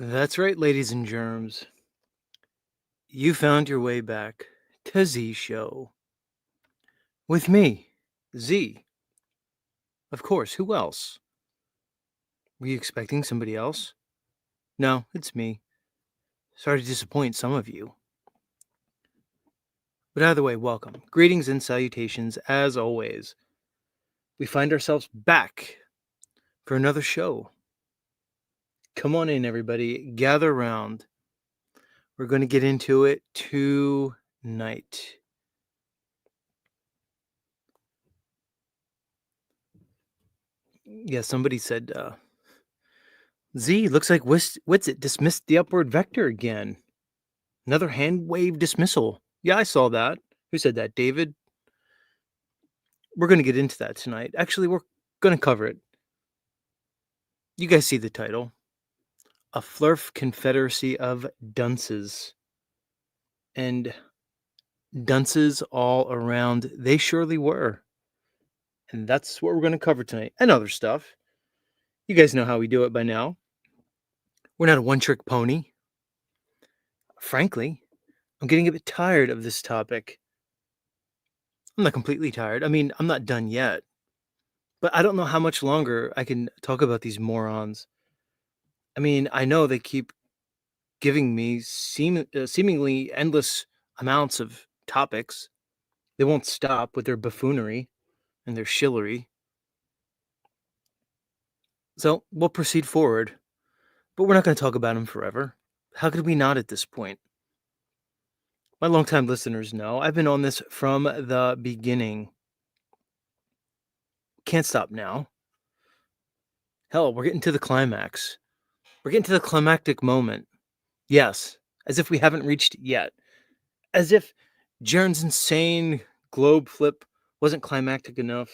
That's right, ladies and germs. You found your way back to Z Show. With me, Z. Of course, who else? Were you expecting somebody else? No, it's me. Sorry to disappoint some of you. But either way, welcome. Greetings and salutations, as always. We find ourselves back for another show. Come on in, everybody. Gather around. We're going to get into it tonight. Yeah, somebody said, Z, looks like Witsit dismissed the upward vector again. Another hand wave dismissal. Yeah, I saw that. Who said that? David? We're going to get into that tonight. Actually, we're going to cover it. You guys see the title. A Flerf Confederacy of Dunces. And dunces all around. They surely were. And that's what we're going to cover tonight. And other stuff. You guys know how we do it by now. We're not a one-trick pony. Frankly, I'm getting a bit tired of this topic. I'm not completely tired. I mean, I'm not done yet. But I don't know how much longer I can talk about these morons. I mean, I know they keep giving me seemingly endless amounts of topics. They won't stop with their buffoonery and their shillery. So we'll proceed forward. But we're not going to talk about them forever. How could we not at this point? My longtime listeners know I've been on this from the beginning. Can't stop now. Hell, we're getting to the climax. We're getting to the climactic moment. Yes, as if we haven't reached it yet. As if Jaren's insane globe flip wasn't climactic enough.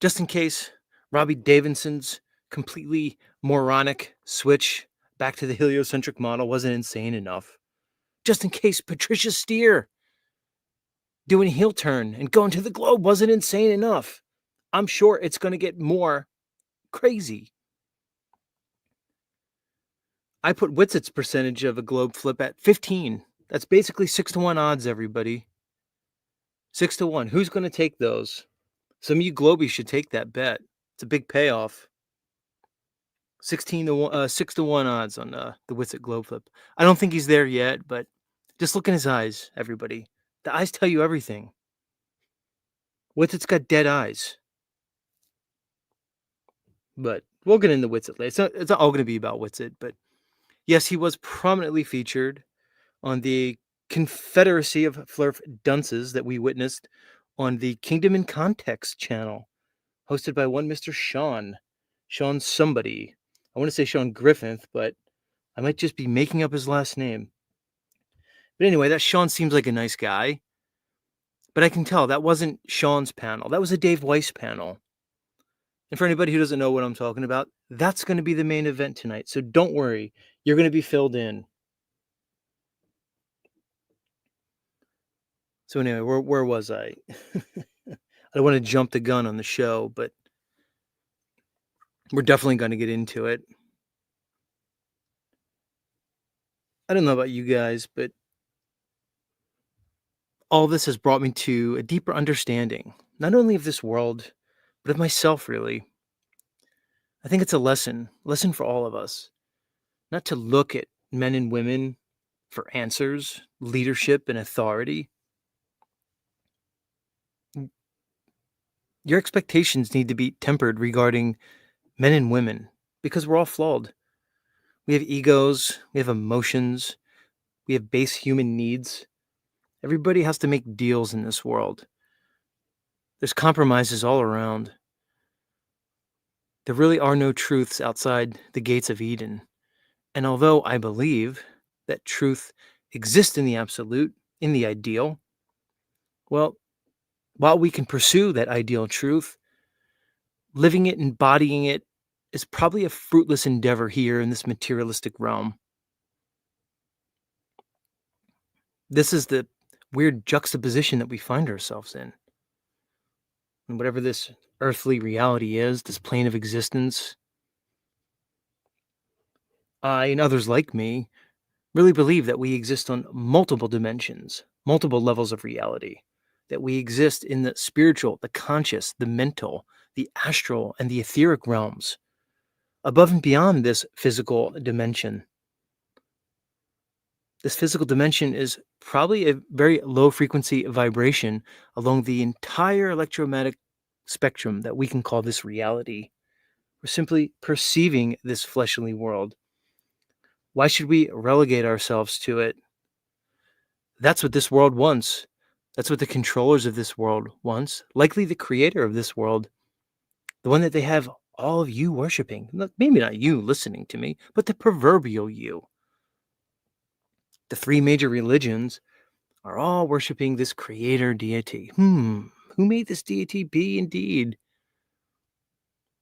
Just in case Robbie Davidson's completely moronic switch back to the heliocentric model wasn't insane enough. Just in case Patricia Steer doing a heel turn and going to the globe wasn't insane enough. I'm sure it's going to get more crazy. I put Witsit's percentage of a globe flip at 15. That's basically 6-1 odds, everybody. 6-1. Who's going to take those? Some of you globies should take that bet. It's a big payoff. 6-1 odds on the Witsit globe flip. I don't think he's there yet, but just look in his eyes, everybody. The eyes tell you everything. Witsit's got dead eyes. But we'll get into Witsit later. It's not all going to be about Witsit, but yes, he was prominently featured on the Confederacy of Flerf Dunces that we witnessed on the Kingdom in Context channel, hosted by one Mr. Sean somebody. I want to say Sean Griffith, but I might just be making up his last name. But anyway, that Sean seems like a nice guy, but I can tell that wasn't Sean's panel. That was a Dave Weiss panel. And for anybody who doesn't know what I'm talking about, that's going to be the main event tonight. So don't worry, you're going to be filled in. So anyway, where was I? I don't want to jump the gun on the show, but we're definitely going to get into it. I don't know about you guys, but all this has brought me to a deeper understanding, not only of this world, but of myself, really. I think it's a lesson for all of us, not to look at men and women for answers, leadership, and authority. Your expectations need to be tempered regarding men and women because we're all flawed. We have egos, we have emotions, we have base human needs. Everybody has to make deals in this world. There's compromises all around. There really are no truths outside the gates of Eden. And although I believe that truth exists in the absolute, in the ideal, well, while we can pursue that ideal truth, living it, embodying it, is probably a fruitless endeavor here in this materialistic realm. This is the weird juxtaposition that we find ourselves in. And whatever this earthly reality is, this plane of existence, I and others like me really believe that we exist on multiple dimensions, multiple levels of reality, that we exist in the spiritual, the conscious, the mental, the astral, and the etheric realms, above and beyond this physical dimension. This physical dimension is probably a very low frequency vibration along the entire electromagnetic spectrum that we can call this reality. We're simply perceiving this fleshly world. Why should we relegate ourselves to it? That's what this world wants. That's what the controllers of this world wants. Likely the creator of this world, the one that they have all of you worshiping. Maybe not you listening to me, but the proverbial you. The three major religions are all worshiping this creator deity. Who made this deity be indeed?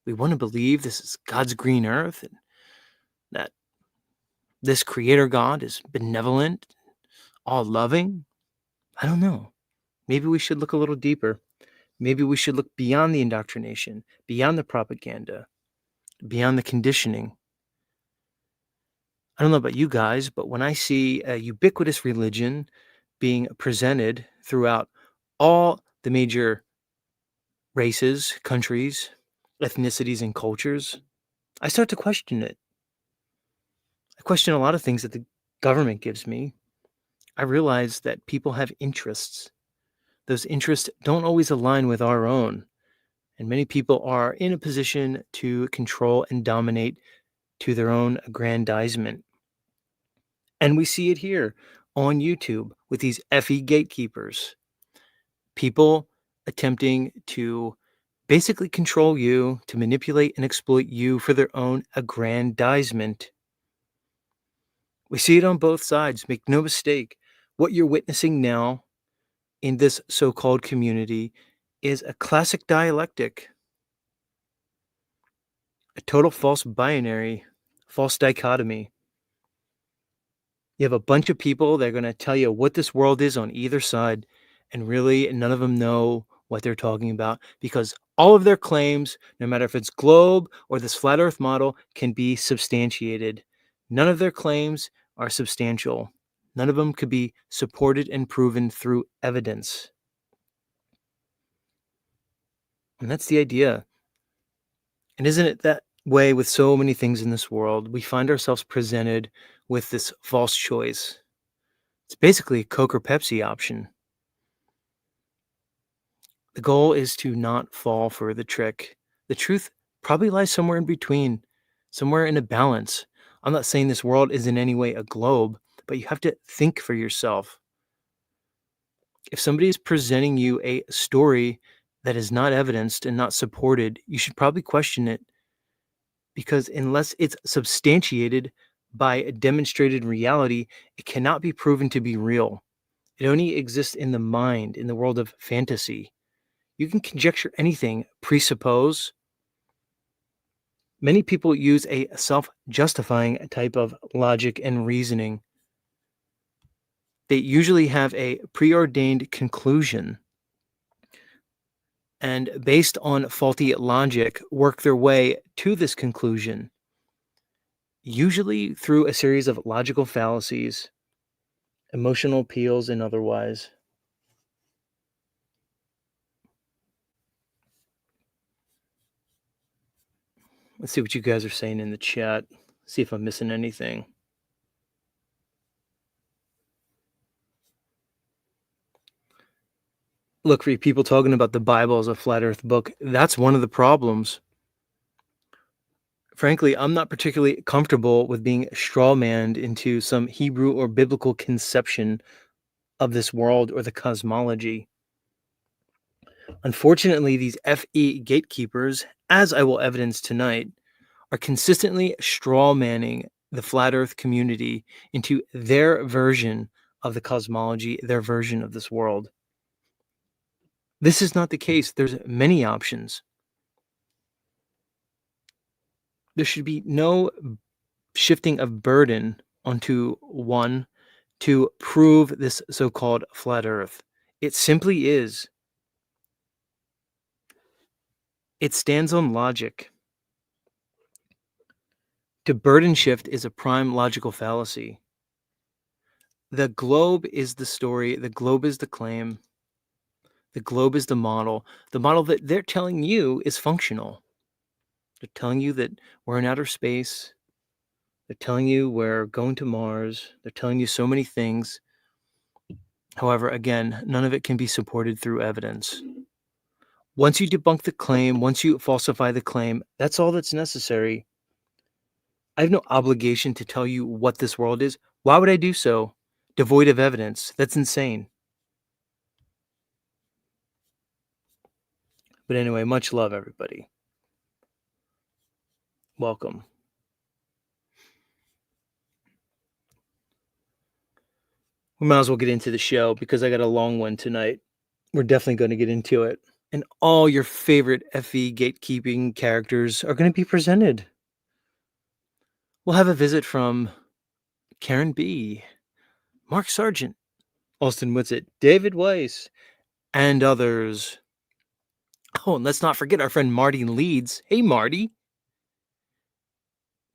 We want to believe this is God's green earth and that this creator God is benevolent, all loving. I don't know. Maybe we should look a little deeper. Maybe we should look beyond the indoctrination, beyond the propaganda, beyond the conditioning. I don't know about you guys, but when I see a ubiquitous religion being presented throughout all the major races, countries, ethnicities, and cultures, I start to question it. I question a lot of things that the government gives me. I realize that people have interests. Those interests don't always align with our own. And many people are in a position to control and dominate to their own aggrandizement. And we see it here on YouTube with these FE gatekeepers. People attempting to basically control you, to manipulate and exploit you for their own aggrandizement. We see it on both sides. Make no mistake. What you're witnessing now in this so-called community is a classic dialectic, a total false binary, false dichotomy. You have a bunch of people that are going to tell you what this world is on either side, and really none of them know what they're talking about because all of their claims, no matter if it's globe or this flat earth model, can be substantiated. None of their claims are substantial. None of them could be supported and proven through evidence. And that's the idea. And isn't it that way with so many things in this world? We find ourselves presented with this false choice. It's basically a Coke or Pepsi option. The goal is to not fall for the trick. The truth probably lies somewhere in between, somewhere in a balance. I'm not saying this world is in any way a globe, but you have to think for yourself. If somebody is presenting you a story that is not evidenced and not supported, you should probably question it because unless it's substantiated by a demonstrated reality, it cannot be proven to be real. It only exists in the mind, in the world of fantasy. You can conjecture anything, presuppose. Many people use a self justifying type of logic and reasoning. They usually have a preordained conclusion and, based on faulty logic, work their way to this conclusion, usually through a series of logical fallacies, emotional appeals, and otherwise. Let's see what you guys are saying in the chat. See if I'm missing anything. Look, for you people talking about the Bible as a flat earth book, that's one of the problems. Frankly, I'm not particularly comfortable with being strawmanned into some Hebrew or biblical conception of this world or the cosmology. Unfortunately, these FE gatekeepers, as I will evidence tonight, are consistently strawmanning the flat earth community into their version of the cosmology, their version of this world. This is not the case. There's many options. There should be no shifting of burden onto one to prove this so-called flat earth. It simply is. It stands on logic. To burden shift is a prime logical fallacy. The globe is the story, the globe is the claim, the globe is the model that they're telling you is functional. They're telling you that we're in outer space. They're telling you we're going to Mars. They're telling you so many things. However, again, none of it can be supported through evidence. Once you debunk the claim, once you falsify the claim, that's all that's necessary. I have no obligation to tell you what this world is. Why would I do so? Devoid of evidence. That's insane. But anyway, much love, everybody. Welcome. We might as well get into the show because I got a long one tonight. We're definitely going to get into it. And all your favorite FE gatekeeping characters are going to be presented. We'll have a visit from Karen B., Mark Sargent, Austin Whitsitt, David Weiss, and others. Oh, and let's not forget our friend Marty Leeds. Hey, Marty.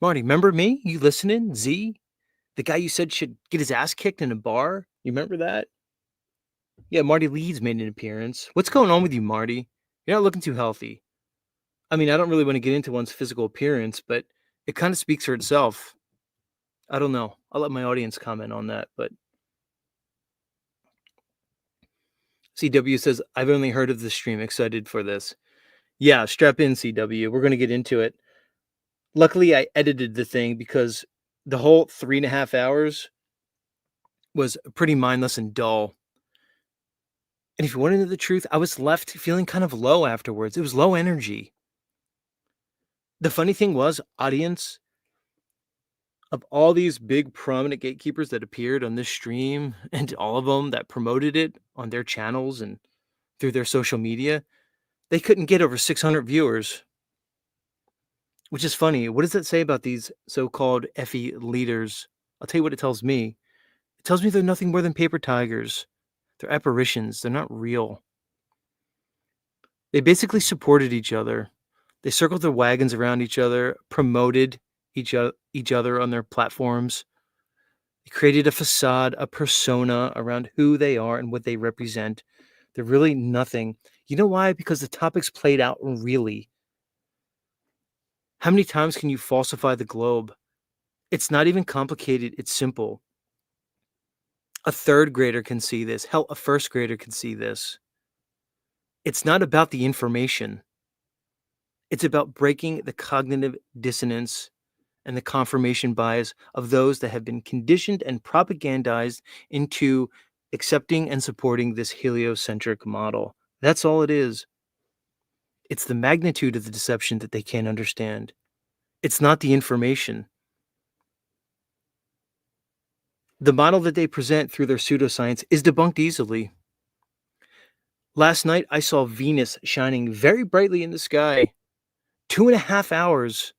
Marty, remember me? You listening? Z? The guy you said should get his ass kicked in a bar? You remember that? Yeah, Marty Leeds made an appearance. What's going on with you, Marty? You're not looking too healthy. I mean, I don't really want to get into one's physical appearance, but it kind of speaks for itself. I don't know. I'll let my audience comment on that, but CW says, I've only heard of the stream. Excited for this. Yeah, strap in, CW. We're going to get into it. Luckily, I edited the thing because the whole 3.5 hours was pretty mindless and dull. And if you want to know the truth, I was left feeling kind of low afterwards. It was low energy. The funny thing was, audience, of all these big prominent gatekeepers that appeared on this stream, and all of them that promoted it on their channels and through their social media, they couldn't get over 600 viewers. Which is funny. What does that say about these so-called FE leaders? I'll tell you what it tells me. It tells me they're nothing more than paper tigers. They're apparitions. They're not real. They basically supported each other. They circled their wagons around each other, promoted each other on their platforms. They created a facade, a persona around who they are and what they represent. They're really nothing. You know why? Because the topics played out really. How many times can you falsify the globe? It's not even complicated. It's simple. A third grader can see this. Hell, a first grader can see this. It's not about the information. It's about breaking the cognitive dissonance and the confirmation bias of those that have been conditioned and propagandized into accepting and supporting this heliocentric model. That's all it is. It's the magnitude of the deception that they can't understand. It's not the information. The model that they present through their pseudoscience is debunked easily. Last night, I saw Venus shining very brightly in the sky. 2.5 hours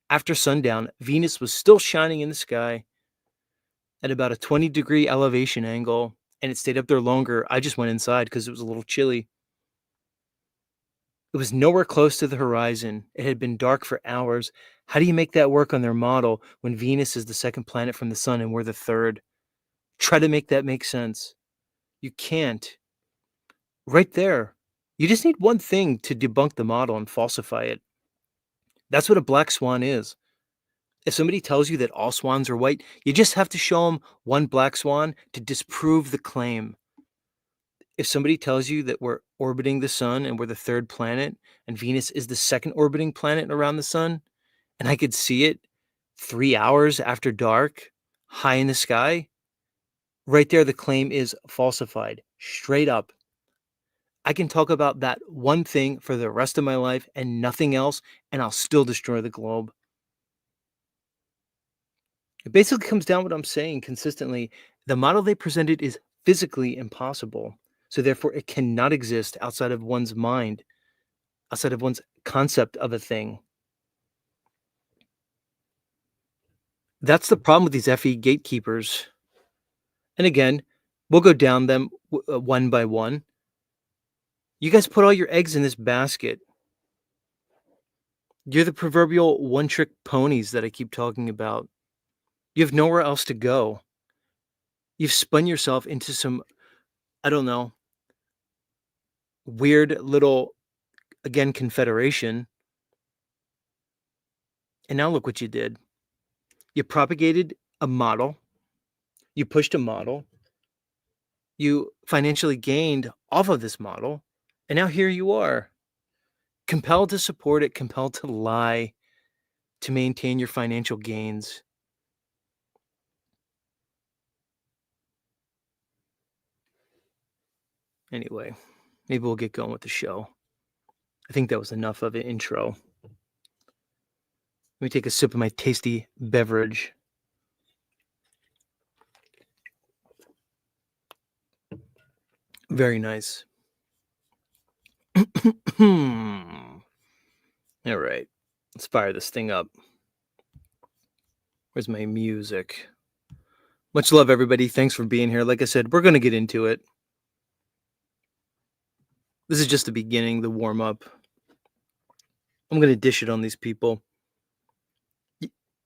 after sundown, Venus was still shining in the sky at about a 20-degree elevation angle, and it stayed up there longer. I just went inside because it was a little chilly. It was nowhere close to the horizon. It had been dark for hours. How do you make that work on their model when Venus is the second planet from the sun and we're the third? Try to make that make sense. You can't. Right there. You just need one thing to debunk the model and falsify it. That's what a black swan is. If somebody tells you that all swans are white, you just have to show them one black swan to disprove the claim. If somebody tells you that we're orbiting the sun and we're the third planet and Venus is the second orbiting planet around the sun, and I could see it 3 hours after dark, high in the sky, right there, the claim is falsified, straight up. I can talk about that one thing for the rest of my life and nothing else, and I'll still destroy the globe. It basically comes down to what I'm saying consistently. The model they presented is physically impossible. So therefore, it cannot exist outside of one's mind, outside of one's concept of a thing. That's the problem with these FE gatekeepers. And again, we'll go down them one by one. You guys put all your eggs in this basket. You're the proverbial one-trick ponies that I keep talking about. You have nowhere else to go. You've spun yourself into some, I don't know, weird little, again, confederation. And now look what you did. You propagated a model. You pushed a model. You financially gained off of this model. And now here you are, compelled to support it, compelled to lie to maintain your financial gains. Anyway, maybe we'll get going with the show. I think that was enough of an intro. Let me take a sip of my tasty beverage. Very nice. All right, let's fire this thing up. Where's my music? Much love, everybody. Thanks for being here. Like I said, we're going to get into it. This is just the beginning, the warm-up. I'm going to dish it on these people.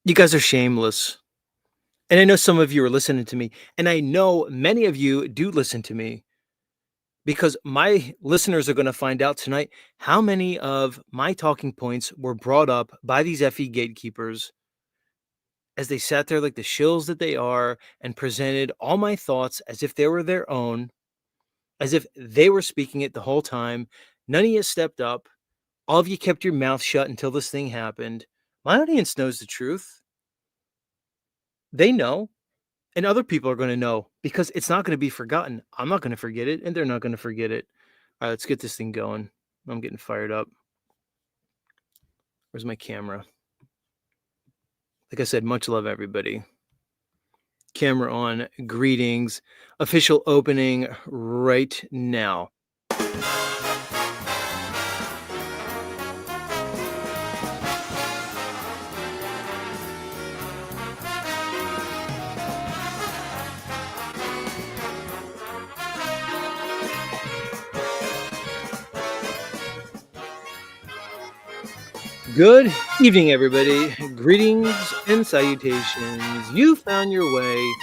You guys are shameless. And I know some of you are listening to me, and I know many of you do listen to me, because my listeners are going to find out tonight how many of my talking points were brought up by these FE gatekeepers as they sat there like the shills that they are and presented all my thoughts as if they were their own, as if they were speaking it the whole time. None of you stepped up. All of you kept your mouth shut until this thing happened. My audience knows the truth. They know. And other people are going to know, because it's not going to be forgotten. I'm not going to forget it, and they're not going to forget it. All right, let's get this thing going. I'm getting fired up. Where's my camera? Like I said, much love, everybody. Camera on. Greetings. Official opening right now. Good evening, everybody. Greetings and salutations. You found your way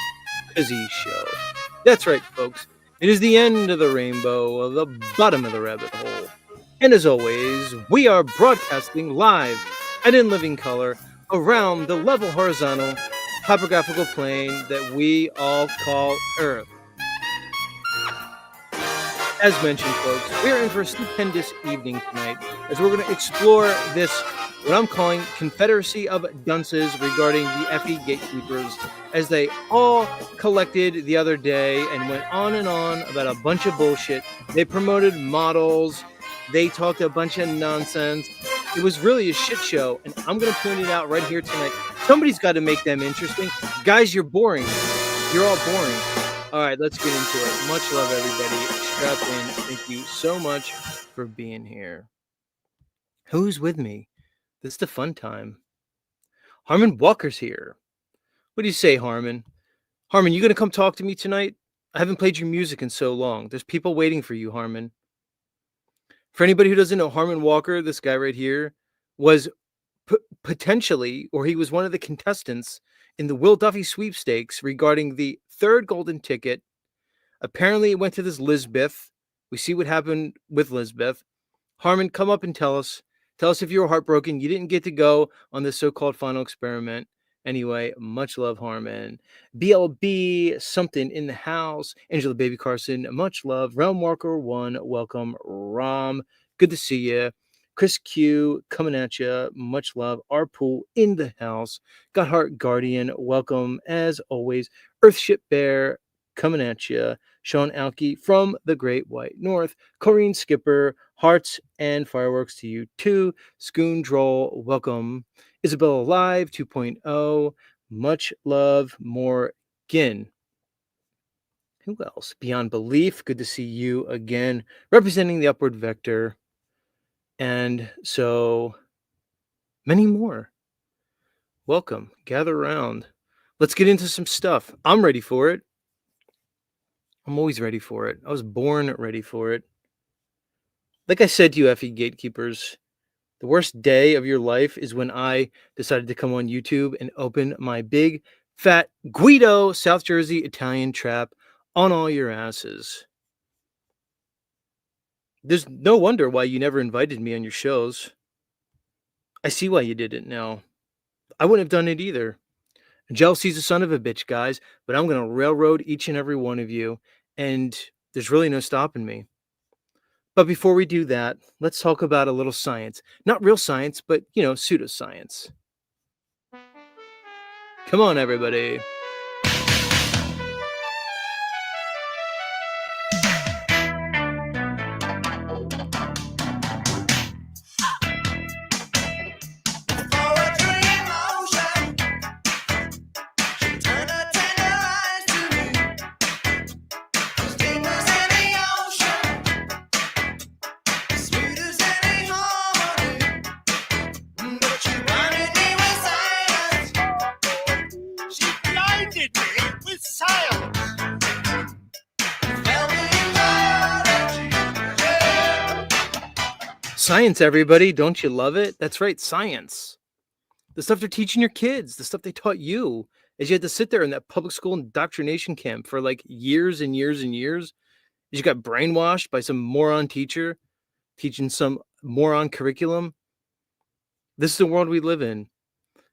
to Z's show. That's right, folks. It is the end of the rainbow, the bottom of the rabbit hole. And as always, we are broadcasting live and in living color around the level horizontal topographical plane that we all call Earth. As mentioned, folks, we are in for a stupendous evening tonight as we're going to explore this, what I'm calling Confederacy of Dunces, regarding the FE gatekeepers, as they all collected the other day and went on and on about a bunch of bullshit. They promoted models. They talked a bunch of nonsense. It was really a shit show, and I'm going to point it out right here tonight. Somebody's got to make them interesting. Guys, you're boring. You're all boring. All right, let's get into it. Much love, everybody. Strap in. Thank you so much for being here. Who's with me? This is the fun time. Harmon Walker's here. What do you say, Harmon? Harmon, you gonna come talk to me tonight? I haven't played your music in so long. There's people waiting for you, Harmon. For anybody who doesn't know, Harmon Walker, this guy right here, was potentially, or he was one of the contestants in the Will Duffy sweepstakes regarding the third golden ticket. Apparently, it went to this Lisbeth. We see what happened with Lisbeth. Harmon, come up and tell us. Tell us if you were heartbroken. You didn't get to go on this so-called final experiment. Anyway, much love, Harmon. BLB, something in the house. Angela Baby Carson, much love. Realm Walker 1, welcome. Rom, good to see you. Chris Q, coming at you. Much love. Our pool in the house. Godheart Guardian, welcome as always. Earthship Bear, coming at you. Sean Alke from the Great White North. Corrine Skipper, hearts and fireworks to you too. Scoondroll, welcome. Isabella Live 2.0, much love. Morgan. Who else? Beyond Belief, good to see you again, representing the upward vector. And so many more. Welcome. Gather around. Let's get into some stuff. I'm ready for it. I'm always ready for it. I was born ready for it. Like I said to you, FE Gatekeepers, the worst day of your life is when I decided to come on YouTube and open my big, fat Guido South Jersey Italian trap on all your asses. There's no wonder why you never invited me on your shows. I see why you did it now. I wouldn't have done it either. Jealousy's a son of a bitch, guys, but I'm going to railroad each and every one of you, and there's really no stopping me. But before we do that, let's talk about a little science. Not real science, but, pseudoscience. Come on, everybody. Science, everybody. Don't you love it? That's right, science. The stuff they're teaching your kids, the stuff they taught you, as you had to sit there in that public school indoctrination camp for like years and years and years. As you got brainwashed by some moron teacher teaching some moron curriculum. This is the world we live in.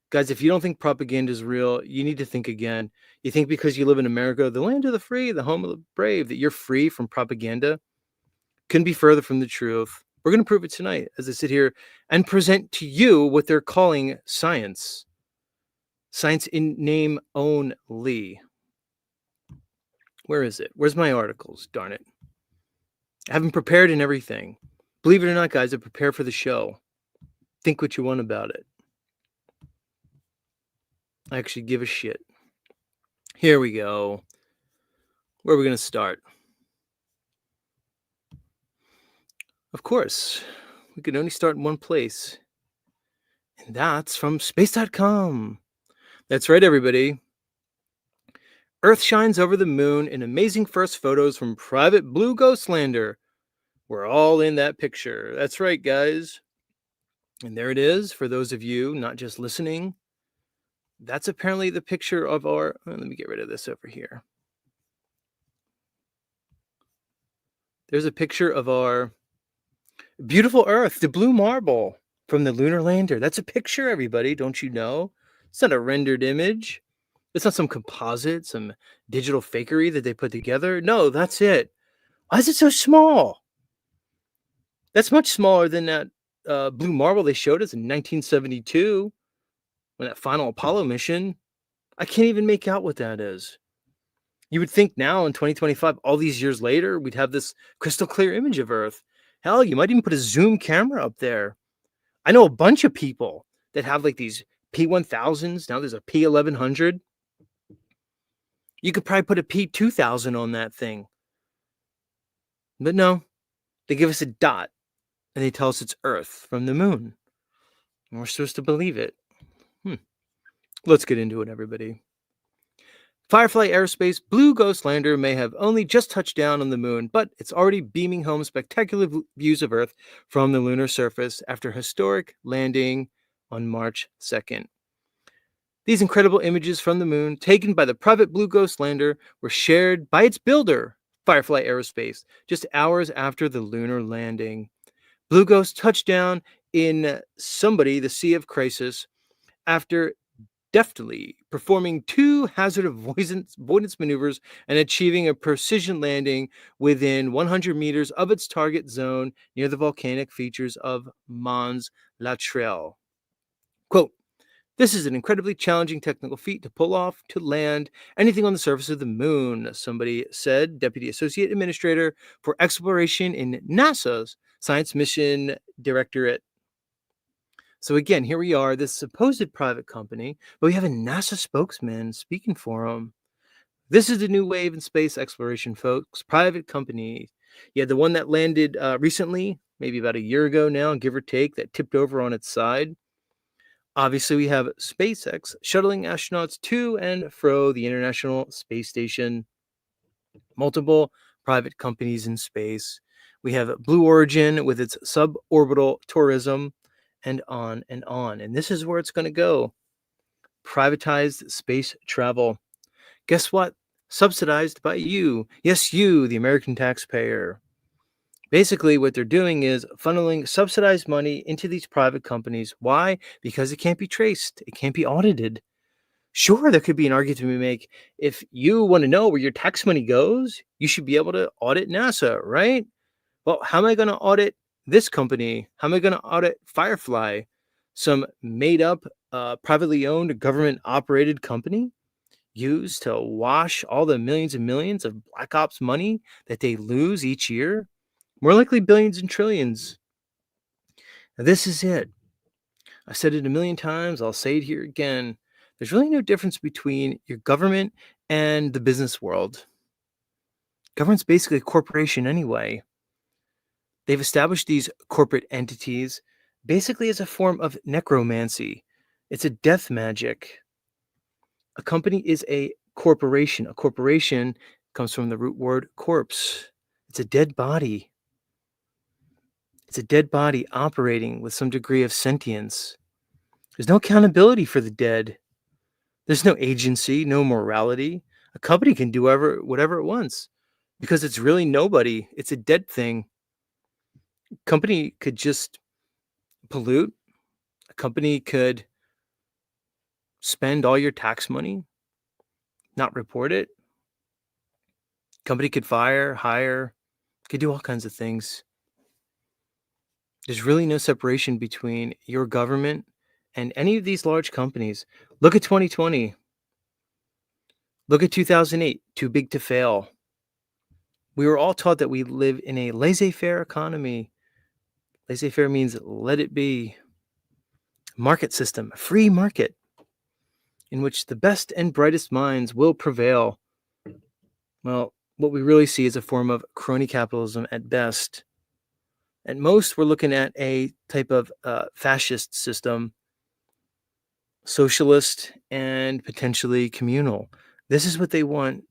Guys, if you don't think propaganda is real, you need to think again. You think because you live in America, the land of the free, the home of the brave, that you're free from propaganda? Couldn't be further from the truth. We're going to prove it tonight as I sit here and present to you what they're calling science. Science in name only. Where is it? Where's my articles? Darn it. I haven't prepared and everything. Believe it or not, guys, I prepare for the show. Think what you want about it. I actually give a shit. Here we go. Where are we going to start? Of course, we could only start in one place. And that's from space.com. That's right, everybody. Earth shines over the moon in amazing first photos from private blue ghost lander. We're all in that picture. That's right, guys. And there it is for those of you not just listening. That's apparently the picture of our... let me get rid of this over here. There's a picture of our beautiful Earth, the blue marble from the lunar lander. That's a picture, everybody. Don't you know? It's not a rendered image. It's not some composite, some digital fakery that they put together. No, that's it. Why is it so small? That's much smaller than that blue marble they showed us in 1972 when that final Apollo mission. I can't even make out what that is. You would think now in 2025, all these years later, we'd have this crystal clear image of Earth. Hell, you might even put a zoom camera up there. I know a bunch of people that have like these P1000s. Now there's a P1100. You could probably put a P2000 on that thing. But no, they give us a dot and they tell us it's Earth from the moon. And we're supposed to believe it. Let's get into it, everybody. Firefly Aerospace Blue Ghost lander may have only just touched down on the moon, but it's already beaming home spectacular views of Earth from the lunar surface after a historic landing on March 2nd. These incredible images from the moon, taken by the private Blue Ghost lander, were shared by its builder, Firefly Aerospace, just hours after the lunar landing. Blue Ghost touched down in the Sea of Crisis, after deftly performing 2 hazard avoidance maneuvers and achieving a precision landing within 100 meters of its target zone near the volcanic features of Mons Latrelle. Quote, "This is an incredibly challenging technical feat to pull off to land anything on the surface of the moon," somebody said, Deputy Associate Administrator for Exploration in NASA's Science Mission Directorate. So again, here we are, this supposed private company, but we have a NASA spokesman speaking for them. This is the new wave in space exploration, folks. Private company. Yeah, the one that landed recently, maybe about a year ago now, give or take, that tipped over on its side. Obviously, we have SpaceX shuttling astronauts to and fro the International Space Station. Multiple private companies in space. We have Blue Origin with its suborbital tourism, and on and on. And this is where it's going to go. Privatized space travel. Guess what? Subsidized by you. Yes, you, the American taxpayer. Basically, what they're doing is funneling subsidized money into these private companies. Why? Because it can't be traced, it can't be audited. Sure, there could be an argument to be made. If you want to know where your tax money goes, you should be able to audit NASA, right? Well, how am I going to audit this company? How am I going to audit Firefly, some made up, privately owned, government operated company used to wash all the millions and millions of Black Ops money that they lose each year? More likely billions and trillions. Now, this is it. I said it a million times. I'll say it here again. There's really no difference between your government and the business world. Government's basically a corporation anyway. They've established these corporate entities basically as a form of necromancy. It's a death magic. A company is a corporation. A corporation comes from the root word corpse. It's a dead body. It's a dead body operating with some degree of sentience. There's no accountability for the dead. There's no agency, no morality. A company can do whatever it wants because it's really nobody. It's a dead thing. A company could just pollute. A company could spend all your tax money, not report it. A company could fire, hire, could do all kinds of things. There's really no separation between your government and any of these large companies. Look at 2020. Look at 2008, too big to fail. We were all taught that we live in a laissez-faire economy. Laissez-faire means let it be. Market system, free market, in which the best and brightest minds will prevail. Well, what we really see is a form of crony capitalism at best. At most, we're looking at a type of fascist system, socialist and potentially communal. This is what they want.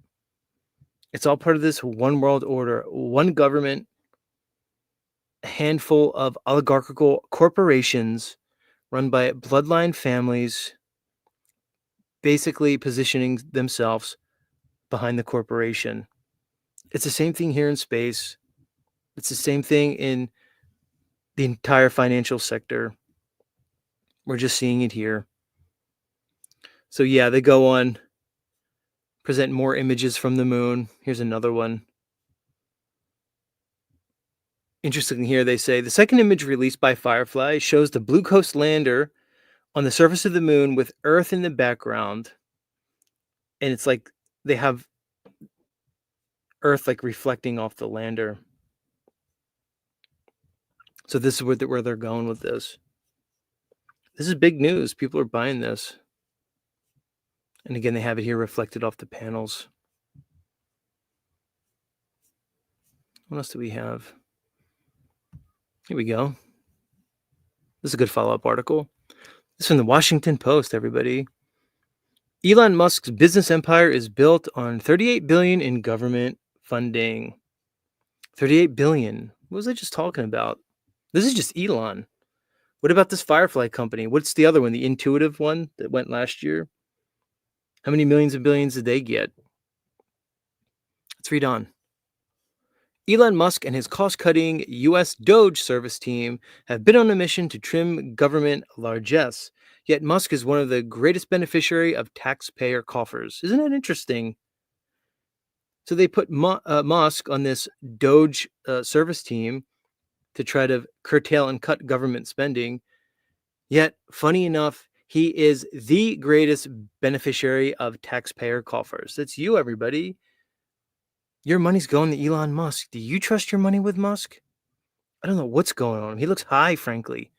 It's all part of this one world order, one government, a handful of oligarchical corporations run by bloodline families, basically positioning themselves behind the corporation. It's the same thing here in space. It's the same thing in the entire financial sector. We're just seeing it here. So yeah, they go on, present more images from the moon. Here's another one. Interesting here, they say the second image released by Firefly shows the Blue Ghost lander on the surface of the moon with Earth in the background. And it's like they have Earth like reflecting off the lander. So this is where they're going with this. This is big news. People are buying this. And again, they have it here reflected off the panels. What else do we have? Here we go. This is a good follow-up article. This is from the Washington Post, everybody. Elon Musk's business empire is built on 38 billion in government funding. 38 billion. What was I just talking about? This is just Elon. What about this Firefly company? What's the other one, the Intuitive one that went last year? How many millions and billions did they get? Let's read on. Elon Musk and his cost-cutting U.S. Doge service team have been on a mission to trim government largesse. Yet Musk is one of the greatest beneficiary of taxpayer coffers. Isn't that interesting? So they put Musk on this Doge service team to try to curtail and cut government spending. Yet, funny enough, he is the greatest beneficiary of taxpayer coffers. That's you, everybody. Your money's going to Elon Musk. Do you trust your money with Musk? I don't know what's going on. He looks high, frankly.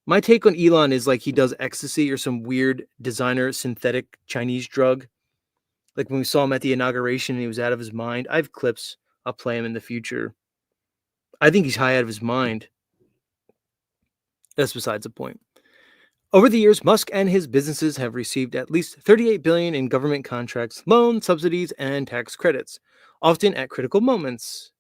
My take on Elon is like he does ecstasy or some weird designer synthetic Chinese drug. Like when we saw him at the inauguration and he was out of his mind. I have clips. I'll play him in the future. I think he's high out of his mind. That's besides the point. Over the years, Musk and his businesses have received at least 38 billion in government contracts, loans, subsidies, and tax credits, often at critical moments,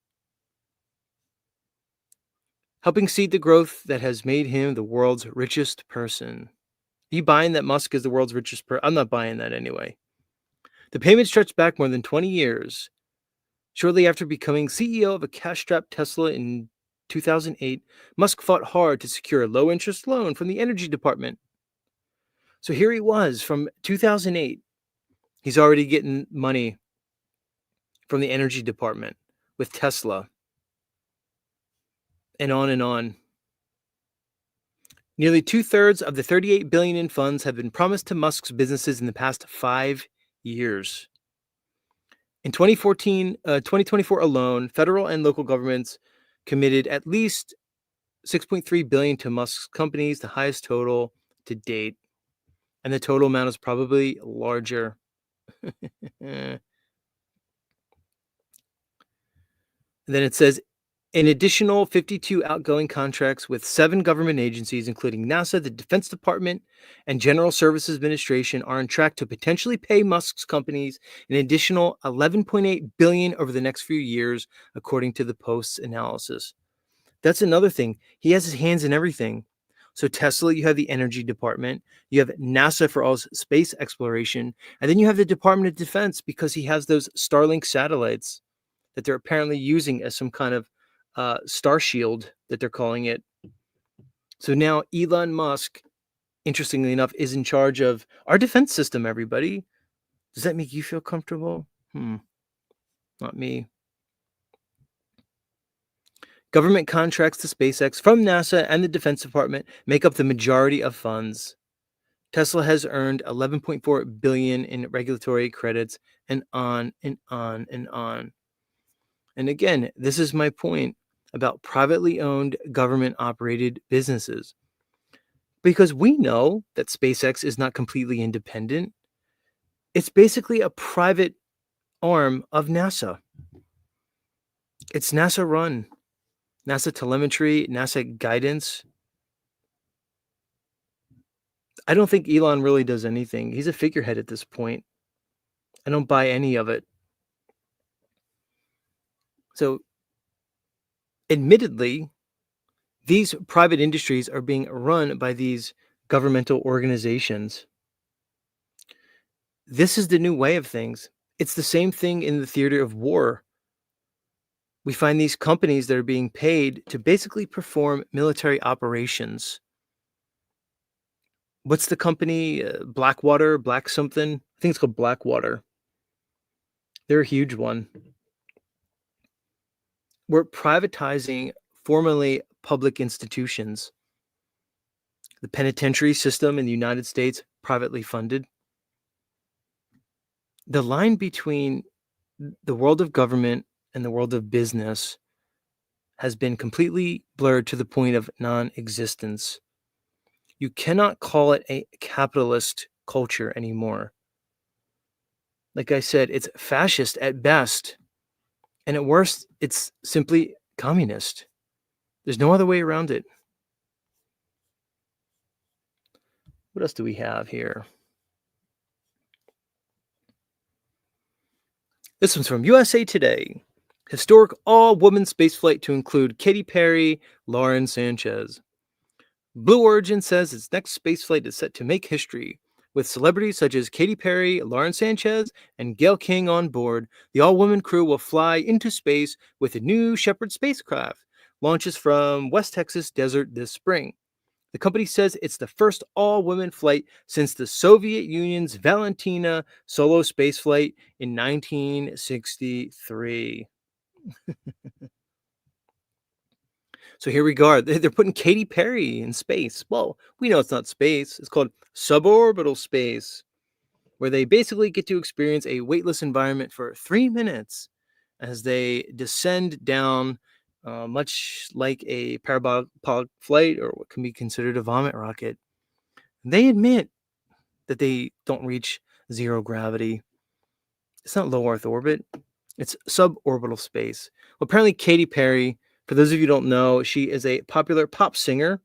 helping seed the growth that has made him the world's richest person. Are you buying that Musk is the world's richest person? I'm not buying that anyway. The payment stretched back more than 20 years. Shortly after becoming CEO of a cash-strapped Tesla in 2008, Musk fought hard to secure a low-interest loan from the Energy Department. So here he was from 2008. He's already getting money from the Energy Department with Tesla. And on and on. Nearly 2/3 of the 38 billion in funds have been promised to Musk's businesses in the past 5 years. In 2024 alone, federal and local governments committed at least 6.3 billion to Musk's companies, the highest total to date. And the total amount is probably larger. And then it says, an additional 52 outgoing contracts with 7 government agencies, including NASA, the Defense Department, and General Services Administration, are on track to potentially pay Musk's companies an additional 11.8 billion over the next few years, according to the Post's analysis. That's another thing. He has his hands in everything. So Tesla, you have the Energy Department, you have NASA for all space exploration, and then you have the Department of Defense because he has those Starlink satellites that they're apparently using as some kind of star shield that they're calling it. So now Elon Musk, interestingly enough, is in charge of our defense system, everybody. Does that make you feel comfortable? Not me. Government contracts to SpaceX from NASA and the Defense Department make up the majority of funds. Tesla has earned 11.4 billion in regulatory credits, and on and on and on. And again, this is my point about privately owned government operated businesses. Because we know that SpaceX is not completely independent. It's basically a private arm of NASA. It's NASA run. NASA telemetry, NASA guidance. I don't think Elon really does anything. He's a figurehead at this point. I don't buy any of it. So, admittedly, these private industries are being run by these governmental organizations. This is the new way of things. It's the same thing in the theater of war. We find these companies that are being paid to basically perform military operations. What's the company? Blackwater, Black something? I think it's called Blackwater. They're a huge one. We're privatizing formerly public institutions. The penitentiary system in the United States, privately funded. The line between the world of government and the world of business has been completely blurred to the point of non-existence. You cannot call it a capitalist culture anymore. Like I said, it's fascist at best. And at worst, it's simply communist. There's no other way around it. What else do we have here? This one's from USA Today. Historic all-woman spaceflight to include Katy Perry, Lauren Sanchez. Blue Origin says its next spaceflight is set to make history. With celebrities such as Katy Perry, Lauren Sanchez, and Gail King on board, the all-woman crew will fly into space with a new Shepard spacecraft. Launches from West Texas desert this spring. The company says it's the first all-women flight since the Soviet Union's Valentina solo spaceflight in 1963. So here we go. They're putting Katy Perry in space. Well, we know it's not space. It's called suborbital space, where they basically get to experience a weightless environment for 3 minutes as they descend down, much like a parabolic flight or what can be considered a vomit rocket. They admit that they don't reach zero gravity. It's not low Earth orbit, it's suborbital space. Well, apparently, Katy Perry, for those of you who don't know, she is a popular pop singer.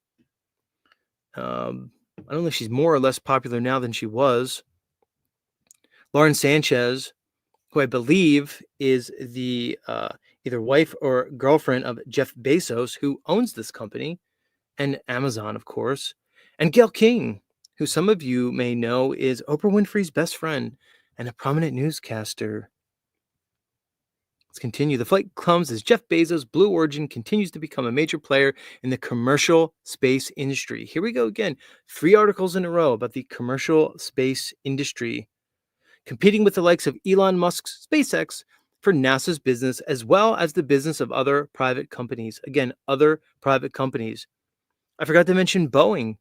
I don't know if she's more or less popular now than she was. Lauren Sanchez, who I believe is the either wife or girlfriend of Jeff Bezos, who owns this company, and Amazon, of course, and Gail King, who some of you may know is Oprah Winfrey's best friend and a prominent newscaster. Let's continue. The flight comes as Jeff Bezos' Blue Origin continues to become a major player in the commercial space industry. Here we go again. 3 articles in a row about the commercial space industry, competing with the likes of Elon Musk's SpaceX for NASA's business, as well as the business of other private companies. Again, other private companies. I forgot to mention Boeing.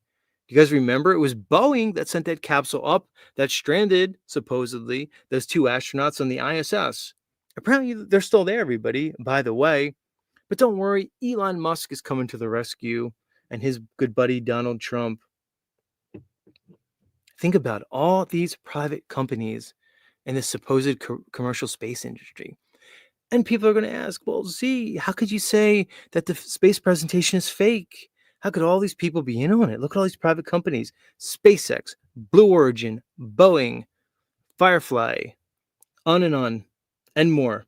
Do you guys remember? It was Boeing that sent that capsule up that stranded, supposedly, those 2 astronauts on the ISS. Apparently, they're still there, everybody, by the way. But don't worry, Elon Musk is coming to the rescue, and his good buddy Donald Trump. Think about all these private companies in this supposed commercial space industry. And people are going to ask, well, Z, how could you say that the space presentation is fake? How could all these people be in on it? Look at all these private companies: SpaceX, Blue Origin, Boeing, Firefly, on, and more.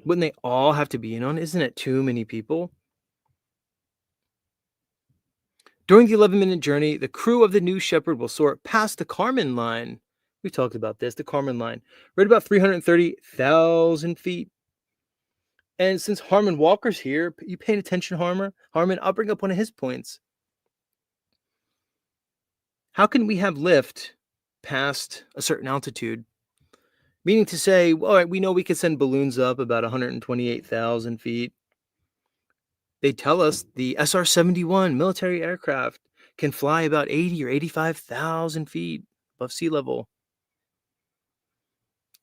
Wouldn't they all have to be in on it? Isn't it too many people? During the 11-minute journey, the crew of the New Shepard will soar past the Kármán line. We talked about this, the Kármán line, right about 330,000 feet. And since Harmon Walker's here, you paying attention, Harmon? I'll bring up one of his points. How can we have lift past a certain altitude? Meaning to say, well, all right, we know we could send balloons up about 128,000 feet. They tell us the SR-71 military aircraft can fly about 80 or 85,000 feet above sea level.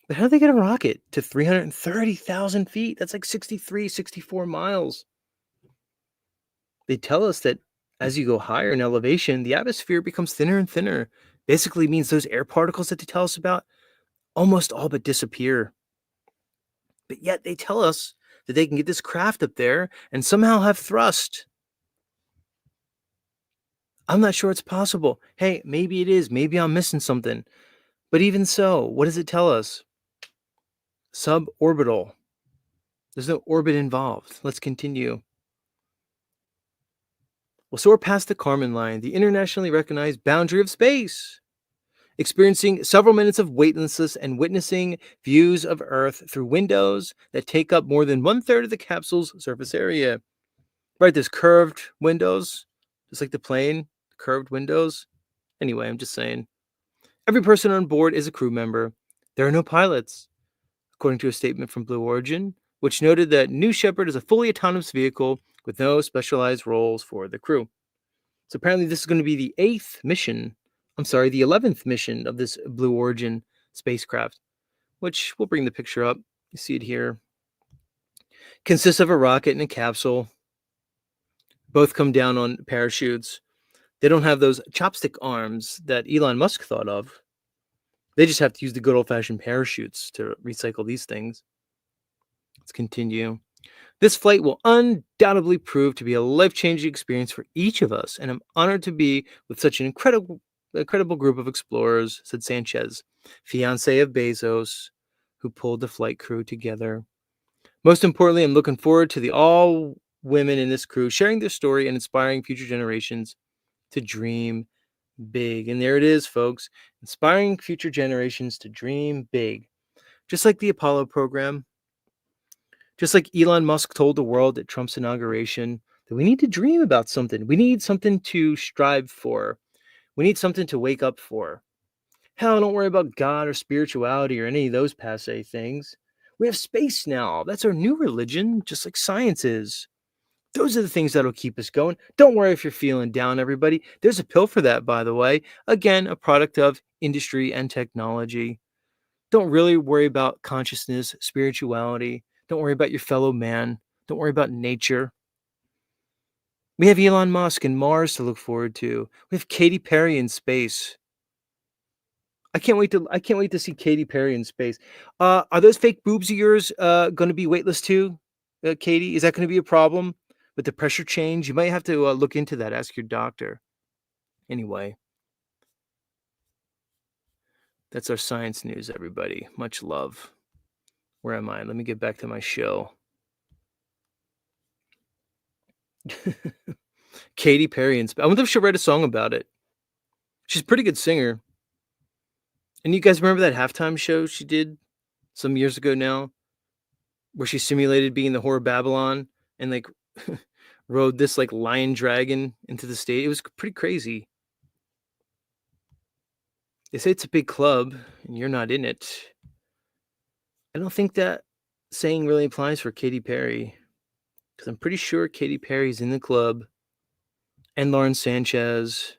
But how do they get a rocket to 330,000 feet? That's like 63, 64 miles. They tell us that as you go higher in elevation, the atmosphere becomes thinner and thinner. Basically means those air particles that they tell us about almost all but disappear. But yet they tell us that they can get this craft up there and somehow have thrust. I'm not sure it's possible. Hey, maybe it is. Maybe I'm missing something. But even so, what does it tell us? Suborbital. There's no orbit involved. Let's continue. We'll soar past the Kármán line, the internationally recognized boundary of space, experiencing several minutes of weightlessness and witnessing views of Earth through windows that take up more than 1/3 of the capsule's surface area. Right, there's curved windows, just like the plane, curved windows. Anyway, I'm just saying. Every person on board is a crew member. There are no pilots, according to a statement from Blue Origin, which noted that New Shepard is a fully autonomous vehicle with no specialized roles for the crew. So apparently this is going to be the 11th mission of this Blue Origin spacecraft, which we'll bring the picture up. You see it here. Consists of a rocket and a capsule. Both come down on parachutes. They don't have those chopstick arms that Elon Musk thought of. They just have to use the good old-fashioned parachutes to recycle these things. Let's continue. This flight will undoubtedly prove to be a life-changing experience for each of us, and I'm honored to be with such an incredible group of explorers, said Sanchez, fiance of Bezos, who pulled the flight crew together. Most importantly, I'm looking forward to the all women in this crew sharing their story and inspiring future generations to dream big. And there it is, folks, inspiring future generations to dream big. Just like the Apollo program, just like Elon Musk told the world at Trump's inauguration that we need to dream about something. We need something to strive for. We need something to wake up for. Hell, don't worry about God or spirituality or any of those passe things. We have space now. That's our new religion, just like science is. Those are the things that'll keep us going. Don't worry if you're feeling down, everybody. There's a pill for that, by the way. Again, a product of industry and technology. Don't really worry about consciousness, spirituality. Don't worry about your fellow man. Don't worry about nature. We have Elon Musk and Mars to look forward to. We have Katy Perry in space. I can't wait to see Katy Perry in space. Are those fake boobs of yours going to be weightless too, Katie? Is that going to be a problem with the pressure change? You might have to look into that. Ask your doctor. Anyway, that's our science news, everybody. Much love. Where am I? Let me get back to my show. Katy Perry in space. I wonder if she'll write a song about it. She's a pretty good singer. And you guys remember that halftime show she did some years ago now, where she simulated being the whore of Babylon and like rode this like lion dragon into the stage. It was pretty crazy. They say it's a big club and you're not in it. I don't think that saying really applies for Katy Perry, because I'm pretty sure Katy Perry's in the club, and Lauren Sanchez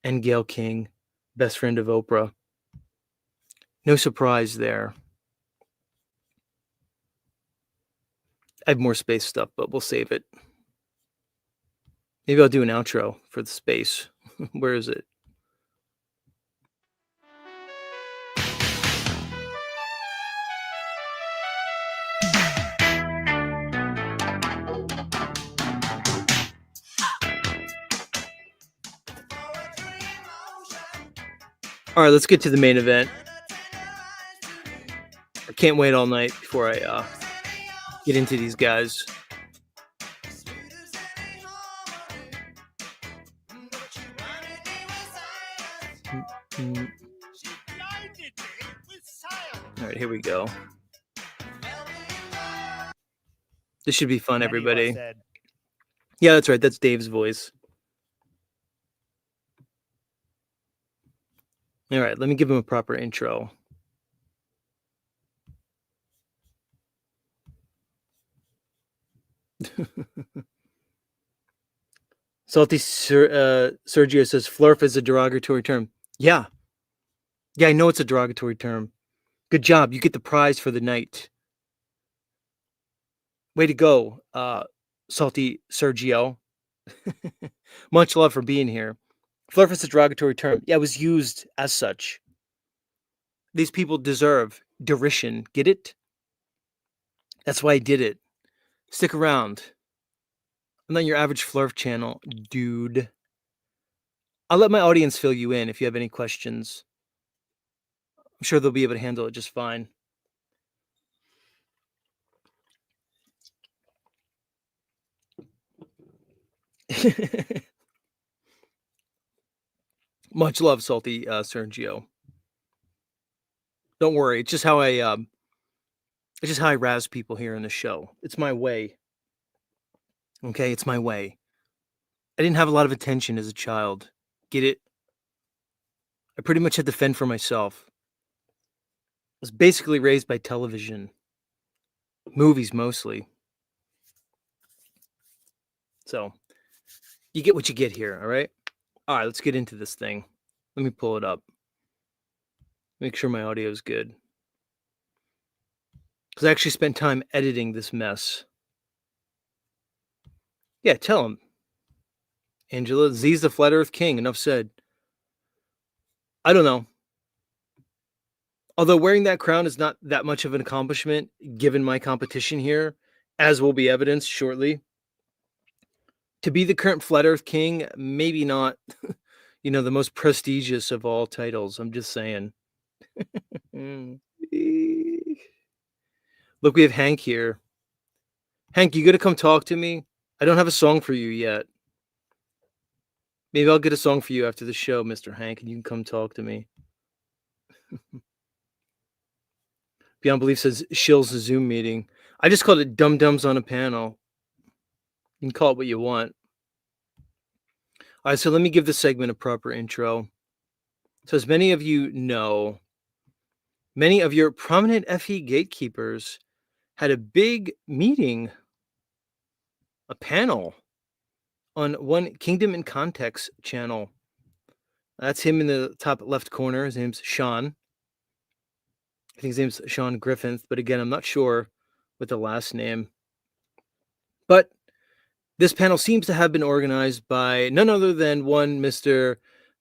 and Gayle King, best friend of Oprah. No surprise there. I have more space stuff, but we'll save it. Maybe I'll do an outro for the space. Where is it? All right, let's get to the main event. I can't wait all night before I get into these guys. Mm. All right, here we go. This should be fun, everybody. Yeah, that's right. That's Dave's voice. All right, let me give him a proper intro. Salty Sergio says flurf is a derogatory term. Yeah, I know it's a derogatory term. Good job. You get the prize for the night. Way to go, Salty Sergio. Much love for being here. Flurf is a derogatory term. Yeah, it was used as such. These people deserve derision. Get it? That's why I did it. Stick around. I'm not your average Flurf channel, dude. I'll let my audience fill you in if you have any questions. I'm sure they'll be able to handle it just fine. Much love, Salty Sergio. Don't worry. It's just how I razz people here in the show. It's my way. Okay, it's my way. I didn't have a lot of attention as a child. Get it? I pretty much had to fend for myself. I was basically raised by television, movies mostly. So you get what you get here, all right? All right, let's get into this thing. Let me pull it up. Make sure my audio is good. Because I actually spent time editing this mess. Yeah, tell him. Angela, Z's the flat earth king. Enough said. I don't know. Although wearing that crown is not that much of an accomplishment, given my competition here, as will be evidenced shortly. To be the current Flat Earth King, maybe not, the most prestigious of all titles. I'm just saying. Mm. Look, we have Hank here. Hank, you gonna come talk to me? I don't have a song for you yet. Maybe I'll get a song for you after the show, Mr. Hank, and you can come talk to me. Beyond Belief says Shill's a Zoom meeting. I just called it Dum Dums on a Panel. You can call it what you want. All right, so let me give this segment a proper intro. So, as many of you know, many of your prominent FE gatekeepers had a big meeting, a panel, on one Kingdom in Context channel. That's him in the top left corner. His name's Sean. I think his name's Sean Griffith, but again, I'm not sure with the last name. But this panel seems to have been organized by none other than one Mr.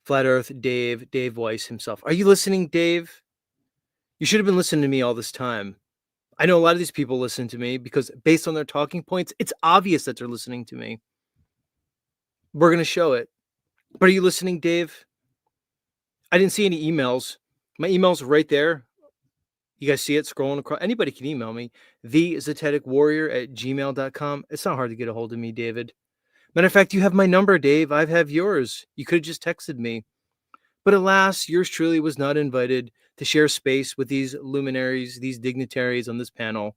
Flat Earth Dave Weiss himself. Are you listening, Dave? You should have been listening to me all this time. I know a lot of these people listen to me because based on their talking points, it's obvious that they're listening to me. We're going to show it. But are you listening, Dave? I didn't see any emails. My email's right there. You guys see it scrolling across. Anybody can email me. thezeteticwarrior@gmail.com. It's not hard to get a hold of me, David. Matter of fact, you have my number, Dave. I have yours. You could have just texted me. But alas, yours truly was not invited to share space with these luminaries, these dignitaries on this panel.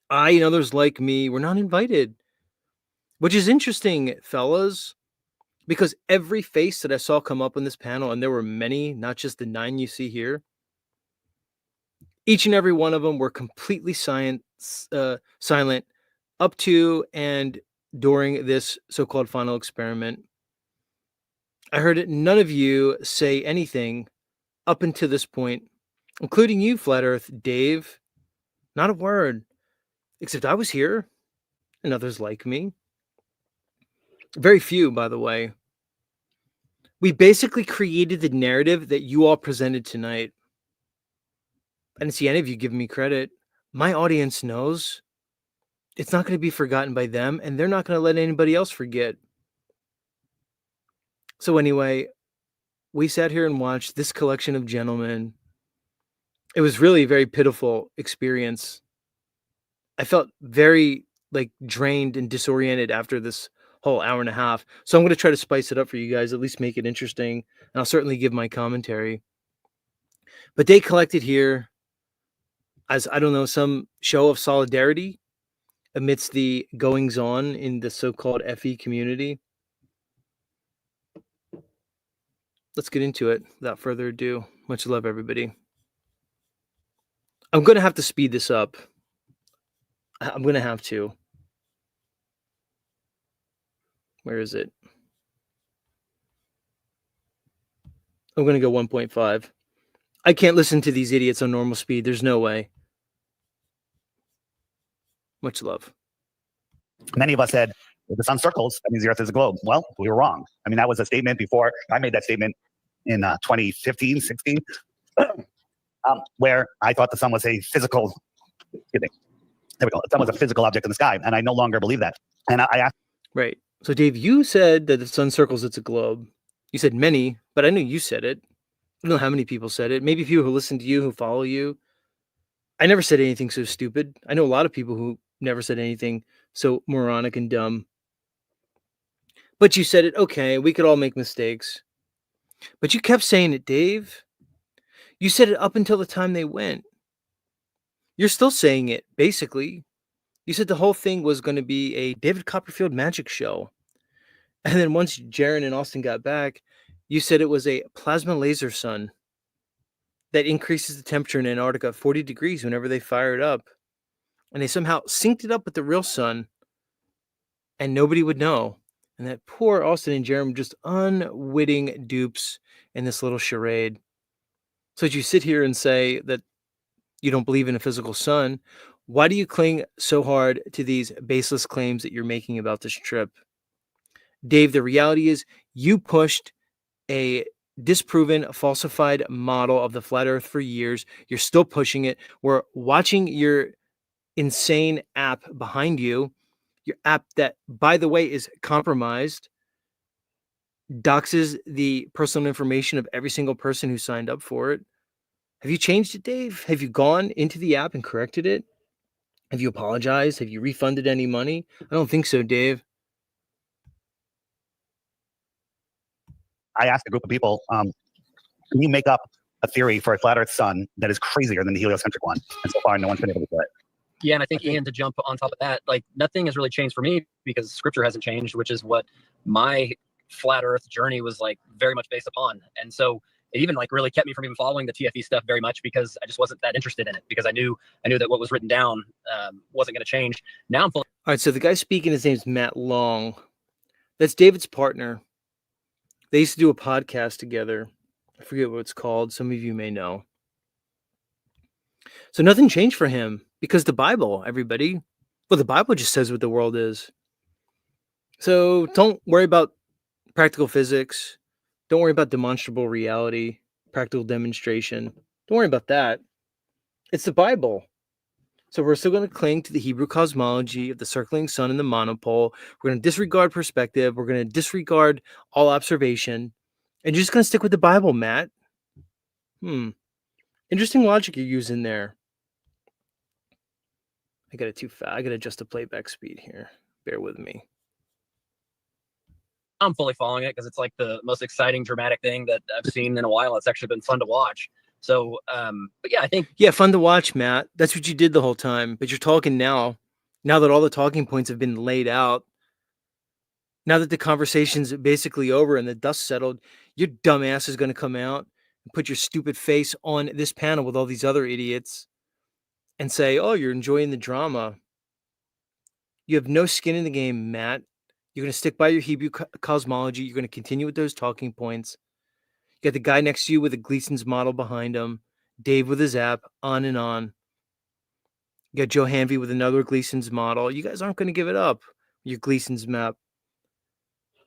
I and others like me were not invited. Which is interesting, fellas, because every face that I saw come up on this panel, and there were many, not just the 9 you see here, each and every one of them were completely silent up to and during this so-called final experiment. I heard none of you say anything up until this point, including you, Flat Earth Dave. Not a word, except I was here and others like me. Very few, by the way. We basically created the narrative that you all presented tonight. I didn't see any of you giving me credit. My audience knows it's not going to be forgotten by them, and they're not going to let anybody else forget. So anyway, we sat here and watched this collection of gentlemen. It was really a very pitiful experience. I felt very drained and disoriented after this whole hour and a half. So I'm going to try to spice it up for you guys, at least make it interesting. And I'll certainly give my commentary. But they collected here as, I don't know, some show of solidarity amidst the goings on in the so-called FE community. Let's get into it without further ado. Much love, everybody. I'm going to have to speed this up. I'm going to have to. Where is it? I'm going to go 1.5. I can't listen to these idiots on normal speed. There's no way. Much love. Many of us said, if the sun circles, that means the earth is a globe. Well, we were wrong. I mean, that was a statement before. I made that statement in 2015, 16, where I thought the sun was a physical, there we go. The sun was a physical object in the sky, and I no longer believe that. And I asked. Right. So, Dave, you said that the sun circles, it's a globe. You said many, but I knew you said it. I don't know how many people said it. Maybe people who listen to you, who follow you. I never said anything so stupid. I know a lot of people who never said anything so moronic and dumb. But you said it, okay, we could all make mistakes. But you kept saying it, Dave. You said it up until the time they went. You're still saying it, basically. You said the whole thing was going to be a David Copperfield magic show. And then once Jaron and Austin got back, you said it was a plasma laser sun that increases the temperature in Antarctica 40 degrees whenever they fire it up. And they somehow synced it up with the real sun, and nobody would know. And that poor Austin and Jaron were just unwitting dupes in this little charade. So as you sit here and say that you don't believe in a physical sun, why do you cling so hard to these baseless claims that you're making about this trip? Dave, the reality is you pushed a disproven, falsified model of the flat Earth for years. You're still pushing it. We're watching your insane app behind you, your app that, by the way, is compromised, doxes the personal information of every single person who signed up for it. Have you changed it, Dave? Have you gone into the app and corrected it? Have you apologized? Have you refunded any money? I don't think so, Dave. I asked a group of people, can you make up a theory for a flat Earth sun that is crazier than the heliocentric one? And so far, no one's been able to do it. Yeah, and I think Ian, to jump on top of that, like nothing has really changed for me because scripture hasn't changed, which is what my flat Earth journey was like very much based upon. And so it even like really kept me from even following the TFE stuff very much because I just wasn't that interested in it because I knew that what was written down wasn't going to change. Now I'm fully. All right, so the guy speaking, his name's Matt Long. That's David's partner. They used to do a podcast together. I forget what it's called. Some of you may know. So nothing changed for him because the Bible, everybody, well, the Bible just says what the world is. So don't worry about practical physics. Don't worry about demonstrable reality, practical demonstration. Don't worry about that. It's the Bible. So we're still going to cling to the Hebrew cosmology of the circling sun and the monopole. We're going to disregard perspective. We're going to disregard all observation. And you're just going to stick with the Bible, Matt. Interesting logic you're using there. I got it too fast. I got to adjust the playback speed here. Bear with me. I'm fully following it because it's like the most exciting, dramatic thing that I've seen in a while. It's actually been fun to watch. So, but yeah, I think. Yeah, fun to watch, Matt. That's what you did the whole time. But you're talking now. Now that all the talking points have been laid out, now that the conversation's basically over and the dust settled, your dumb ass is going to come out and put your stupid face on this panel with all these other idiots and say, oh, you're enjoying the drama. You have no skin in the game, Matt. You're going to stick by your Hebrew cosmology. You're going to continue with those talking points. You got the guy next to you with a Gleason's model behind him, Dave with his app, on and on. You got Joe Hanvey with another Gleason's model. You guys aren't going to give it up, your Gleason's map.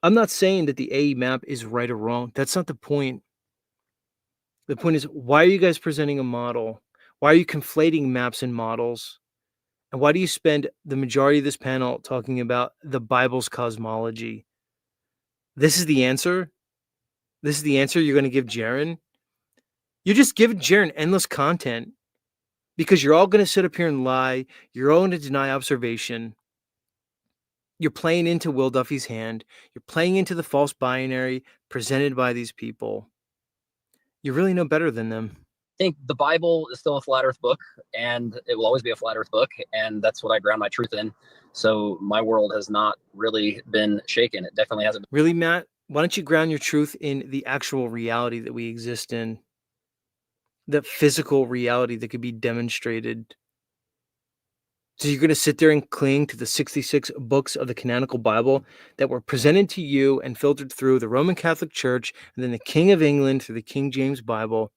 I'm not saying that the AE map is right or wrong. That's not the point. The point is, why are you guys presenting a model? Why are you conflating maps and models? And why do you spend the majority of this panel talking about the Bible's cosmology? This is the answer? This is the answer you're going to give Jaron? You're just giving Jaron endless content because you're all going to sit up here and lie. You're all going to deny observation. You're playing into Will Duffy's hand. You're playing into the false binary presented by these people. You really know better than them. I think the Bible is still a flat Earth book, and it will always be a flat Earth book, and that's what I ground my truth in. So my world has not really been shaken. It definitely hasn't. Really, Matt? Why don't you ground your truth in the actual reality that we exist in? The physical reality that could be demonstrated. So you're going to sit there and cling to the 66 books of the canonical Bible that were presented to you and filtered through the Roman Catholic Church and then the King of England through the King James Bible.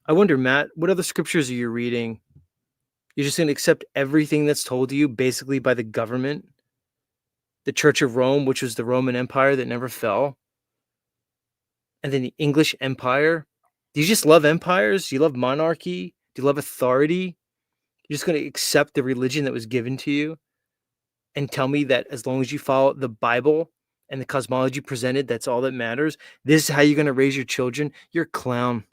I wonder, Matt, what other scriptures are you reading? You're just going to accept everything that's told to you basically by the government? The Church of Rome, which was the Roman Empire that never fell? And then the English Empire? Do you just love empires? Do you love monarchy? Do you love authority? You're just going to accept the religion that was given to you and tell me that as long as you follow the Bible and the cosmology presented, that's all that matters? This is how you're going to raise your children? You're a clown.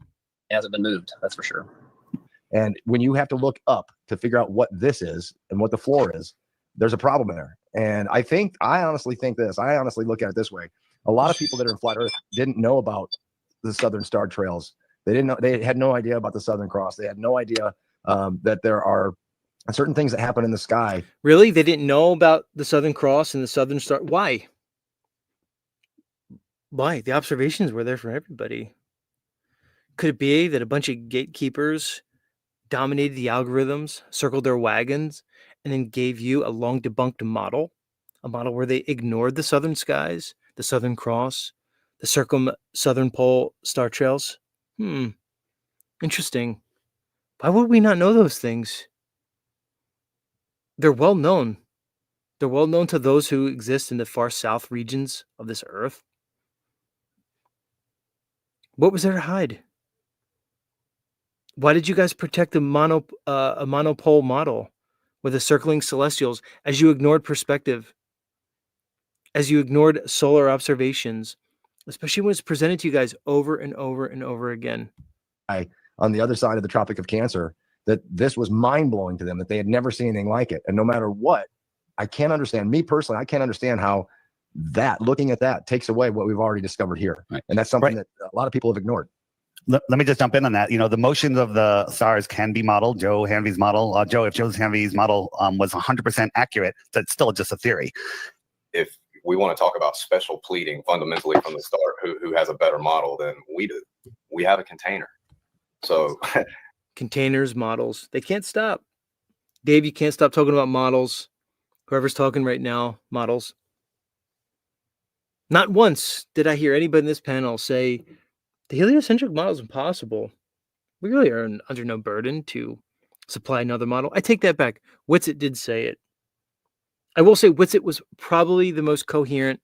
It hasn't been moved, that's for sure. And when you have to look up to figure out what this is and what the floor is, there's a problem there. And I honestly think this. I honestly look at it this way. A lot of people that are in flat Earth didn't know about the Southern Star Trails. They didn't know. They had no idea about the Southern Cross. They had no idea that there are certain things that happen in the sky. Really? They didn't know about the Southern Cross and the Southern Star? Why? Why? The observations were there for everybody. Could it be that a bunch of gatekeepers dominated the algorithms, circled their wagons, and then gave you a long debunked model? A model where they ignored the southern skies, the Southern Cross, the circum-southern pole star trails? Interesting. Why would we not know those things? They're well known. They're well known to those who exist in the far south regions of this earth. What was there to hide? Why did you guys protect a monopole model with the circling celestials as you ignored perspective, as you ignored solar observations, especially when it's presented to you guys over and over and over again? On the other side of the Tropic of Cancer, that this was mind-blowing to them, that they had never seen anything like it. And no matter what, I can't understand, me personally, I can't understand how that, looking at that, takes away what we've already discovered here. Right. And that's something that a lot of people have ignored. Let me just jump in on that. You know, the motions of the stars can be modeled. Joe Hanvey's model, if Joe Hanvey's model was 100% accurate, that's still just a theory. If we want to talk about special pleading fundamentally from the start, who has a better model than we do? We have a container. So Containers, models, they can't stop. Dave, you can't stop talking about models. Whoever's talking right now, models. Not once did I hear anybody in this panel say the heliocentric model is impossible. We really are under no burden to supply another model. I take that back. Whitsitt did say it. I will say Whitsitt was probably the most coherent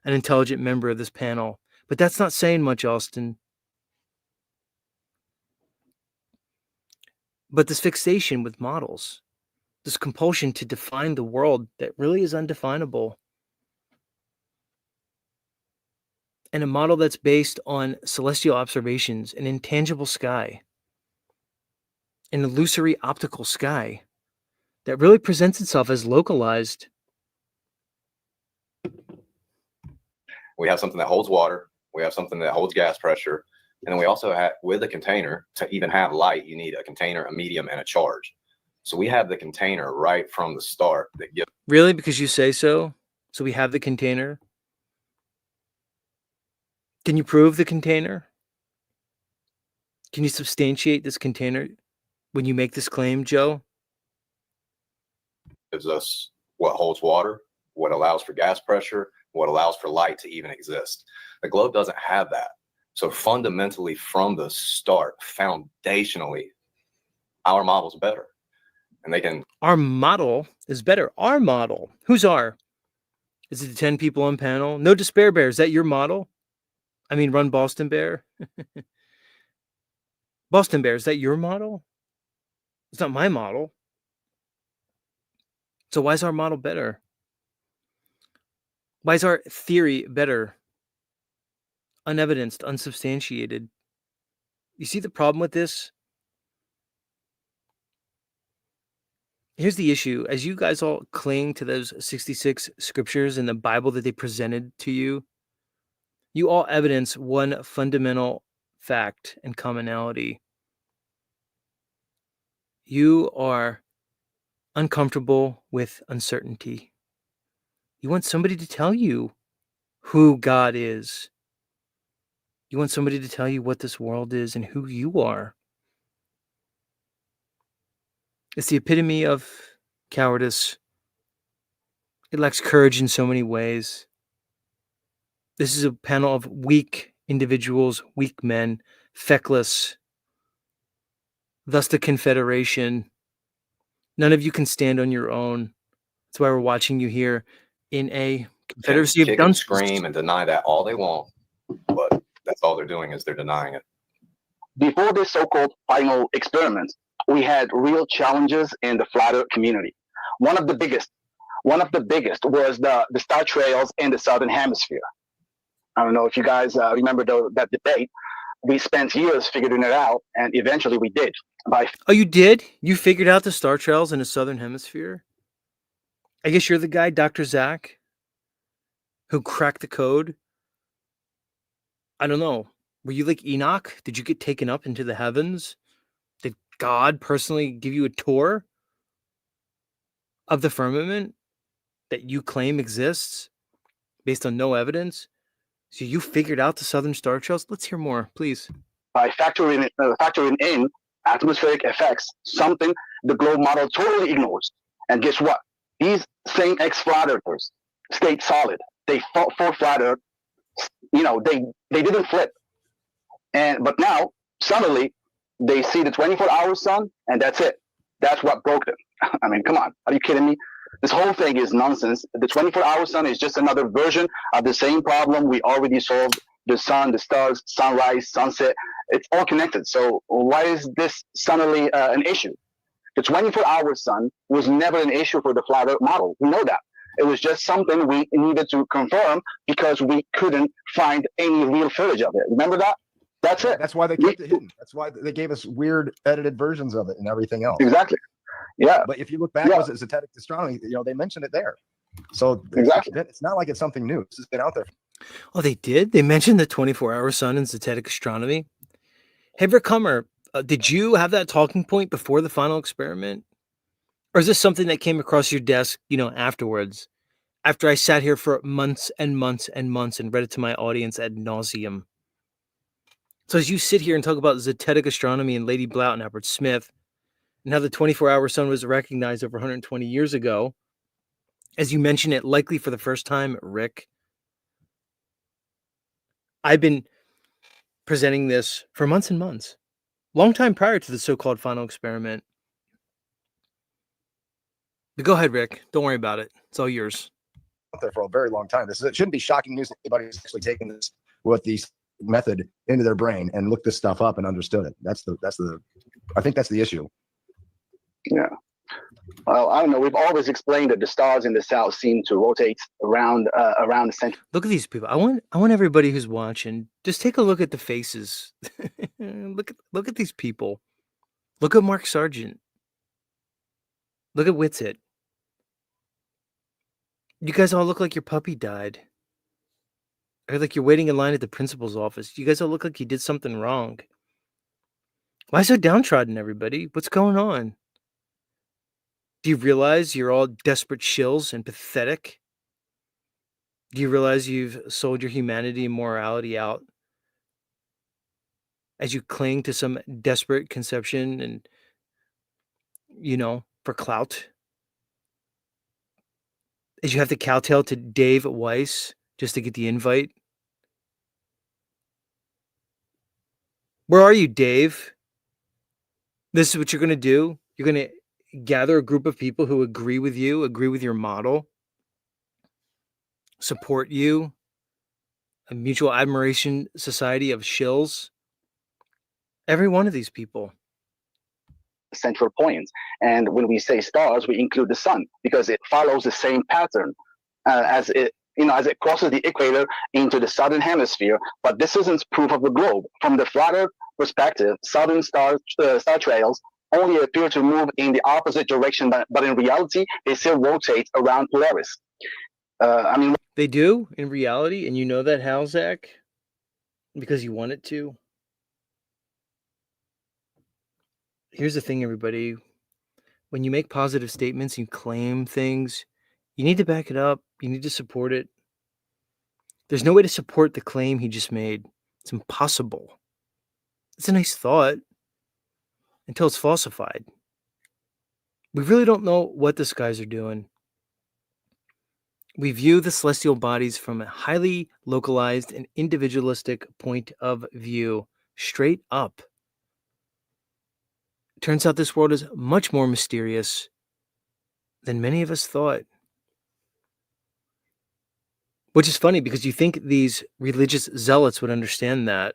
and intelligent member of this panel, but that's not saying much, Austin. But this fixation with models, this compulsion to define the world that really is undefinable, and a model that's based on celestial observations, an intangible sky, an illusory optical sky that really presents itself as localized. we have something that holds water. We have something that holds gas pressure. And then we also have, with a container, to even have light, you need a container, a medium, and a charge. So we have the container right from the start that gives. Really? Because you say so? So we have the container? Can you prove the container? Can you substantiate this container when you make this claim, Joe? Gives us what holds water, what allows for gas pressure, what allows for light to even exist. The globe doesn't have that. So fundamentally, from the start, foundationally, our model's better. And they can. Our model is better. Our model. Who's our? Is it the 10 people on panel? No Despair Bear. Is that your model? I mean, Run Boston Bear. Boston Bear, is that your model? It's not my model. So why is our model better? Why is our theory better? Unevidenced, unsubstantiated. You see the problem with this? Here's the issue. As you guys all cling to those 66 scriptures in the Bible that they presented to you, you all evidence one fundamental fact and commonality. You are uncomfortable with uncertainty. You want somebody to tell you who God is. You want somebody to tell you what this world is and who you are. It's the epitome of cowardice. It lacks courage in so many ways. This is a panel of weak individuals, weak men, feckless. Thus the Confederation. None of you can stand on your own. That's why we're watching you here in a Confederacy of kick and Dunces. scream and deny that all they want, but that's all they're doing is they're denying it. Before this so-called final experiment, we had real challenges in the flat Earth community. One of the biggest was the star trails in the southern hemisphere. I don't know if you guys remember that debate. We spent years figuring it out, and eventually we did. Oh, you did? You figured out the star trails in the southern hemisphere? I guess you're the guy, Dr. Zach, who cracked the code? I don't know. Were you like Enoch? Did you get taken up into the heavens? Did God personally give you a tour of the firmament that you claim exists based on no evidence? So you figured out the southern star trails? Let's hear more, please. By factoring in atmospheric effects, something the globe model totally ignores. And guess what? These same ex-flat earthers stayed solid. They fought for flat Earth. You know, they didn't flip. But now, suddenly, they see the 24-hour sun, and that's it. That's what broke them. I mean, come on. Are you kidding me? This whole thing is nonsense. The 24-hour sun is just another version of the same problem we already solved the sun, the stars, sunrise, sunset. It's all connected. So why is this suddenly an issue? The 24-hour sun was never an issue for the flat Earth model. We know that. It was just something we needed to confirm because we couldn't find any real footage of it. Remember that? That's it. That's why they kept it hidden. That's why they gave us weird edited versions of it and everything else. Exactly. Yeah. But if you look back, was it Zetetic Astronomy? They mentioned it there. So exactly. It's not like it's something new. This has been out there. Oh, they did? They mentioned the 24-hour sun in Zetetic Astronomy? Hey, Rick Hummer, did you have that talking point before the final experiment? Or is this something that came across your desk, afterwards? After I sat here for months and months and months and read it to my audience ad nauseum. So as you sit here and talk about Zetetic Astronomy and Lady Blount and Albert Smith, and how the 24-hour sun was recognized over 120 years ago, as you mention it likely for the first time, Rick, I've been presenting this for months and months, long time prior to the so-called final experiment. But go ahead, Rick. Don't worry about it. It's all yours. Out there for a very long time. It shouldn't be shocking news that anybody's actually taken this with the method into their brain and looked this stuff up and understood it. I think that's the issue. Yeah. Well, I don't know. We've always explained that the stars in the south seem to rotate around the center. Look at these people. I want everybody who's watching, just take a look at the faces. look at these people. Look at Mark Sargent. Look at Whitsitt. You guys all look like your puppy died. Or like you're waiting in line at the principal's office. You guys all look like you did something wrong. Why so downtrodden, everybody? What's going on? Do you realize you're all desperate shills and pathetic? Do you realize you've sold your humanity and morality out as you cling to some desperate conception and, for clout? As you have to kowtow to Dave Weiss just to get the invite? Where are you, Dave? This is what you're going to do? You're going to gather a group of people who agree with you, agree with your model, support you, a mutual admiration society of shills. Every one of these people. Central points. And when we say stars, we include the sun because it follows the same pattern as it crosses the equator into the southern hemisphere. But this isn't proof of the globe. From the flat Earth perspective, southern star trails only appear to move in the opposite direction, but in reality, they still rotate around Polaris. They do in reality, and you know that, how, Zach? Because you want it to. Here's the thing, everybody. When you make positive statements, you claim things, you need to back it up. You need to support it. There's no way to support the claim he just made. It's impossible. It's a nice thought until it's falsified. We really don't know what the skies are doing. We view the celestial bodies from a highly localized and individualistic point of view, straight up. Turns out this world is much more mysterious than many of us thought. Which is funny because you think these religious zealots would understand that.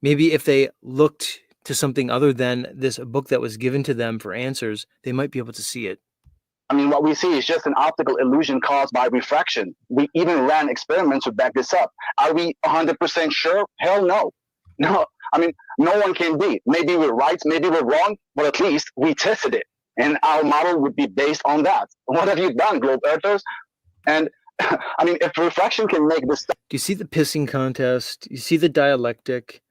Maybe if they looked to something other than this book that was given to them for answers, they might be able to see it. What we see is just an optical illusion caused by refraction. We even ran experiments to back this up. Are we 100% sure? Hell no. No, no one can be. Maybe we're right, maybe we're wrong, but at least we tested it. And our model would be based on that. What have you done, Globe Earthers? And if refraction can make this... Do you see the pissing contest? You see the dialectic?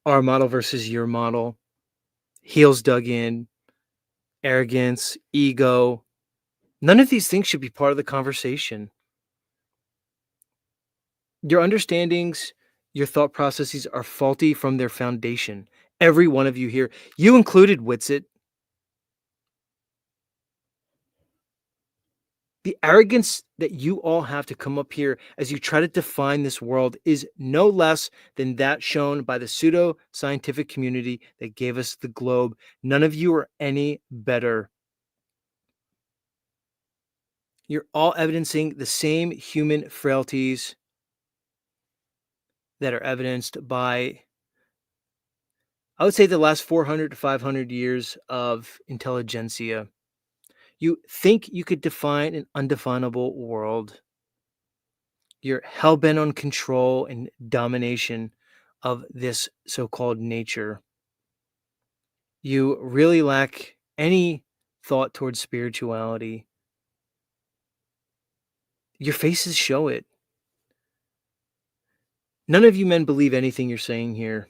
Our model versus your model. Heels dug in. Arrogance. Ego. None of these things should be part of the conversation. Your understandings, your thought processes are faulty from their foundation. Every one of you here, you included, Whitsitt. The arrogance that you all have to come up here as you try to define this world is no less than that shown by the pseudo-scientific community that gave us the globe. None of you are any better. You're all evidencing the same human frailties that are evidenced by, I would say, the last 400 to 500 years of intelligentsia. You think you could define an undefinable world. You're hell-bent on control and domination of this so-called nature. You really lack any thought towards spirituality. Your faces show it. None of you men believe anything you're saying here.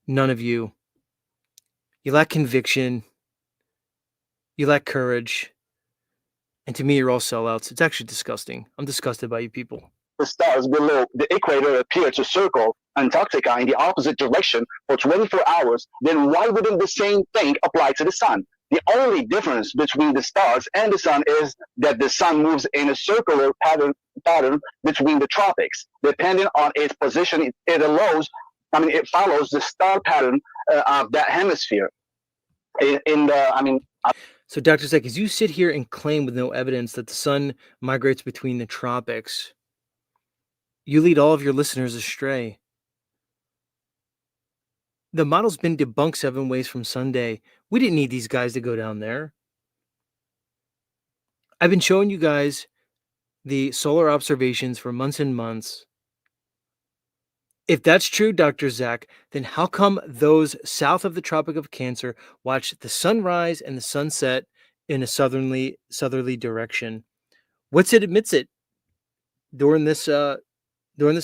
None of you. You lack conviction. You lack courage. And to me, you're all sellouts. It's actually disgusting. I'm disgusted by you people. The stars below the equator appear to circle Antarctica in the opposite direction for 24 hours, then why wouldn't the same thing apply to the sun? The only difference between the stars and the sun is that the sun moves in a circular pattern between the tropics. Depending on its position, it follows the star pattern of that hemisphere. So, Dr. Zek, as you sit here and claim with no evidence that the sun migrates between the tropics, you lead all of your listeners astray. The model's been debunked 7 ways from Sunday. We didn't need these guys to go down there. I've been showing you guys the solar observations for months and months. If that's true, Dr. Zach, then how come those south of the Tropic of Cancer watch the sunrise and the sunset in a southerly direction? Whitsitt admits it during this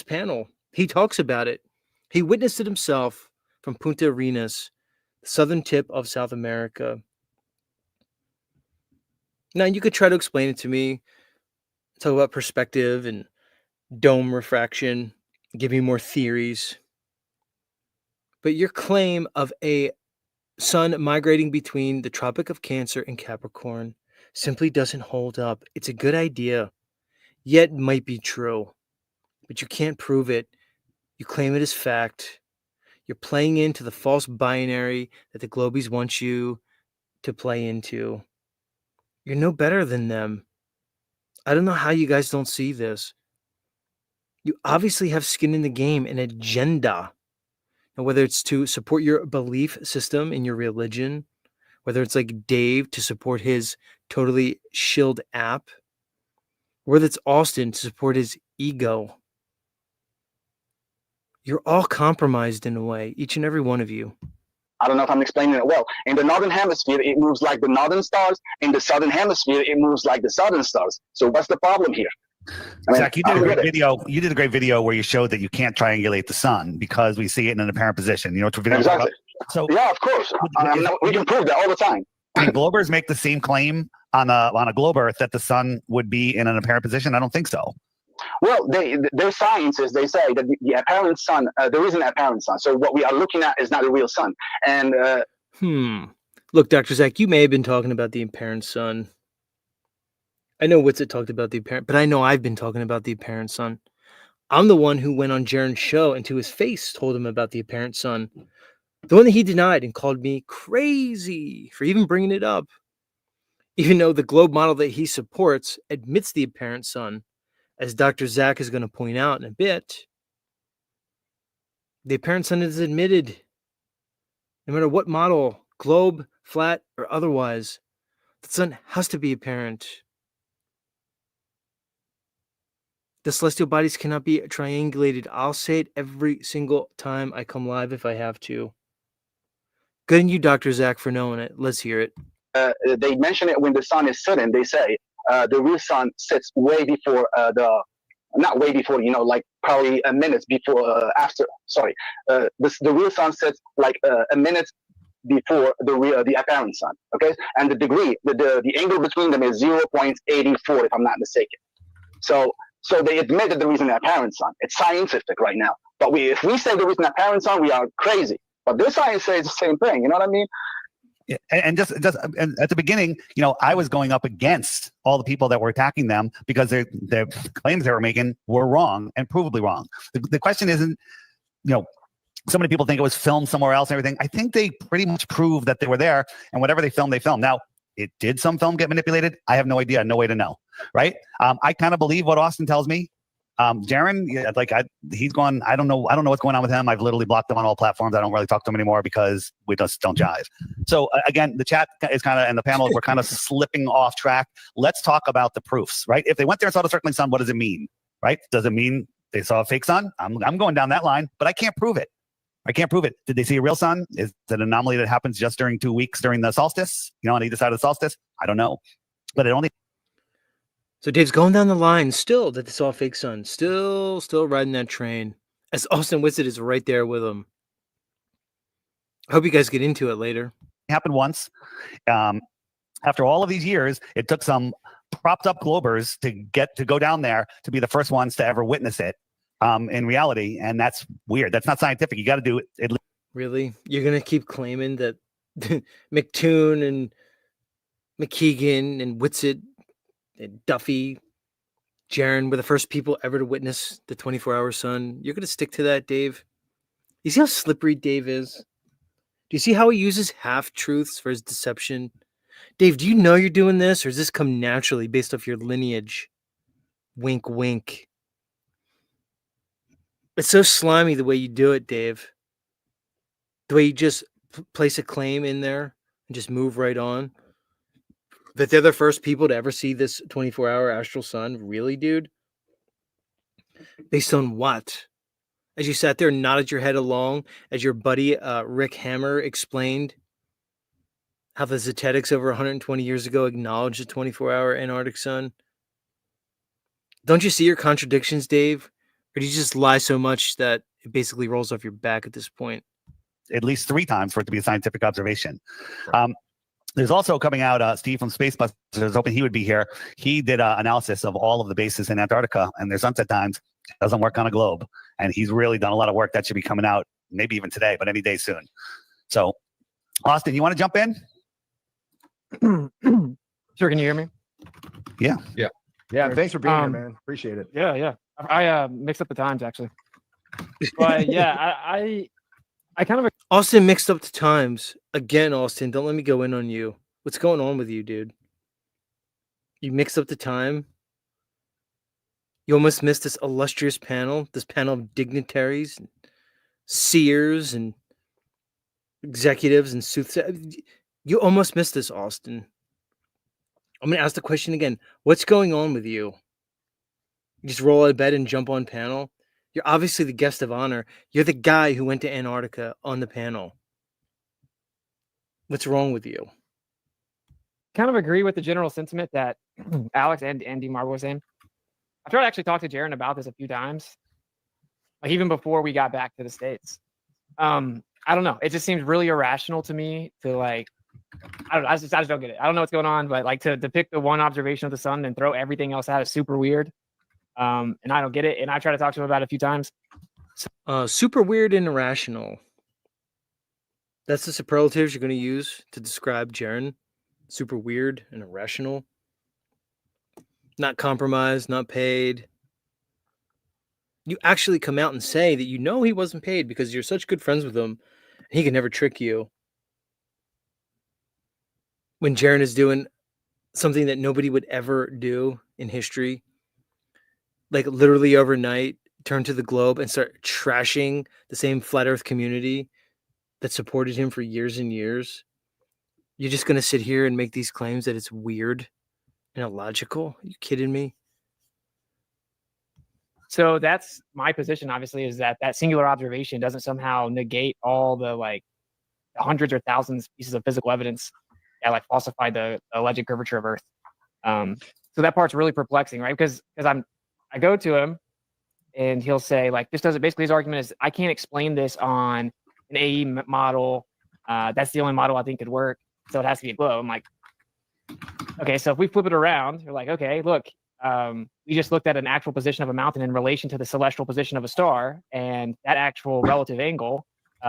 panel. He talks about it. He witnessed it himself from Punta Arenas, the southern tip of South America. Now, you could try to explain it to me, talk about perspective and dome refraction, give me more theories. But your claim of a sun migrating between the Tropic of Cancer and Capricorn simply doesn't hold up. It's a good idea, yet might be true, but you can't prove it. You claim it as fact. You're playing into the false binary that the Globies want you to play into. You're no better than them. I don't know how you guys don't see this. You obviously have skin in the game, an agenda. And whether it's to support your belief system in your religion, whether it's like Dave to support his totally shilled app, whether it's Austin to support his ego. You're all compromised in a way, each and every one of you. I don't know if I'm explaining it well. In the northern hemisphere, it moves like the northern stars. In the southern hemisphere, it moves like the southern stars. So what's the problem here? Zach, you did a great video. You did a great video where you showed that you can't triangulate the sun because we see it in an apparent position. You know what video exactly. So yeah, of course. We can prove that all the time. Can Globers make the same claim on a globe Earth that the sun would be in an apparent position? I don't think so. Well, their scientists, they say that the apparent sun, there is an apparent sun. So what we are looking at is not the real sun. And Look, Dr. Zach, you may have been talking about the apparent sun. I know Whitsitt talked about the apparent, but I know I've been talking about the apparent sun. I'm the one who went on Jaron's show and to his face told him about the apparent sun. The one that he denied and called me crazy for even bringing it up. Even though the globe model that he supports admits the apparent sun. As Dr. Zach is going to point out in a bit, the apparent sun is admitted. No matter what model, globe, flat, or otherwise, the sun has to be apparent. The celestial bodies cannot be triangulated. I'll say it every single time I come live if I have to. Good on you, Dr. Zach, for knowing it. Let's hear it. They mention it when the sun is setting. They say the real sun sets way before not way before, like probably a minute before, after, sorry. The real sun sets like a minute before the apparent sun, okay? And the degree, the angle between them is 0.84, if I'm not mistaken. So they admit that there is an apparent sun. It's scientific right now. But if we say there is an apparent sun, we are crazy. But this science says the same thing. You know what I mean? Yeah, and just and at the beginning, I was going up against all the people that were attacking them because the claims they were making were wrong and provably wrong. The question isn't, so many people think it was filmed somewhere else and everything. I think they pretty much proved that they were there, and whatever they filmed, they filmed. Now, did some film get manipulated? I have no idea, no way to know, right? I kind of believe what Austin tells me, Jaron, yeah, he's gone. I don't know what's going on with him. I've literally blocked him on all platforms. I don't really talk to him anymore because we just don't jive. So again, the chat is kind of, and the panel, we're kind of slipping off track. Let's talk about the proofs, right? If they went there and saw the circling sun, what does it mean, right? Does it mean they saw a fake sun? I'm going down that line, but I can't prove it. Did they see a real sun? Is it an anomaly that happens just during 2 weeks during the solstice? On either side of the solstice? I don't know, but it only. So Dave's going down the line still that they saw a fake sun. Still riding that train. As Austin Whitsitt is right there with him. I hope you guys get into it later. Happened once. After all of these years, it took some propped up Globers to go down there to be the first ones to ever witness it in reality. And that's weird. That's not scientific. You got to do it. Really? You're going to keep claiming that McToon and McKeegan and Whitsitt and Duffy, Jaron were the first people ever to witness the 24-hour sun. You're going to stick to that, Dave? You see how slippery Dave is? Do you see how he uses half-truths for his deception? Dave, do you know you're doing this, or does this come naturally based off your lineage? Wink, wink. It's so slimy the way you do it, Dave. The way you just place a claim in there and just move right on. That they're the first people to ever see this 24-hour astral sun? Really, dude? Based on what? As you sat there and nodded your head along, as your buddy Rick Hammer explained how the Zetetics over 120 years ago acknowledged the 24-hour Antarctic sun? Don't you see your contradictions, Dave? Or do you just lie so much that it basically rolls off your back at this point? At least 3 times for it to be a scientific observation. There's also coming out, Steve from Space Busters, I was hoping he would be here. He did an analysis of all of the bases in Antarctica and their sunset times. It doesn't work on a globe. And he's really done a lot of work that should be coming out, maybe even today, but any day soon. So, Austin, you want to jump in? Sure, can you hear me? Yeah. Thanks for being here, man. Appreciate it. Yeah. I mixed up the times actually. But yeah, I kind of Austin mixed up the times. Again, Austin, don't let me go in on you. What's going on with you, dude? You mixed up the time. You almost missed this illustrious panel, this panel of dignitaries, seers, and executives and soothsayers. You almost missed this, Austin. I'm going to ask the question again. What's going on with you? You just roll out of bed and jump on panel? You're obviously the guest of honor. You're the guy who went to Antarctica on the panel. What's wrong with you? kind of agree with the general sentiment that Alex and Andy Marble was saying. I've tried to actually talk to Jaron about this a few times, like even before we got back to the States. I don't know. It just seems really irrational to me to like, I don't know. I just don't get it. I don't know what's going on, but like to pick the one observation of the sun and throw everything else out is super weird. And I don't get it. And I tried to talk to him about it a few times. Super weird and irrational. That's the superlatives you're going to use to describe Jaron. Super weird and irrational. Not compromised, not paid. You actually come out and say that you know he wasn't paid because you're such good friends with him. He can never trick you. When Jaron is doing something that nobody would ever do in history, like literally overnight, turn to the globe and start trashing the same flat earth community that supported him for years and years. You're just going to sit here and make these claims that it's weird and illogical? Are you kidding me? So that's my position, obviously, is that singular observation doesn't somehow negate all the like hundreds or thousands pieces of physical evidence that like falsify the alleged curvature of Earth. So that part's really perplexing, right? Because I go to him and he'll say like, this doesn't, basically his argument is I can't explain this on an AE model. That's the only model I think could work. So it has to be a globe. I'm like, okay, so if we flip it around, you're like, okay, look, we just looked at an actual position of a mountain in relation to the celestial position of a star, and that actual relative angle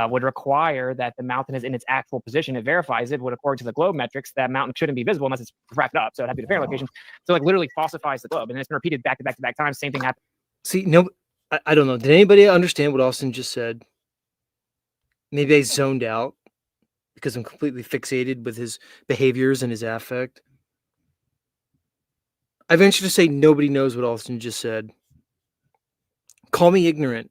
would require that the mountain is in its actual position. It verifies it, would according to the globe metrics, that mountain shouldn't be visible unless it's wrapped up. So it'd have to be the parent location. So like literally falsifies the globe. And it's been repeated back to back to back times. Same thing happened. See, no, I don't know. Did anybody understand what Austin just said? Maybe I zoned out because I'm completely fixated with his behaviors and his affect. I venture to say nobody knows what Austin just said. Call me ignorant.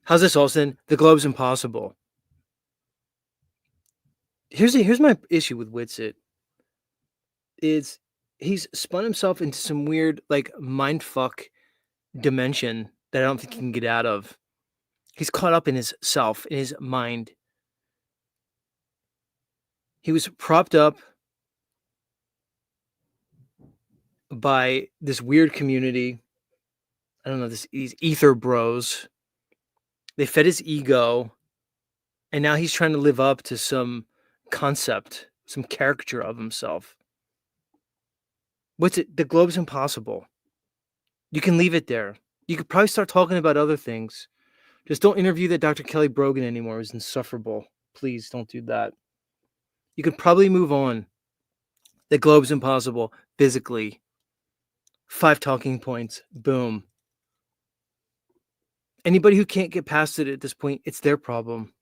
How's this, Austin? The globe's impossible. Here's my issue with Witsit. Is he's spun himself into some weird like mindfuck dimension that I don't think he can get out of. He's caught up in his self, in his mind. He was propped up by this weird community. I don't know, these ether bros. They fed his ego, and now he's trying to live up to some concept, some caricature of himself. What's it? The globe's impossible. You can leave it there. You could probably start talking about other things. Just don't interview that Dr. Kelly Brogan anymore. It's insufferable. Please don't do that. You could probably move on. The globe's impossible physically. 5 talking points. Boom. Anybody who can't get past it at this point, it's their problem.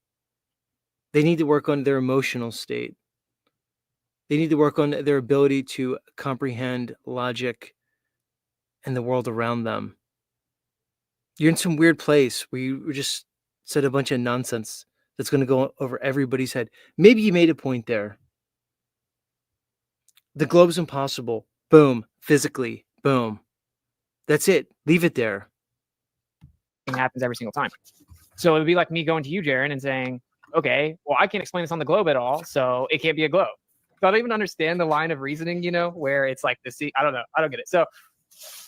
They need to work on their emotional state. They need to work on their ability to comprehend logic and the world around them. You're in some weird place where you just said a bunch of nonsense that's going to go over everybody's head. Maybe you made a point there. The globe's impossible. Boom. Physically. Boom. That's it. Leave it there. It happens every single time. So it would be like me going to you, Jaron, and saying, okay, well, I can't explain this on the globe at all, so it can't be a globe. So I don't even understand the line of reasoning, where it's like I don't know. I don't get it. So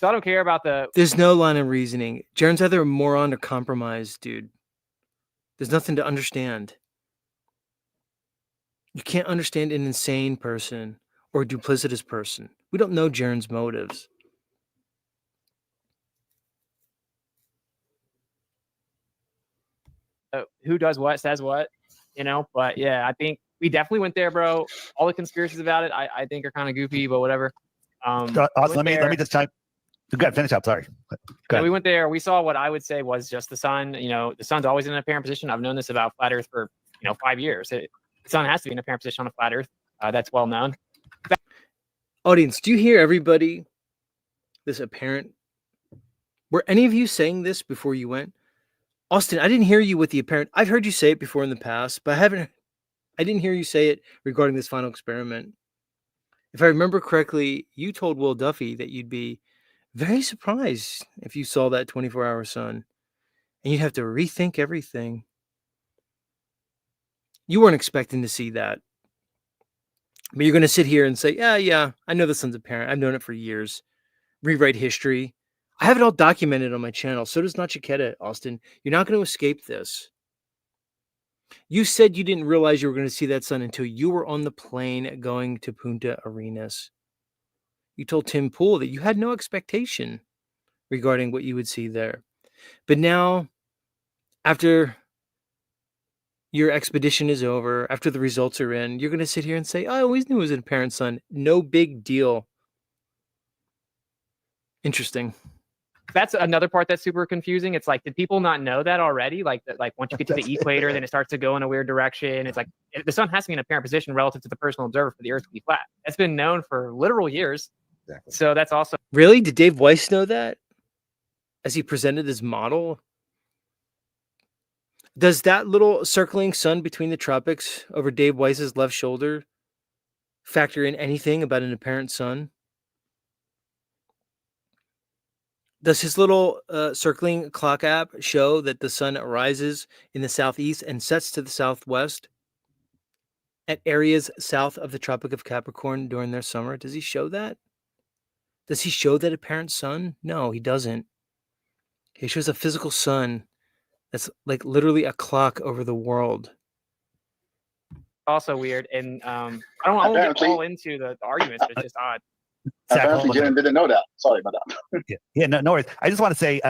I don't care about There's no line of reasoning. Jaron's either a moron or compromised, dude. There's nothing to understand. You can't understand an insane person or a duplicitous person. We don't know Jaron's motives. Who does what, says what, but yeah, I think we definitely went there, bro. All the conspiracies about it, I think are kind of goofy, but whatever. Let me just type. Go ahead, finish up. Sorry. Go ahead. We went there. We saw what I would say was just the sun. The sun's always in an apparent position. I've known this about flat Earth for 5 years. The sun has to be in an apparent position on a flat Earth. That's well known. Audience, do you hear everybody? This apparent. Were any of you saying this before you went? Austin, I didn't hear you with the apparent. I've heard you say it before in the past, but I didn't hear you say it regarding this final experiment. If I remember correctly, you told Will Duffy that you'd be very surprised if you saw that 24-hour sun, and you'd have to rethink everything. You weren't expecting to see that. But you're going to sit here and say, yeah, I know the sun's apparent. I've known it for years. Rewrite history. I have it all documented on my channel. So does Nachiketa, Austin. You're not going to escape this. You said you didn't realize you were going to see that sun until you were on the plane going to Punta Arenas. You told Tim Pool that you had no expectation regarding what you would see there. But now, after your expedition is over, after the results are in, you're going to sit here and say, I always knew it was an apparent sun. No big deal. Interesting. That's another part that's super confusing. It's like, did people not know that already? Like once you get to the equator, then it starts to go in a weird direction. It's like the sun has to be in an apparent position relative to the personal observer for the Earth to be flat. That's been known for literal years. Exactly. So that's also really. Did Dave Weiss know that as he presented his model? Does that little circling sun between the tropics over Dave Weiss's left shoulder factor in anything about an apparent sun? Does his little circling clock app show that the sun rises in the southeast and sets to the southwest at areas south of the Tropic of Capricorn during their summer? Does he show that? Does he show that apparent sun? No, he doesn't. He shows a physical sun that's like literally a clock over the world. Also weird. And I don't want to get all into the arguments, but it's just odd. Apparently, Jaron didn't know that. Sorry about that. Yeah, no worries. I just want to say,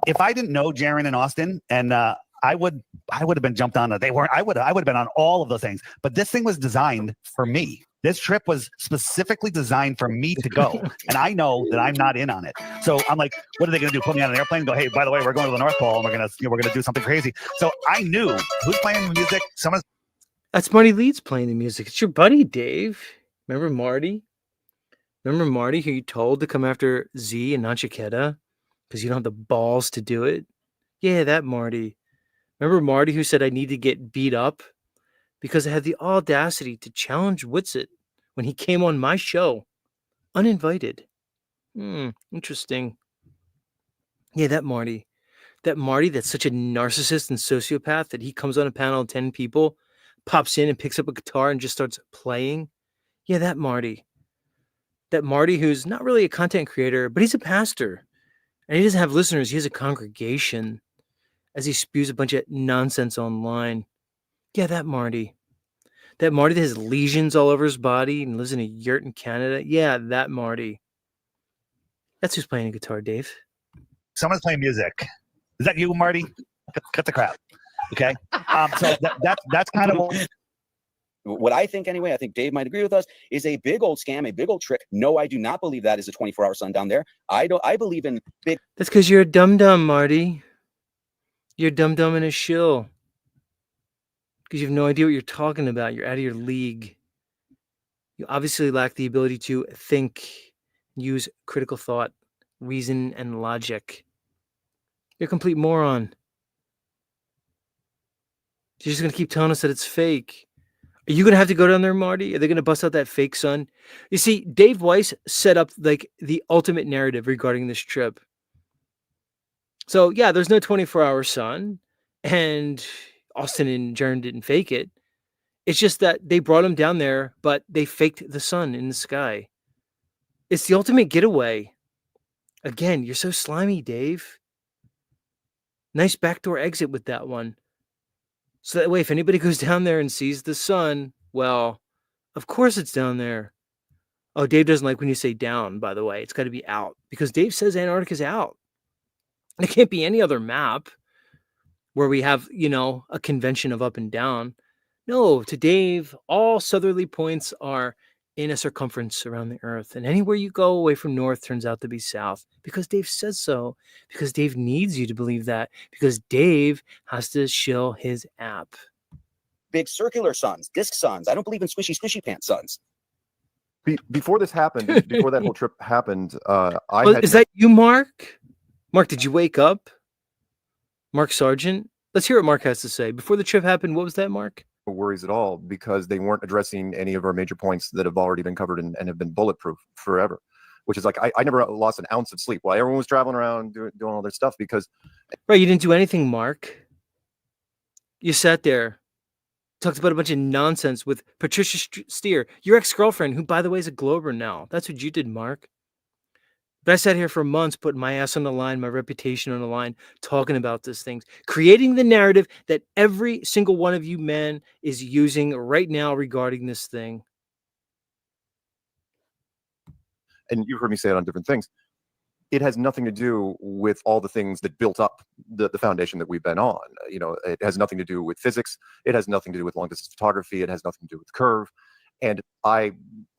if I didn't know Jaron and Austin, and I would have been jumped on. They weren't. I would have been on all of those things. But this thing was designed for me. This trip was specifically designed for me to go, and I know that I'm not in on it. So I'm like, what are they going to do? Put me on an airplane? And go, hey, by the way, we're going to the North Pole, and we're gonna do something crazy. So I knew who's playing the music. That's Marty Leeds playing the music. It's your buddy Dave. Remember Marty? Remember Marty, who you told to come after Z and Nachiketa? because you don't have the balls to do it. Yeah, that Marty. Remember Marty who said I need to get beat up because I had the audacity to challenge Witsit when he came on my show, uninvited. Interesting. Yeah, that Marty. That Marty that's such a narcissist and sociopath that he comes on a panel of 10 people, pops in and picks up a guitar and just starts playing. Yeah, that Marty. That Marty who's not really a content creator, but he's a pastor. And he doesn't have listeners, he has a congregation as he spews a bunch of nonsense online. Yeah, that Marty. That Marty that has lesions all over his body and lives in a yurt in Canada. Yeah, that Marty. That's who's playing a guitar, Dave. Someone's playing music. Is that you, Marty? Cut the crap. Okay. So that's kind of what I think anyway, I think Dave might agree with us, is a big old scam, a big old trick. No, I do not believe that is a 24-hour sun down there. I believe in big. That's because you're a dum-dum, Marty. You're a dum-dum and a shill. Because you have no idea what you're talking about. You're out of your league. You obviously lack the ability to think, use critical thought, reason, and logic. You're a complete moron. You're just going to keep telling us that it's fake. Are you going to have to go down there, Marty? Are they going to bust out that fake sun? You see, Dave Weiss set up like the ultimate narrative regarding this trip. So, yeah, there's no 24-hour sun, and Austin and Jern didn't fake it. It's just that they brought him down there, but they faked the sun in the sky. It's the ultimate getaway. Again, you're so slimy, Dave. Nice backdoor exit with that one. So that way, if anybody goes down there and sees the sun, well, of course it's down there. Oh, Dave doesn't like when you say down, by the way. It's got to be out because Dave says Antarctica's out. It can't be any other map where we have, a convention of up and down. No, to Dave, all southerly points are in a circumference around the Earth. And anywhere you go away from north turns out to be south because Dave says so, because Dave needs you to believe that, because Dave has to shill his app. Big circular suns, disc suns. I don't believe in squishy pants suns. Before this happened, before that whole trip happened, Is that you, Mark? Mark, did you wake up? Mark Sargent? Let's hear what Mark has to say. Before the trip happened, what was that, Mark? No worries at all because they weren't addressing any of our major points that have already been covered and have been bulletproof forever. Which is like, I never lost an ounce of sleep while everyone was traveling around doing all their stuff because... Right, you didn't do anything, Mark. You sat there, talked about a bunch of nonsense with Patricia Steer, your ex-girlfriend, who, by the way, is a Glober now. That's what you did, Mark. But I sat here for months, putting my ass on the line, my reputation on the line, talking about these things, creating the narrative that every single one of you men is using right now regarding this thing. And you've heard me say it on different things. It has nothing to do with all the things that built up the foundation that we've been on. It has nothing to do with physics. It has nothing to do with long distance photography. It has nothing to do with curve. And I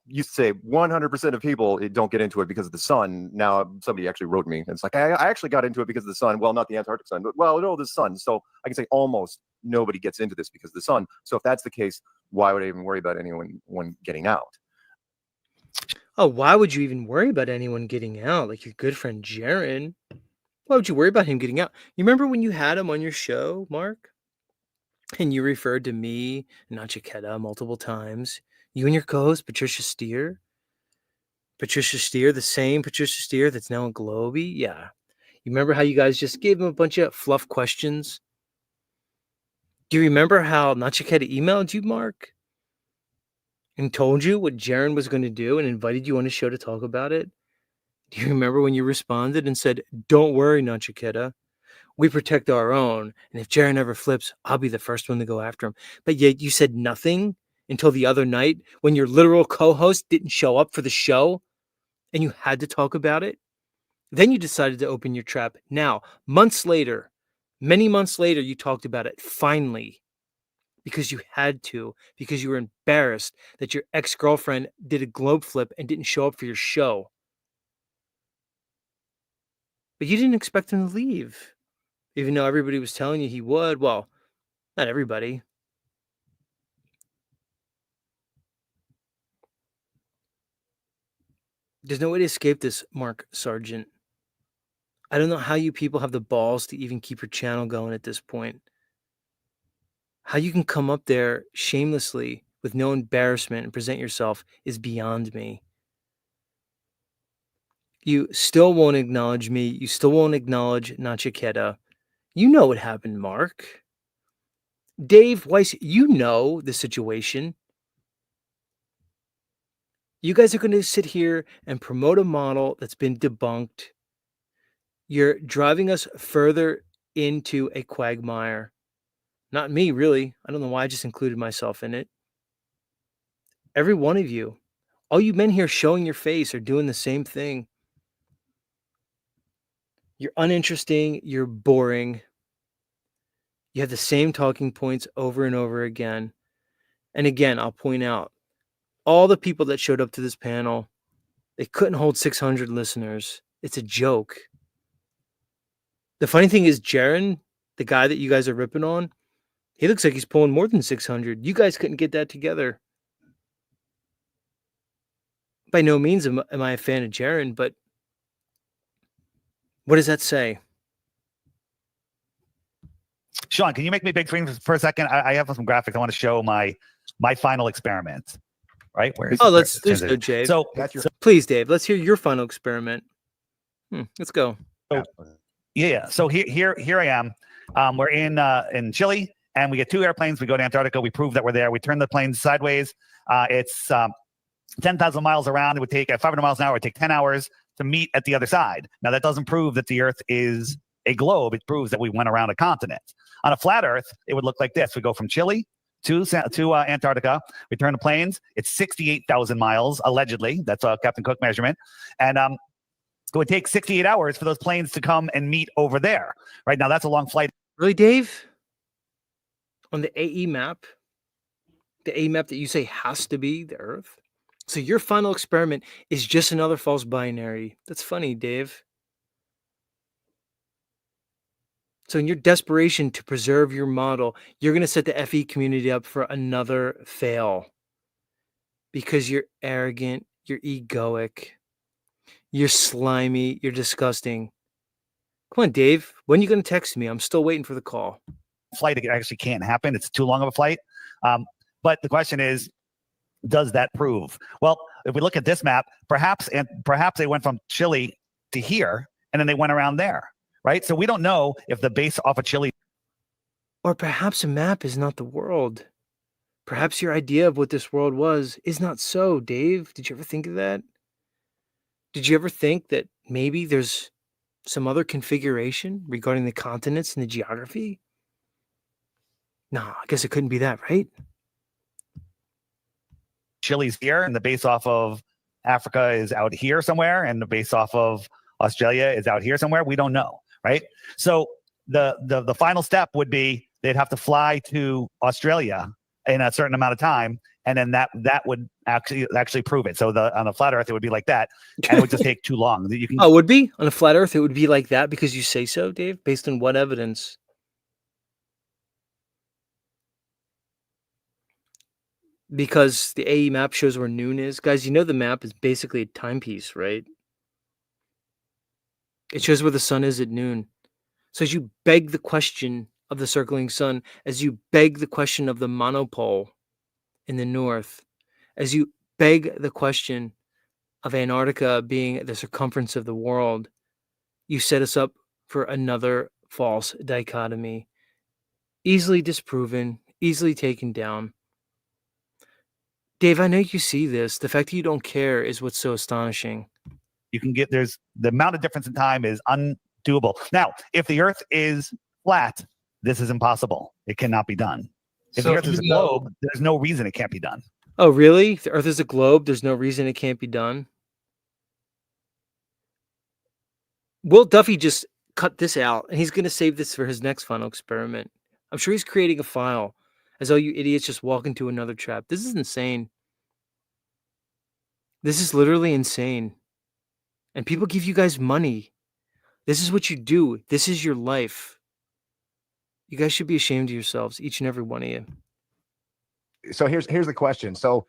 used to say 100% of people don't get into it because of the sun. Now somebody actually wrote me. And it's like, I actually got into it because of the sun. Well, not the Antarctic sun, but the sun. So I can say almost nobody gets into this because of the sun. So if that's the case, why would I even worry about anyone getting out? Oh, why would you even worry about anyone getting out? Like your good friend Jaron. Why would you worry about him getting out? You remember when you had him on your show, Mark? And you referred to me, Nachiketa, multiple times. You and your co-host, Patricia Steer. Patricia Steer, the same Patricia Steer that's now in Globey. Yeah. You remember how you guys just gave him a bunch of fluff questions? Do you remember how Nachiketa emailed you, Mark? And told you what Jaron was going to do and invited you on his show to talk about it? Do you remember when you responded and said, "Don't worry, Nachiketa. We protect our own. And if Jaron ever flips, I'll be the first one to go after him." But yet you said nothing until the other night when your literal co-host didn't show up for the show and you had to talk about it. Then you decided to open your trap. Now, months later, many months later, you talked about it finally because you had to, because you were embarrassed that your ex-girlfriend did a globe flip and didn't show up for your show. But you didn't expect him to leave, even though everybody was telling you he would. Well, not everybody. There's no way to escape this, Mark Sargent. I don't know how you people have the balls to even keep your channel going at this point. How you can come up there shamelessly with no embarrassment and present yourself is beyond me. You still won't acknowledge me. You still won't acknowledge Nachiketa. You know what happened, Mark. Dave Weiss, you know the situation. You guys are going to sit here and promote a model that's been debunked. You're driving us further into a quagmire. Not me, really. I don't know why I just included myself in it. Every one of you. All you men here showing your face are doing the same thing. You're uninteresting. You're boring. You have the same talking points over and over again. And again, I'll point out, all the people that showed up to this panel, they couldn't hold 600 listeners. It's a joke. The funny thing is, Jaron, the guy that you guys are ripping on, he looks like he's pulling more than 600. You guys couldn't get that together. By no means am I a fan of Jaron, but what does that say? Sean, can you make me big screen for a second? I have some graphics. I want to show my final experiment. Right? Where is let's go, Dave. So please, Dave, let's hear your final experiment. Let's go. Yeah. So here I am. We're in Chile, and we get 2 airplanes. We go to Antarctica. We prove that we're there. We turn the planes sideways. It's 10,000 miles around. It would take 500 miles an hour. It would take 10 hours to meet at the other side. Now, that doesn't prove that the Earth is a globe. It proves that we went around a continent. On a flat Earth, it would look like this. We go from Chile to Antarctica. We turn the planes. It's 68,000 miles, allegedly. That's a Captain Cook measurement. And it would take 68 hours for those planes to come and meet over there. Right now, that's a long flight. Really, Dave? On the AE map? The AE map that you say has to be the Earth? So your final experiment is just another false binary. That's funny, Dave. So in your desperation to preserve your model, you're going to set the FE community up for another fail. Because you're arrogant, you're egoic, you're slimy, you're disgusting. Come on, Dave. When are you going to text me? I'm still waiting for the call. Flight actually can't happen. It's too long of a flight. But the question is, does that prove? Well, if we look at this map, perhaps they went from Chile to here, and then they went around there, right? So we don't know if the base off of Chile. Or perhaps a map is not the world. Perhaps your idea of what this world was is not so, Dave. Did you ever think of that? Did you ever think that maybe there's some other configuration regarding the continents and the geography? No, I guess it couldn't be that, right? Chile's here, and the base off of Africa is out here somewhere, and the base off of Australia is out here somewhere. We don't know, right? So the final step would be they'd have to fly to Australia in a certain amount of time, and then that would actually prove it. So on a flat Earth, it would be like that, and it would just take too long. You can. Oh, it would be on a flat Earth. It would be like that because you say so, Dave. Based on what evidence? Because the AE map shows where noon is. Guys, you know the map is basically a timepiece, right? It shows where the sun is at noon. So as you beg the question of the circling sun, as you beg the question of the monopole in the north, as you beg the question of Antarctica being the circumference of the world, you set us up for another false dichotomy. Easily disproven, easily taken down. Dave, I know you see this. The fact that you don't care is what's so astonishing. You can get, there's the amount of difference in time is undoable. Now, if the Earth is flat, this is impossible. It cannot be done. If the Earth is a globe, there's no reason it can't be done. Oh, really? The Earth is a globe. There's no reason it can't be done. Will Duffy just cut this out, and he's going to save this for his next final experiment. I'm sure he's creating a file as all you idiots just walk into another trap. This is insane. This is literally insane. And people give you guys money. This is what you do. This is your life. You guys should be ashamed of yourselves, each and every one of you. So here's the question. So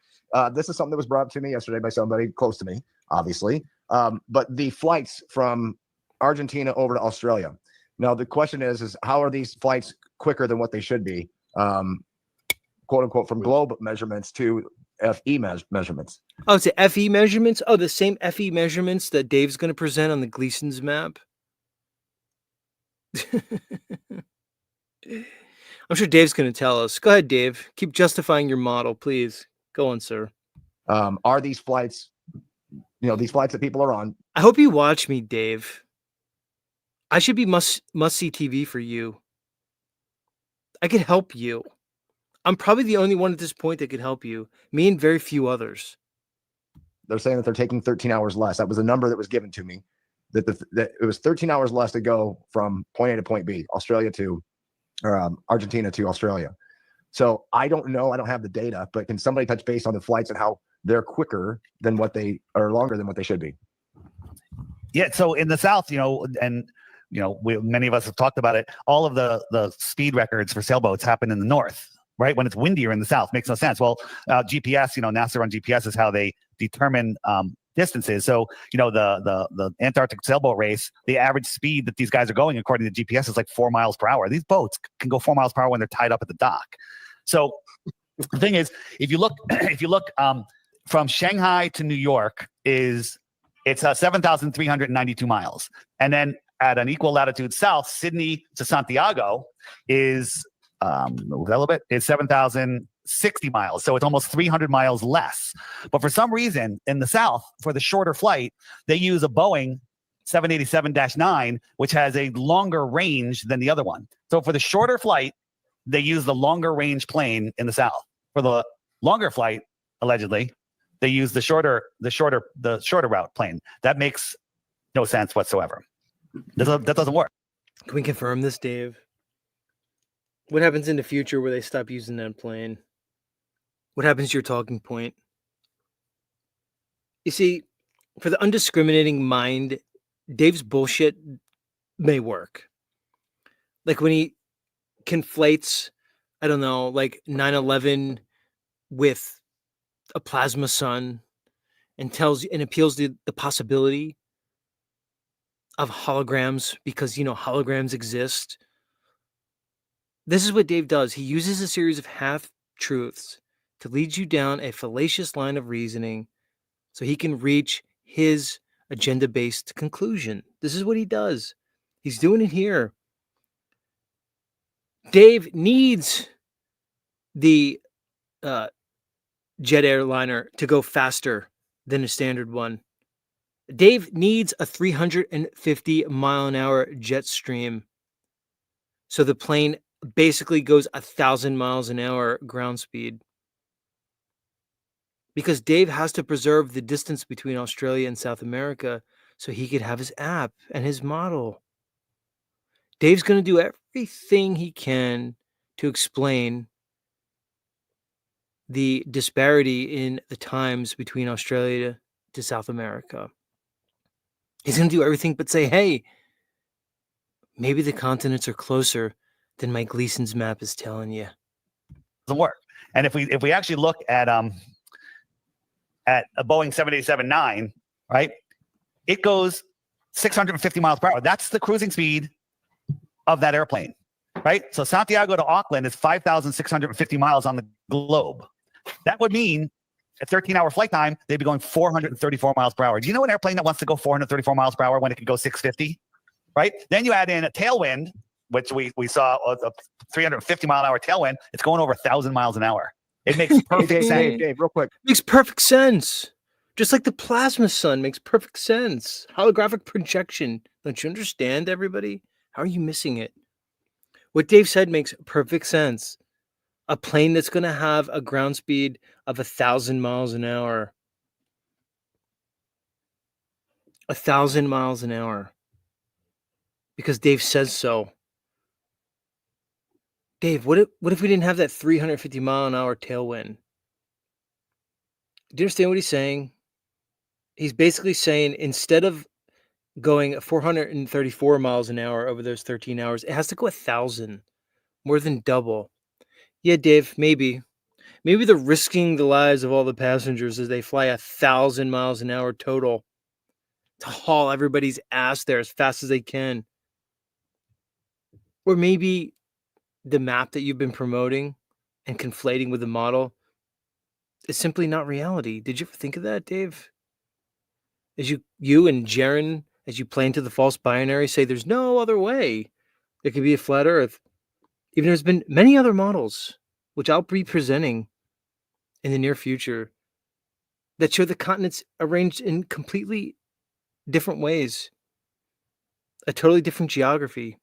this is something that was brought up to me yesterday by somebody close to me, obviously. But the flights from Argentina over to Australia. Now the question is how are these flights quicker than what they should be? Quote unquote, from globe measurements to FE measurements. Oh, it's the FE measurements? Oh, the same FE measurements that Dave's going to present on the Gleason's map? I'm sure Dave's going to tell us. Go ahead, Dave. Keep justifying your model, please. Go on, sir. Are these flights, these flights that people are on? I hope you watch me, Dave. I should be must-see TV for you. I could help you. I'm probably the only one at this point that could help you. Me and very few others. They're saying that they're taking 13 hours less. That was a number that was given to me. That it was 13 hours less to go from point A to point B, Argentina to Australia. So I don't know. I don't have the data, but can somebody touch base on the flights and how they're quicker than what they are, longer than what they should be? Yeah. So in the South, many of us have talked about it. All of the speed records for sailboats happen in the North, right? When it's windier in the South, makes no sense. Well, GPS, NASA on GPS is how they determine distances. So, the Antarctic sailboat race, the average speed that these guys are going, according to GPS, is like 4 miles per hour. These boats can go 4 miles per hour when they're tied up at the dock. So the thing is, if you look from Shanghai to New York, it's 7,392 miles. And then at an equal latitude south, Sydney to Santiago is move that a little bit, is 7,060 miles. So it's almost 300 miles less. But for some reason in the South, for the shorter flight, they use a Boeing 787-9, which has a longer range than the other one. So for the shorter flight, they use the longer range plane in the South. For the longer flight, allegedly, they use the shorter route plane. That makes no sense whatsoever. That doesn't work. Can we confirm this, Dave? What happens in the future where they stop using that plane? What happens to your talking point? You see, for the undiscriminating mind, Dave's bullshit may work. Like when he conflates, I don't know, like 9/11 with a plasma sun and appeals to the possibility of holograms because, holograms exist. This is what Dave does. He uses a series of half-truths to lead you down a fallacious line of reasoning so he can reach his agenda-based conclusion. This is what he does. He's doing it here. Dave needs the jet airliner to go faster than a standard one. Dave needs a 350 mile an hour jet stream. So the plane basically goes 1,000 miles an hour ground speed. Because Dave has to preserve the distance between Australia and South America so he could have his app and his model. Dave's going to do everything he can to explain the disparity in the times between Australia to South America. He's going to do everything but say, hey, maybe the continents are closer than my Gleason's map is telling you. Doesn't work. And if we actually look at a Boeing 787-9, right, it goes 650 miles per hour. That's the cruising speed of that airplane, right? So Santiago to Auckland is 5,650 miles on the globe. That would mean a 13-hour flight time, they'd be going 434 miles per hour. Do you know an airplane that wants to go 434 miles per hour when it could go 650, right? Then you add in a tailwind, which we saw a 350 mile an hour tailwind. It's going over 1,000 miles an hour. It makes perfect sense. Dave, real quick. Makes perfect sense. Just like the plasma sun makes perfect sense. Holographic projection. Don't you understand, everybody? How are you missing it? What Dave said makes perfect sense. A plane that's going to have a ground speed of 1,000 miles an hour. 1,000 miles an hour. Because Dave says so. Dave, what if we didn't have that 350 mile an hour tailwind? Do you understand what he's saying? He's basically saying instead of going 434 miles an hour over those 13 hours, it has to go 1,000, more than double. Yeah, Dave, maybe they're risking the lives of all the passengers as they fly 1,000 miles an hour total to haul everybody's ass there as fast as they can. Or maybe the map that you've been promoting and conflating with the model is simply not reality. Did you ever think of that, Dave? As you and Jaren, as you play into the false binary, say there's no other way there could be a flat Earth. Even there's been many other models, which I'll be presenting in the near future, that show the continents arranged in completely different ways, a totally different geography.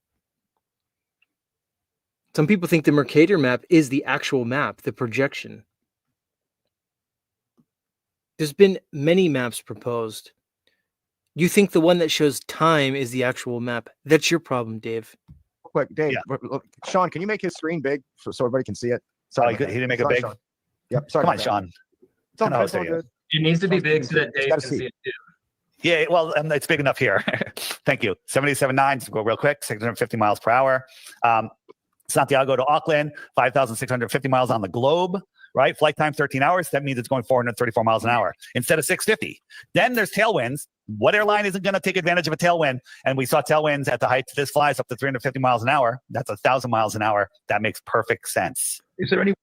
Some people think the Mercator map is the actual map, the projection. There's been many maps proposed. You think the one that shows time is the actual map. That's your problem, Dave. Quick, Dave, Yeah. Sean, can you make his screen big so everybody can see it? Oh, Sorry, he about that. didn't make it Sorry, big? Sean. Yep. Sorry. Come on, about that. Sean. It's all I know good, it's how all to say it. good. It needs to be big so that It's Dave gotta can see. see it too. Yeah, well, it's big enough here. Thank you. 77.9, so go real quick, 650 miles per hour. Santiago to Auckland, 5,650 miles on the globe, right? Flight time, 13 hours. That means it's going 434 miles an hour instead of 650. Then there's tailwinds. What airline isn't going to take advantage of a tailwind? And we saw tailwinds at the height. This flies up to 350 miles an hour. That's 1,000 miles an hour. That makes perfect sense. Is there any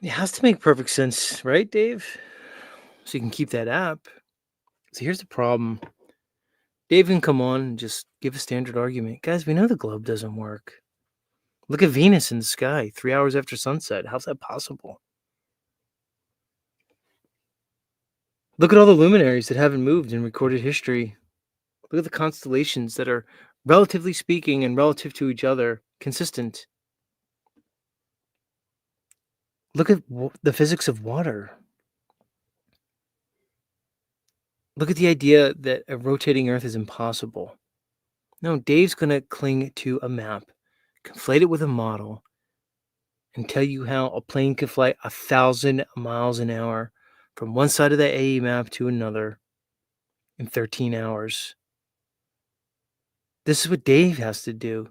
It has to make perfect sense, right, Dave? So you can keep that app. So here's the problem. Dave can come on and just give a standard argument. Guys, we know the globe doesn't work. Look at Venus in the sky 3 hours after sunset. How's that possible? Look at all the luminaries that haven't moved in recorded history. Look at the constellations that are, relatively speaking and relative to each other, consistent. Look at the physics of water. Look at the idea that a rotating Earth is impossible. No, Dave's going to cling to a map, conflate it with a model, and tell you how a plane can fly 1,000 miles an hour from one side of the AE map to another in 13 hours. This is what Dave has to do.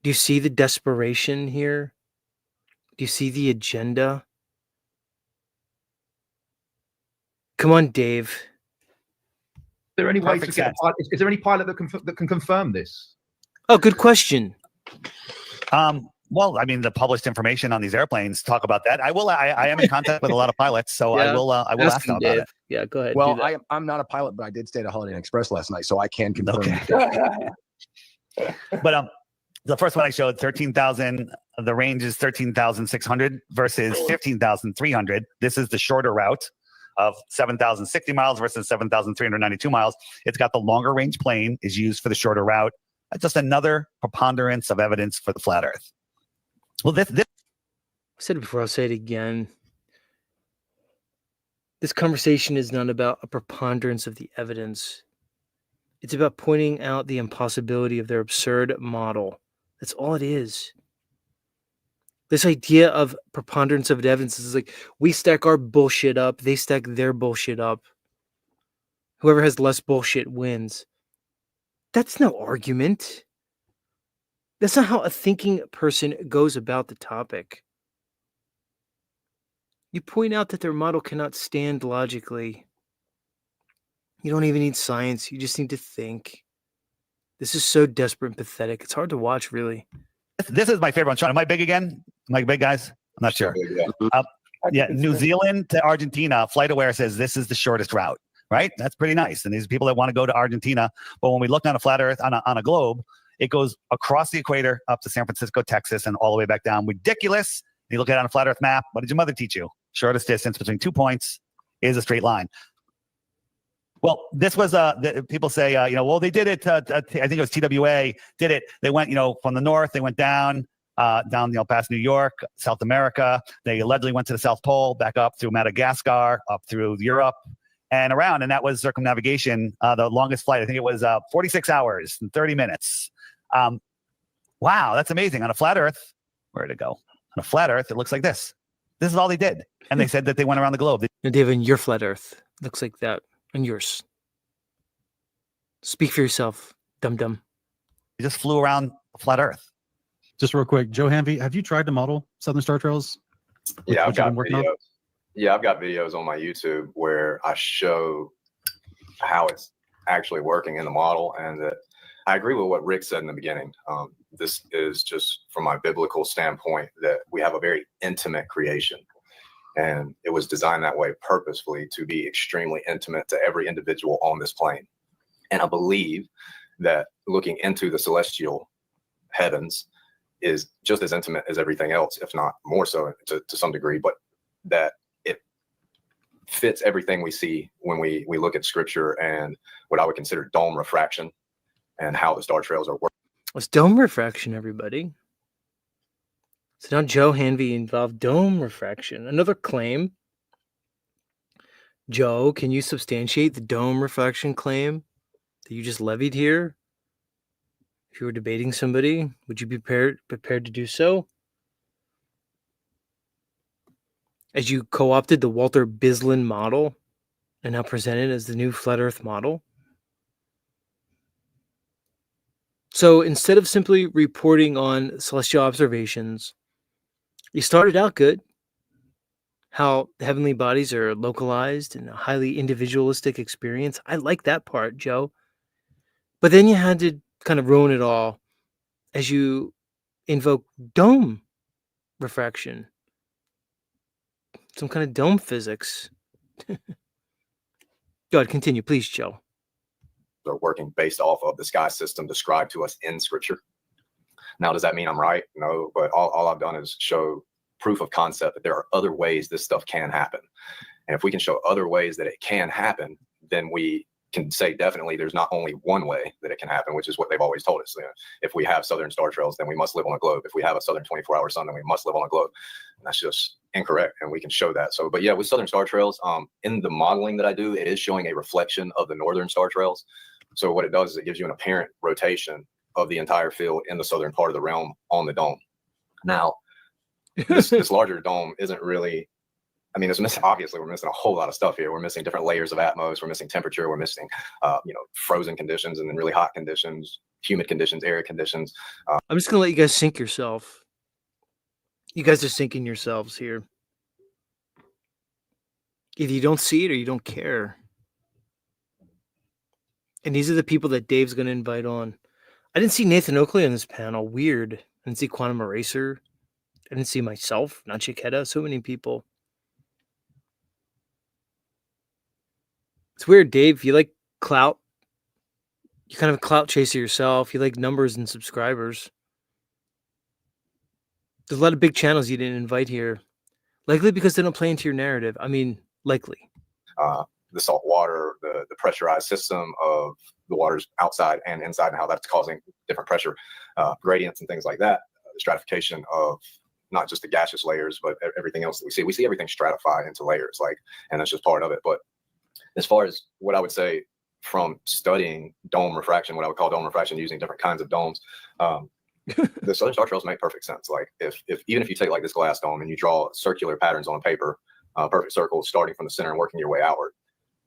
Do you see the desperation here? Do you see the agenda? Come on, Dave. Is there any way to Perfect get? sense. Is there any pilot that can confirm this? Oh, good question. Well, I mean, the published information on these airplanes talk about that. I am in contact with a lot of pilots, so I Yeah. will ask them about it. Yeah, go ahead. Well, do that. I'm not a pilot, but I did stay at a Holiday Inn Express last night, so I can confirm. Okay. But the first one I showed, 13,000. The range is 13,600 versus 15,300. This is the shorter route of 7,060 miles versus 7,392 miles. It's got the longer range plane is used for the shorter route. Just another preponderance of evidence for the flat Earth. Well, this I said it before, I'll say it again. This conversation is not about a preponderance of the evidence. It's about pointing out the impossibility of their absurd model. That's all it is. This idea of preponderance of evidence is like, we stack our bullshit up, they stack their bullshit up. Whoever has less bullshit wins. That's no argument. That's not how a thinking person goes about the topic. You point out that their model cannot stand logically. You don't even need science. You just need to think. This is so desperate and pathetic. It's hard to watch, really. this is my favorite one. Sean, am I big again? Am I big, guys? I'm not sure. Yeah, New Zealand to Argentina, FlightAware says this is the shortest route, right? That's pretty nice. And these are people that want to go to Argentina. But when we look on a flat Earth, on a globe, it goes across the equator up to San Francisco, Texas, and all the way back down. Ridiculous. You look at it on a flat Earth map. What did your mother teach you? Shortest distance between 2 points is a straight line. Well, this was people say, well, they did it. I think it was TWA did it. They went, from the north, they went down, past New York, South America. They allegedly went to the South Pole, back up through Madagascar, up through Europe, and around. And that was circumnavigation, the longest flight. I think it was 46 hours and 30 minutes. Wow, that's amazing. On a flat Earth, where'd it go? On a flat Earth, it looks like this. This is all they did. And they said that they went around the globe. David, your flat Earth looks like that. And yours. Speak for yourself, dum-dum. They just flew around flat Earth. Just real quick, Joe Hanvey, have you tried to model Southern Star Trails? Yeah, I've what you've got been working on? videos. Yeah, I've got videos on my YouTube where I show how it's actually working in the model. And that I agree with what Rick said in the beginning. This is just from my biblical standpoint that we have a very intimate creation. And it was designed that way purposefully to be extremely intimate to every individual on this plane. And I believe that looking into the celestial heavens is just as intimate as everything else, if not more so to some degree, but that it fits everything we see when we look at scripture and what I would consider dome refraction and how the star trails are working. It's dome refraction, everybody. So now Joe Hanvey involved dome refraction. Another claim. Joe, can you substantiate the dome refraction claim that you just levied here? If you were debating somebody, would you be prepared to do so? As you co-opted the Walter Bislin model and now presented as the new flat Earth model. So instead of simply reporting on celestial observations, you started out good. How the heavenly bodies are localized and a highly individualistic experience. I like that part, Joe. But then you had to kind of ruin it all as you invoke dome refraction. Some kind of dome physics. Go ahead, continue, please, Joe. Are working based off of the sky system described to us in scripture. Now, does that mean I'm right? No, but all I've done is show proof of concept that there are other ways this stuff can happen. And if we can show other ways that it can happen, then we can say definitely there's not only one way that it can happen, which is what they've always told us. If we have southern star trails, then we must live on a globe. If we have a southern 24-hour sun, then we must live on a globe. And that's just incorrect, and we can show that. So, but yeah, with southern star trails, in the modeling that I do, it is showing a reflection of the northern star trails. So what it does is it gives you an apparent rotation of the entire field in the southern part of the realm on the dome. Now, this larger dome isn't really, I mean, it's missing, obviously we're missing a whole lot of stuff here. We're missing different layers of atmos. We're missing temperature. We're missing, frozen conditions and then really hot conditions, humid conditions, arid conditions. I'm just going to let you guys sink yourself. You guys are sinking yourselves here. Either you don't see it or you don't care. And these are the people that Dave's going to invite on. I didn't see Nathan Oakley on this panel. Weird. I didn't see Quantum Eraser. I didn't see myself, not Chiquetta. So many people. It's weird, Dave. You like clout. You're kind of a clout chaser yourself. You like numbers and subscribers. There's a lot of big channels you didn't invite here. Likely because they don't play into your narrative. I mean, likely. The salt water, the pressurized system of the waters outside and inside, and how that's causing different pressure gradients and things like that. The stratification of not just the gaseous layers, but everything else that we see. We see everything stratified into layers, and that's just part of it. But as far as what I would say from studying dome refraction, what I would call dome refraction using different kinds of domes, the southern star trails make perfect sense. Like even if you take like this glass dome and you draw circular patterns on paper, perfect circles starting from the center and working your way outward.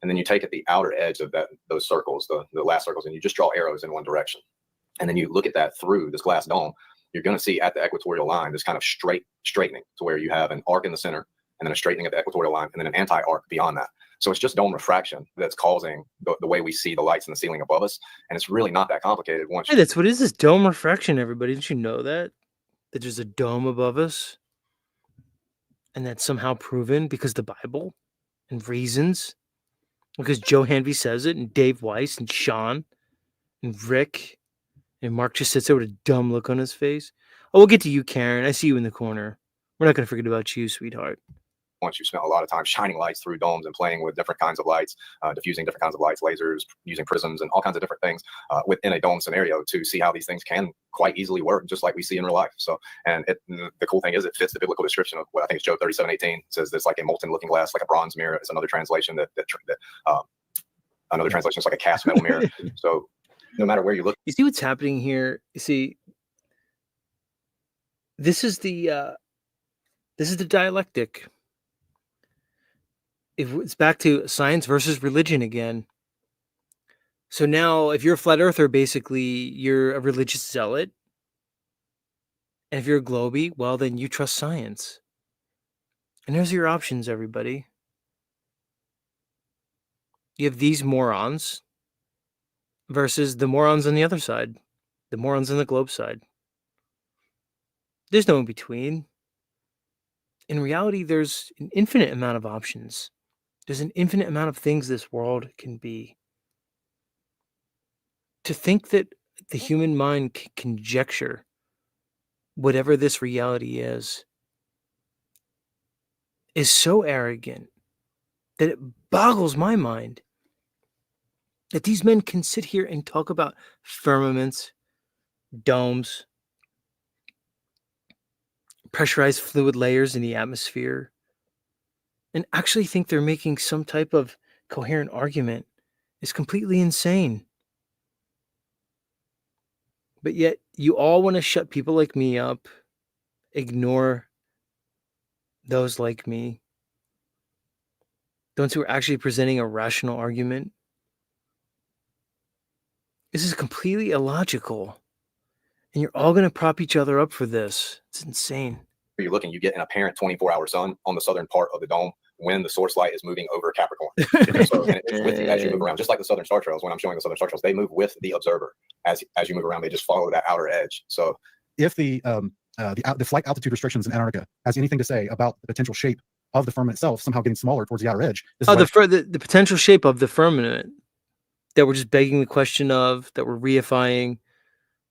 And then you take at the outer edge of those circles, the last circles, and you just draw arrows in one direction. And then you look at that through this glass dome, you're going to see at the equatorial line this kind of straightening to where you have an arc in the center and then a straightening at the equatorial line and then an anti-arc beyond that. So it's just dome refraction that's causing the way we see the lights in the ceiling above us. And it's really not that complicated. Hey, that's what is this dome refraction, everybody? Didn't you know that? That there's a dome above us? And that's somehow proven because the Bible and reasons. Because Joe Hanvey says it, and Dave Weiss, and Sean, and Rick, and Mark just sits there with a dumb look on his face. Oh, we'll get to you, Karen. I see you in the corner. We're not going to forget about you, sweetheart. Once you spent a lot of time shining lights through domes and playing with different kinds of lights, diffusing different kinds of lights, lasers, using prisms, and all kinds of different things within a dome scenario to see how these things can quite easily work, just like we see in real life. So, and the cool thing is it fits the biblical description of what I think is Job 37:18. Says it's like a molten looking glass, like a bronze mirror. It's another translation another translation is like a cast metal mirror. So no matter where you look. You see what's happening here? You see, this is the dialectic. It's back to science versus religion again. So now, if you're a flat earther, basically, you're a religious zealot. And if you're a globie, well, then you trust science. And there's your options, everybody. You have these morons versus the morons on the other side, the morons on the globe side. There's no in between. In reality, there's an infinite amount of options. There's an infinite amount of things this world can be. To think that the human mind can conjecture whatever this reality is so arrogant that it boggles my mind that these men can sit here and talk about firmaments, domes, pressurized fluid layers in the atmosphere, and actually think they're making some type of coherent argument is completely insane. But yet you all want to shut people like me up, ignore those like me, those who are actually presenting a rational argument. This is completely illogical. And you're all going to prop each other up for this. It's insane. You're looking, you get an apparent 24-hour sun on the southern part of the dome when the source light is moving over Capricorn. So, and it's with you as you move around, just like the southern star trails. When I'm showing the southern star trails, they move with the observer as you move around. They just follow that outer edge. So If the flight altitude restrictions in Antarctica has anything to say about the potential shape of the firmament itself somehow getting smaller towards the outer edge, this is why- The potential shape of the firmament that we're just begging the question of, that we're reifying,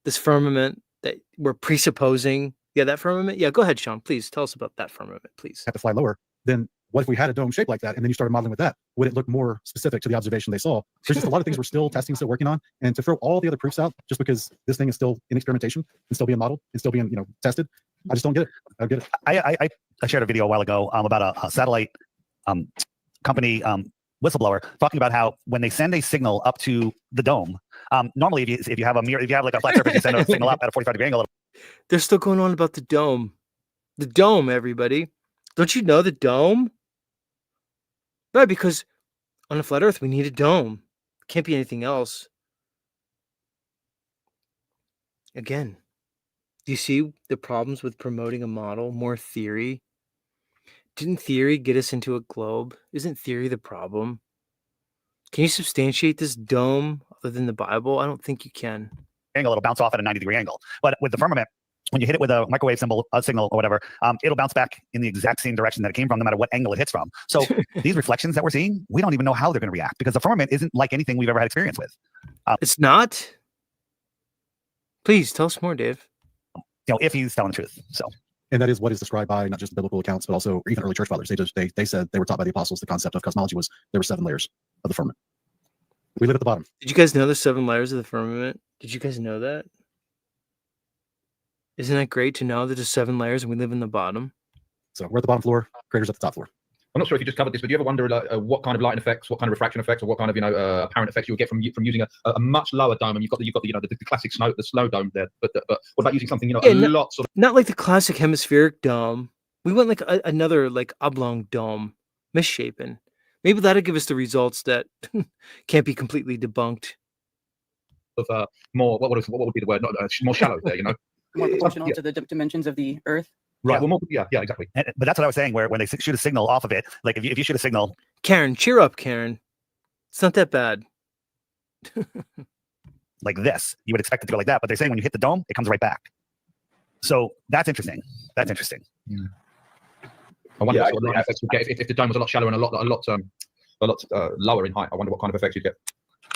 this firmament that we're presupposing. Yeah, that firmament. Yeah, go ahead, Sean. Please tell us about that firmament, please. have to fly lower, then what if we had a dome shape like that and then you started modeling with that? Would it look more specific to the observation they saw? There's just a lot of things we're still testing, still working on. And to throw all the other proofs out just because this thing is still in experimentation and still being modeled and still being, tested, I just don't get it. I don't get it. I shared a video a while ago about a satellite company whistleblower talking about how when they send a signal up to the dome, normally if you have like a flat surface, you send a signal up at a 45-degree angle. They're still going on about the dome. The dome, everybody. Don't you know the dome? Right, because on a flat Earth, we need a dome. Can't be anything else. Again, do you see the problems with promoting a model? More theory. Didn't theory get us into a globe? Isn't theory the problem? Can you substantiate this dome other than the Bible? I don't think you can. Angle, it'll bounce off at a 90-degree angle. But with the firmament, when you hit it with a microwave signal or whatever, it'll bounce back in the exact same direction that it came from, no matter what angle it hits from. So these reflections that we're seeing, we don't even know how they're going to react because the firmament isn't like anything we've ever had experience with. It's not? Please tell us more, Dave. If he's telling the truth. So, and that is what is described by not just biblical accounts, but also even early church fathers. They said they were taught by the apostles the concept of cosmology was there were 7 layers of the firmament. We live at the bottom. Did you guys know there's 7 layers of the firmament? Did you guys know that? Isn't that great to know that there's 7 layers and we live in the bottom? So we're at the bottom floor, craters at the top floor. I'm not sure if you just covered this, but do you ever wonder what kind of light effects, what kind of refraction effects, or what kind of apparent effects you'll get from using a much lower dome? And you've got the classic snow dome there, but what about using something lot sort of not like the classic hemispheric dome? We went like another like oblong dome, misshapen. Maybe that'll give us the results that can't be completely debunked. Of more what would be the word? Not more shallow there, More proportional to the dimensions of the Earth. Right. Well, yeah, exactly. but that's what I was saying. When they shoot a signal off of it, like if you shoot a signal, Karen, cheer up, Karen. It's not that bad. like this, you would expect it to go like that. But they're saying when you hit the dome, it comes right back. So that's interesting. That's interesting. Yeah. I wonder what sort of light effects you'd get if the dome was a lot shallower and a lot lower in height. I wonder what kind of effects you'd get.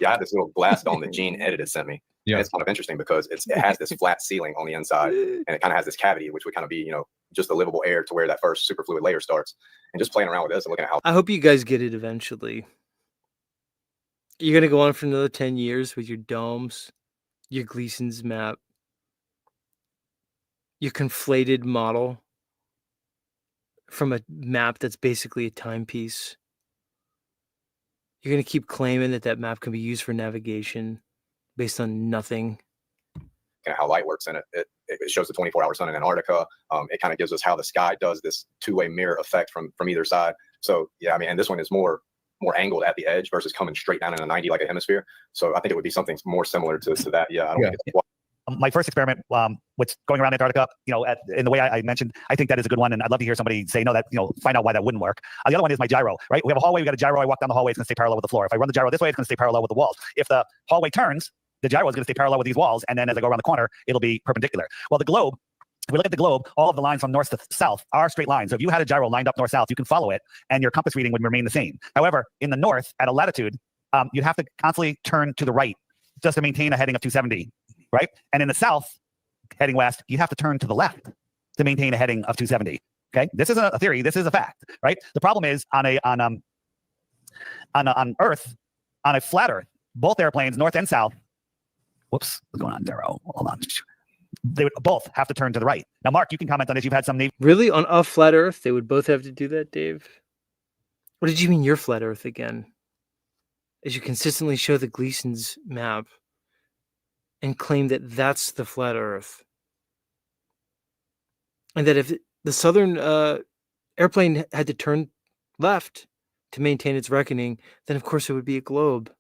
Yeah, I had this little glass dome that Gene edited sent me. Yeah, and it's kind of interesting because it has this flat ceiling on the inside, and it kind of has this cavity, which would kind of be, just the livable air to where that first superfluid layer starts. And just playing around with this and looking at how. I hope you guys get it eventually. You're gonna go on for another 10 years with your domes, your Gleason's map, your conflated model from a map that's basically a timepiece. You're going to keep claiming that map can be used for navigation based on nothing. Kind of how light works in it. It shows the 24-hour sun in Antarctica. It kind of gives us how the sky does this two-way mirror effect from either side. So yeah, I mean, and this one is more angled at the edge versus coming straight down in a 90 like a hemisphere. So I think it would be something more similar to that. Yeah, I don't think it's my first experiment, what's going around Antarctica, in the way I mentioned, I think that is a good one. And I'd love to hear somebody say, no, that, find out why that wouldn't work. The other one is my gyro, right? We have a hallway, we got a gyro. I walk down the hallway, it's going to stay parallel with the floor. If I run the gyro this way, it's going to stay parallel with the walls. If the hallway turns, the gyro is going to stay parallel with these walls. And then as I go around the corner, it'll be perpendicular. Well, the globe, if we look at the globe, all of the lines from north to south are straight lines. So if you had a gyro lined up north-south, you can follow it and your compass reading would remain the same. However, in the north, at a latitude, you'd have to constantly turn to the right just to maintain a heading of 270, right? And in the south, heading west, you have to turn to the left to maintain a heading of 270. Okay, this isn't a theory. This is a fact, right? The problem is on Earth, on a flat Earth, both airplanes, north and south. Whoops, what's going on, Darrow? Hold on. They would both have to turn to the right. Now, Mark, you can comment on this. You've had some. Really, on a flat Earth, they would both have to do that, Dave? What did you mean, your flat Earth again? As you consistently show the Gleason's map and claim that that's the flat Earth, and that if the southern airplane had to turn left to maintain its reckoning, then of course it would be a globe.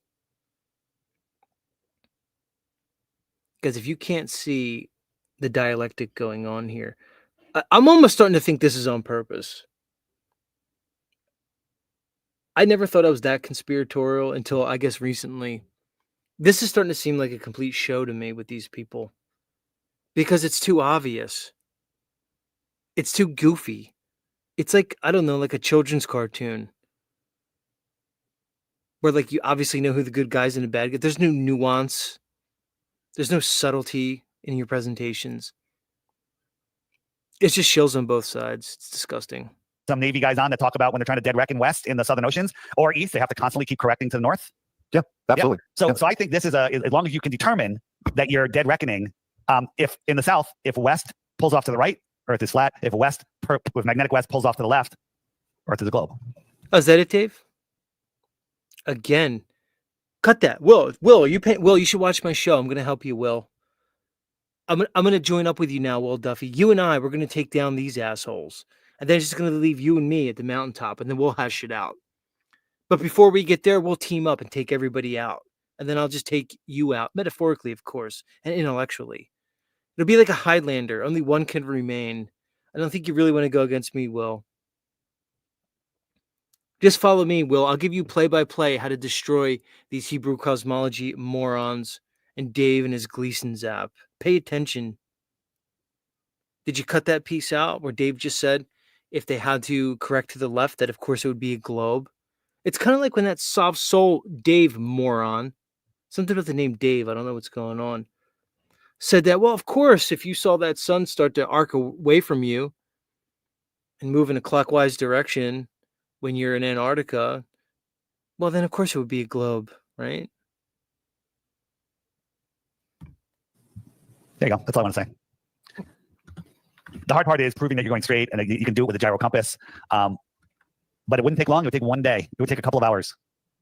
Because if you can't see the dialectic going on here, I'm almost starting to think this is on purpose. I never thought I was that conspiratorial until I guess recently. This is starting to seem like a complete show to me with these people. Because it's too obvious. It's too goofy. It's like, I don't know, like a children's cartoon. Where like you obviously know who the good guys and the bad guys. There's no nuance. There's no subtlety in your presentations. It's just shills on both sides. It's disgusting. Some Navy guys on that talk about when they're trying to dead reckon west in the southern oceans or east, they have to constantly keep correcting to the north. Yeah, absolutely. Yeah. Yeah. So I think this is as long as you can determine that you're dead reckoning, if in the south, if west pulls off to the right, Earth is flat. If west, with magnetic west pulls off to the left, Earth is a globe. Oh, is that it, Dave? Again, cut that. Will, you should watch my show. I'm going to help you, Will. I'm going to join up with you now, Will Duffy. You and I, we're going to take down these assholes. And then it's just going to leave you and me at the mountaintop, and then we'll hash it out. But before we get there, we'll team up and take everybody out. And then I'll just take you out, metaphorically, of course, and intellectually. It'll be like a Highlander. Only one can remain. I don't think you really want to go against me, Will. Just follow me, Will. I'll give you play-by-play how to destroy these Hebrew cosmology morons and Dave and his Gleason's app. Pay attention. Did you cut that piece out where Dave just said if they had to correct to the left, that of course it would be a globe? It's kind of like when that soft soul Dave moron, something with the name Dave, I don't know what's going on, said that, well, of course, if you saw that sun start to arc away from you and move in a clockwise direction when you're in Antarctica, well, then of course it would be a globe, right? There you go. That's all I want to say. The hard part is proving that you're going straight, and you can do it with a gyro compass. But it wouldn't take long. It would take one day. It would take a couple of hours.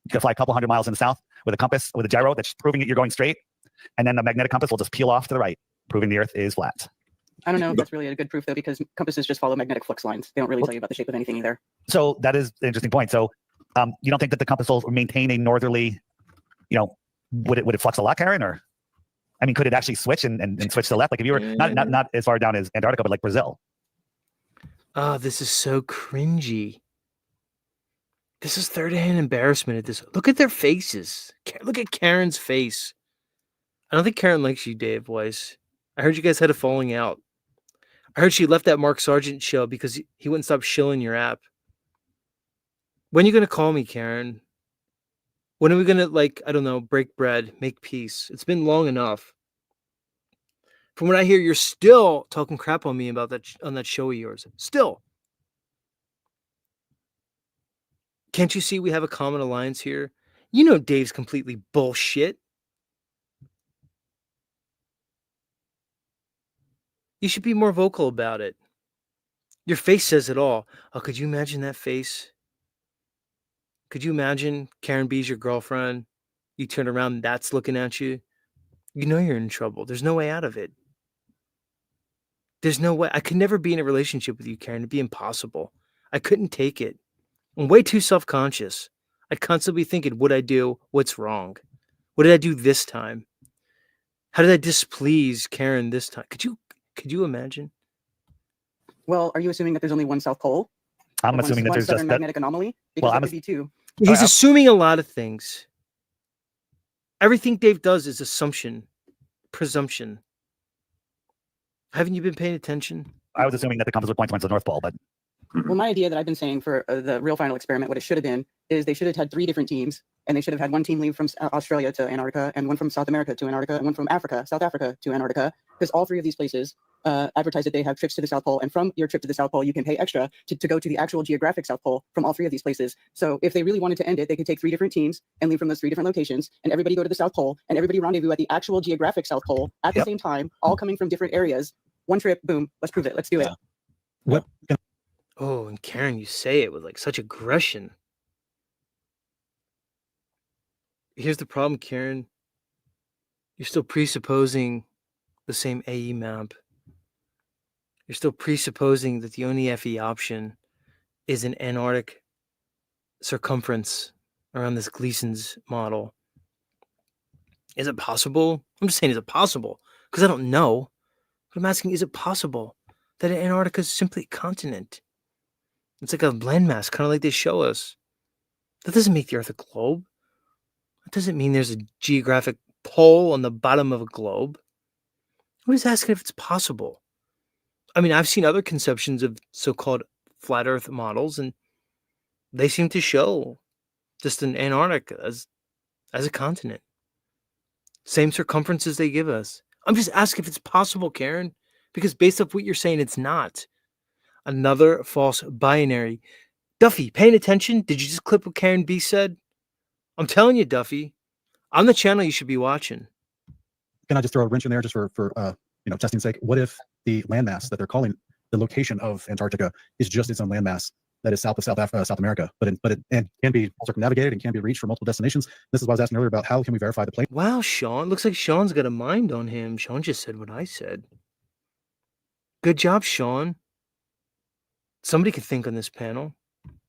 You could fly a couple hundred miles in the south with a compass, with a gyro that's proving that you're going straight. And then the magnetic compass will just peel off to the right, proving the Earth is flat. I don't know if that's really a good proof, though, because compasses just follow magnetic flux lines. They don't really tell you about the shape of anything either. So that is an interesting point. So you don't think that the compass will maintain a northerly, would it flux a lot, Karen? Or, I mean, could it actually switch and switch to the left? Like if you were not as far down as Antarctica, but like Brazil. Oh, this is so cringy. This is third-hand embarrassment at this. Look at their faces. Look at Karen's face. I don't think Karen likes you, Dave Weiss. I heard you guys had a falling out. I heard she left that Mark Sargent show because he wouldn't stop shilling your app. When are you going to call me, Karen? When are we going to, I don't know, break bread, make peace? It's been long enough. From what I hear, you're still talking crap on me about that on that show of yours. Still. Can't you see we have a common alliance here? You know Dave's completely bullshit. You should be more vocal about it. Your face says it all. Oh, could you imagine that face? Could you imagine Karen B's your girlfriend? You turn around and that's looking at you. You know you're in trouble. There's no way out of it. There's no way. I could never be in a relationship with you, Karen. It'd be impossible. I couldn't take it. I'm way too self-conscious. I'd constantly be thinking, what'd I do? What's wrong? What did I do this time? How did I displease Karen this time? Could you imagine? Well, are you assuming that there's only one South Pole? I'm Or assuming that one there's just southern that. magnetic anomaly? Because Well, there I'm could be two. He's I'm- assuming a lot of things. Everything Dave does is assumption, presumption. Haven't you been paying attention? I was assuming that the compass would point towards the North Pole, but Well, my idea that I've been saying for the real final experiment, what it should have been, is they should have had 3 different teams, and they should have had one team leave from Australia to Antarctica, and one from South America to Antarctica, and one from South Africa to Antarctica, because all 3 of these places advertise that they have trips to the South Pole, and from your trip to the South Pole, you can pay extra to go to the actual geographic South Pole from all 3 of these places. So if they really wanted to end it, they could take 3 different teams and leave from those 3 different locations, and everybody go to the South Pole, and everybody rendezvous at the actual geographic South Pole at the same time, all coming from different areas. One trip, boom, let's prove it. Let's do it. What Oh, and Karen, you say it with like such aggression. Here's the problem, Karen. You're still presupposing the same AE map. You're still presupposing that the only FE option is an Antarctic circumference around this Gleason's model. Is it possible? I'm just saying, is it possible? Because I don't know. But I'm asking, is it possible that Antarctica is simply a continent? It's like a landmass, kind of like they show us. That doesn't make the Earth a globe. That doesn't mean there's a geographic pole on the bottom of a globe. I'm just asking if it's possible. I mean, I've seen other conceptions of so-called flat Earth models, and they seem to show just an Antarctica as a continent. Same circumferences they give us. I'm just asking if it's possible, Karen, because based off what you're saying, it's not. Another false binary. Duffy, paying attention? Did you just clip what Karen B said? I'm telling you, Duffy, on the channel you should be watching. can I just throw a wrench in there just for testing sake? What if the landmass that they're calling the location of Antarctica is just its own landmass that is south of South America, but it can be circumnavigated and can be reached from multiple destinations? This is what I was asking earlier about how can we verify the plane. Wow, Sean. Looks like Sean's got a mind on him. Sean just said what I said. Good job, Sean. Somebody could think on this panel.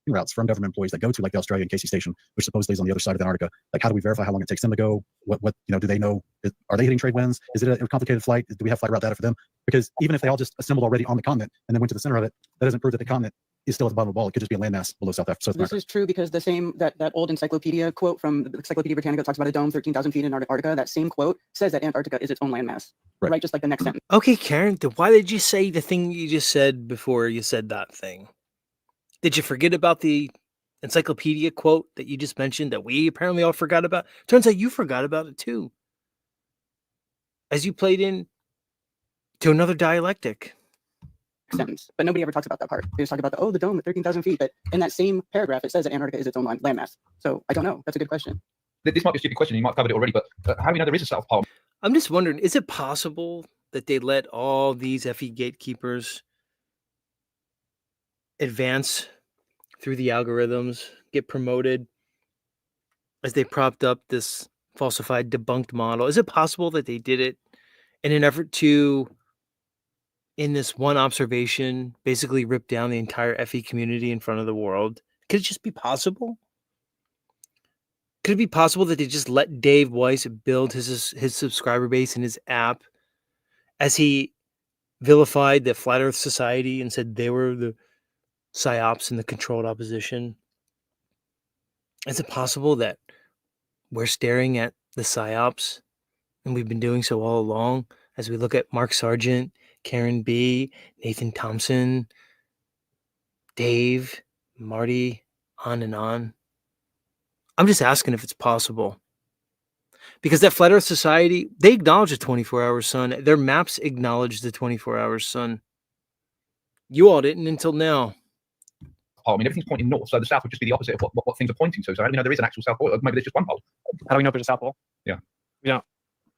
Routes from government employees that go to like the Australian Casey station, which supposedly is on the other side of Antarctica. Like, how do we verify how long it takes them to go? What do they know? Are they hitting trade winds? Is it a complicated flight? Do we have flight route data for them? Because even if they all just assembled already on the continent and then went to the center of it, that doesn't prove that the continent is still at the bottom of the ball. It could just be a landmass below South Africa. This is true because the same that old encyclopedia quote from the Encyclopedia Britannica talks about a dome 13,000 feet in Antarctica. That same quote says that Antarctica is its own landmass. Right, just like the next sentence. Okay, Karen, then why did you say the thing you just said before you said that thing? Did you forget about the encyclopedia quote that you just mentioned that we apparently all forgot about? Turns out you forgot about it too, as you played in to another dialectic sentence. But nobody ever talks about that part. They just talk about the dome at 13,000 feet. But in that same paragraph, it says that Antarctica is its own landmass. So I don't know. That's a good question. This might be a stupid question. You might have covered it already, but how do we know there is a South Pole? I'm just wondering, is it possible that they let all these FE gatekeepers advance through the algorithms, get promoted as they propped up this falsified debunked model? Is it possible that they did it in an effort to, in this one observation, basically rip down the entire FE community in front of the world? Could it just be possible? Could it be possible that they just let Dave Weiss build his subscriber base in his app as he vilified the Flat Earth Society and said they were the psyops and the controlled opposition? Is it possible that we're staring at the psyops, and we've been doing so all along, as we look at Mark Sargent, Karen B., Nathan Thompson, Dave, Marty, on and on? I'm just asking if it's possible. Because that Flat Earth Society, they acknowledge the 24-hour sun. Their maps acknowledge the 24-hour sun. You all didn't until now. I mean, everything's pointing north, so the south would just be the opposite of what things are pointing to. So how do we know there is an actual South Pole? Maybe there's just one pole. How do we know if there's a South Pole? Yeah. We don't.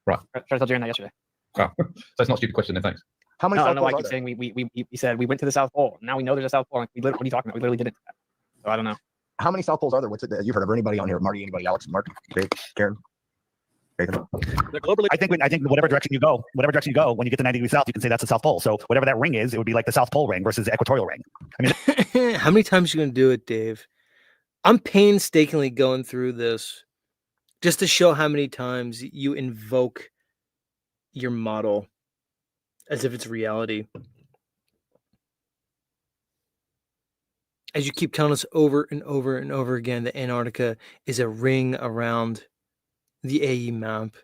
Right. I tried to tell Jaren that yesterday. Oh. So it's not a stupid question then, thanks. How many No, I South don't know why I Poles keep are there? saying we said we went to the South Pole. Now we know there's a South Pole. Like, what are you talking about? We literally didn't. So I don't know. How many South Poles are there? What's it that you've heard of? Anybody on here? Marty, anybody? Alex, Mark, Dave, Karen? Nathan? I think whatever direction you go, when you get to 90 degrees south, you can say that's the South Pole. So whatever that ring is, it would be like the South Pole ring versus the equatorial ring. I mean, How many times are you going to do it, Dave? I'm painstakingly going through this just to show how many times you invoke your model as if it's reality. As you keep telling us over and over and over again that Antarctica is a ring around the AE map,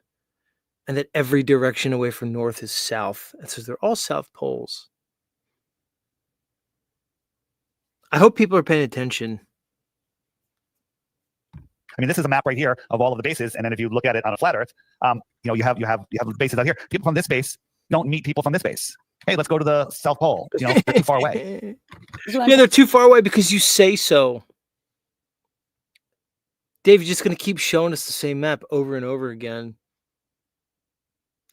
and that every direction away from north is south. And so they're all south poles. I hope people are paying attention. I mean, this is a map right here of all of the bases, and then if you look at it on a flat Earth, you have bases out here. People from this base don't meet people from this base. Hey, let's go to the South Pole. They're too far away. Yeah, they're too far away because you say so. Dave, you're just going to keep showing us the same map over and over again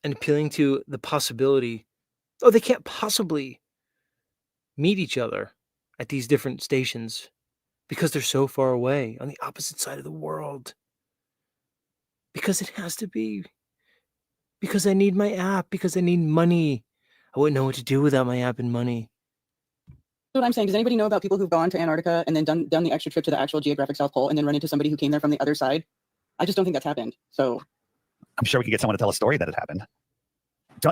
and appealing to the possibility. Oh, they can't possibly meet each other at these different stations because they're so far away on the opposite side of the world. Because it has to be. Because I need my app. Because I need money. I wouldn't know what to do without my app and money. What I'm saying, does anybody know about people who've gone to Antarctica and then done the extra trip to the actual geographic South Pole and then run into somebody who came there from the other side? I just don't think that's happened. So I'm sure we could get someone to tell a story that it happened.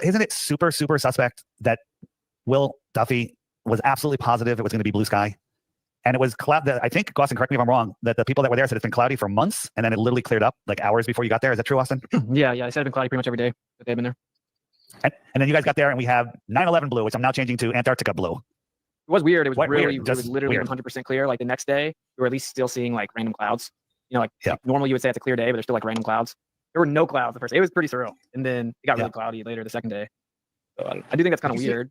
Isn't it super, super suspect that Will Duffy was absolutely positive it was going to be blue sky? And it was cloud. I think, Austin, correct me if I'm wrong, that the people that were there said it's been cloudy for months, and then it literally cleared up like hours before you got there. Is that true, Austin? Yeah, they said it's been cloudy pretty much every day that they've been there. And then you guys got there, and we have 9/11 blue, which I'm now changing to Antarctica blue. It was weird. It was Weird, it was literally weird. 100% clear. Like the next day, we were at least still seeing like random clouds. You know, like, Yeah. like normally you would say it's a clear day, but there's still like random clouds. There were no clouds the first day. It was pretty surreal. And then it got really cloudy later the second day. So I do think that's kind of weird.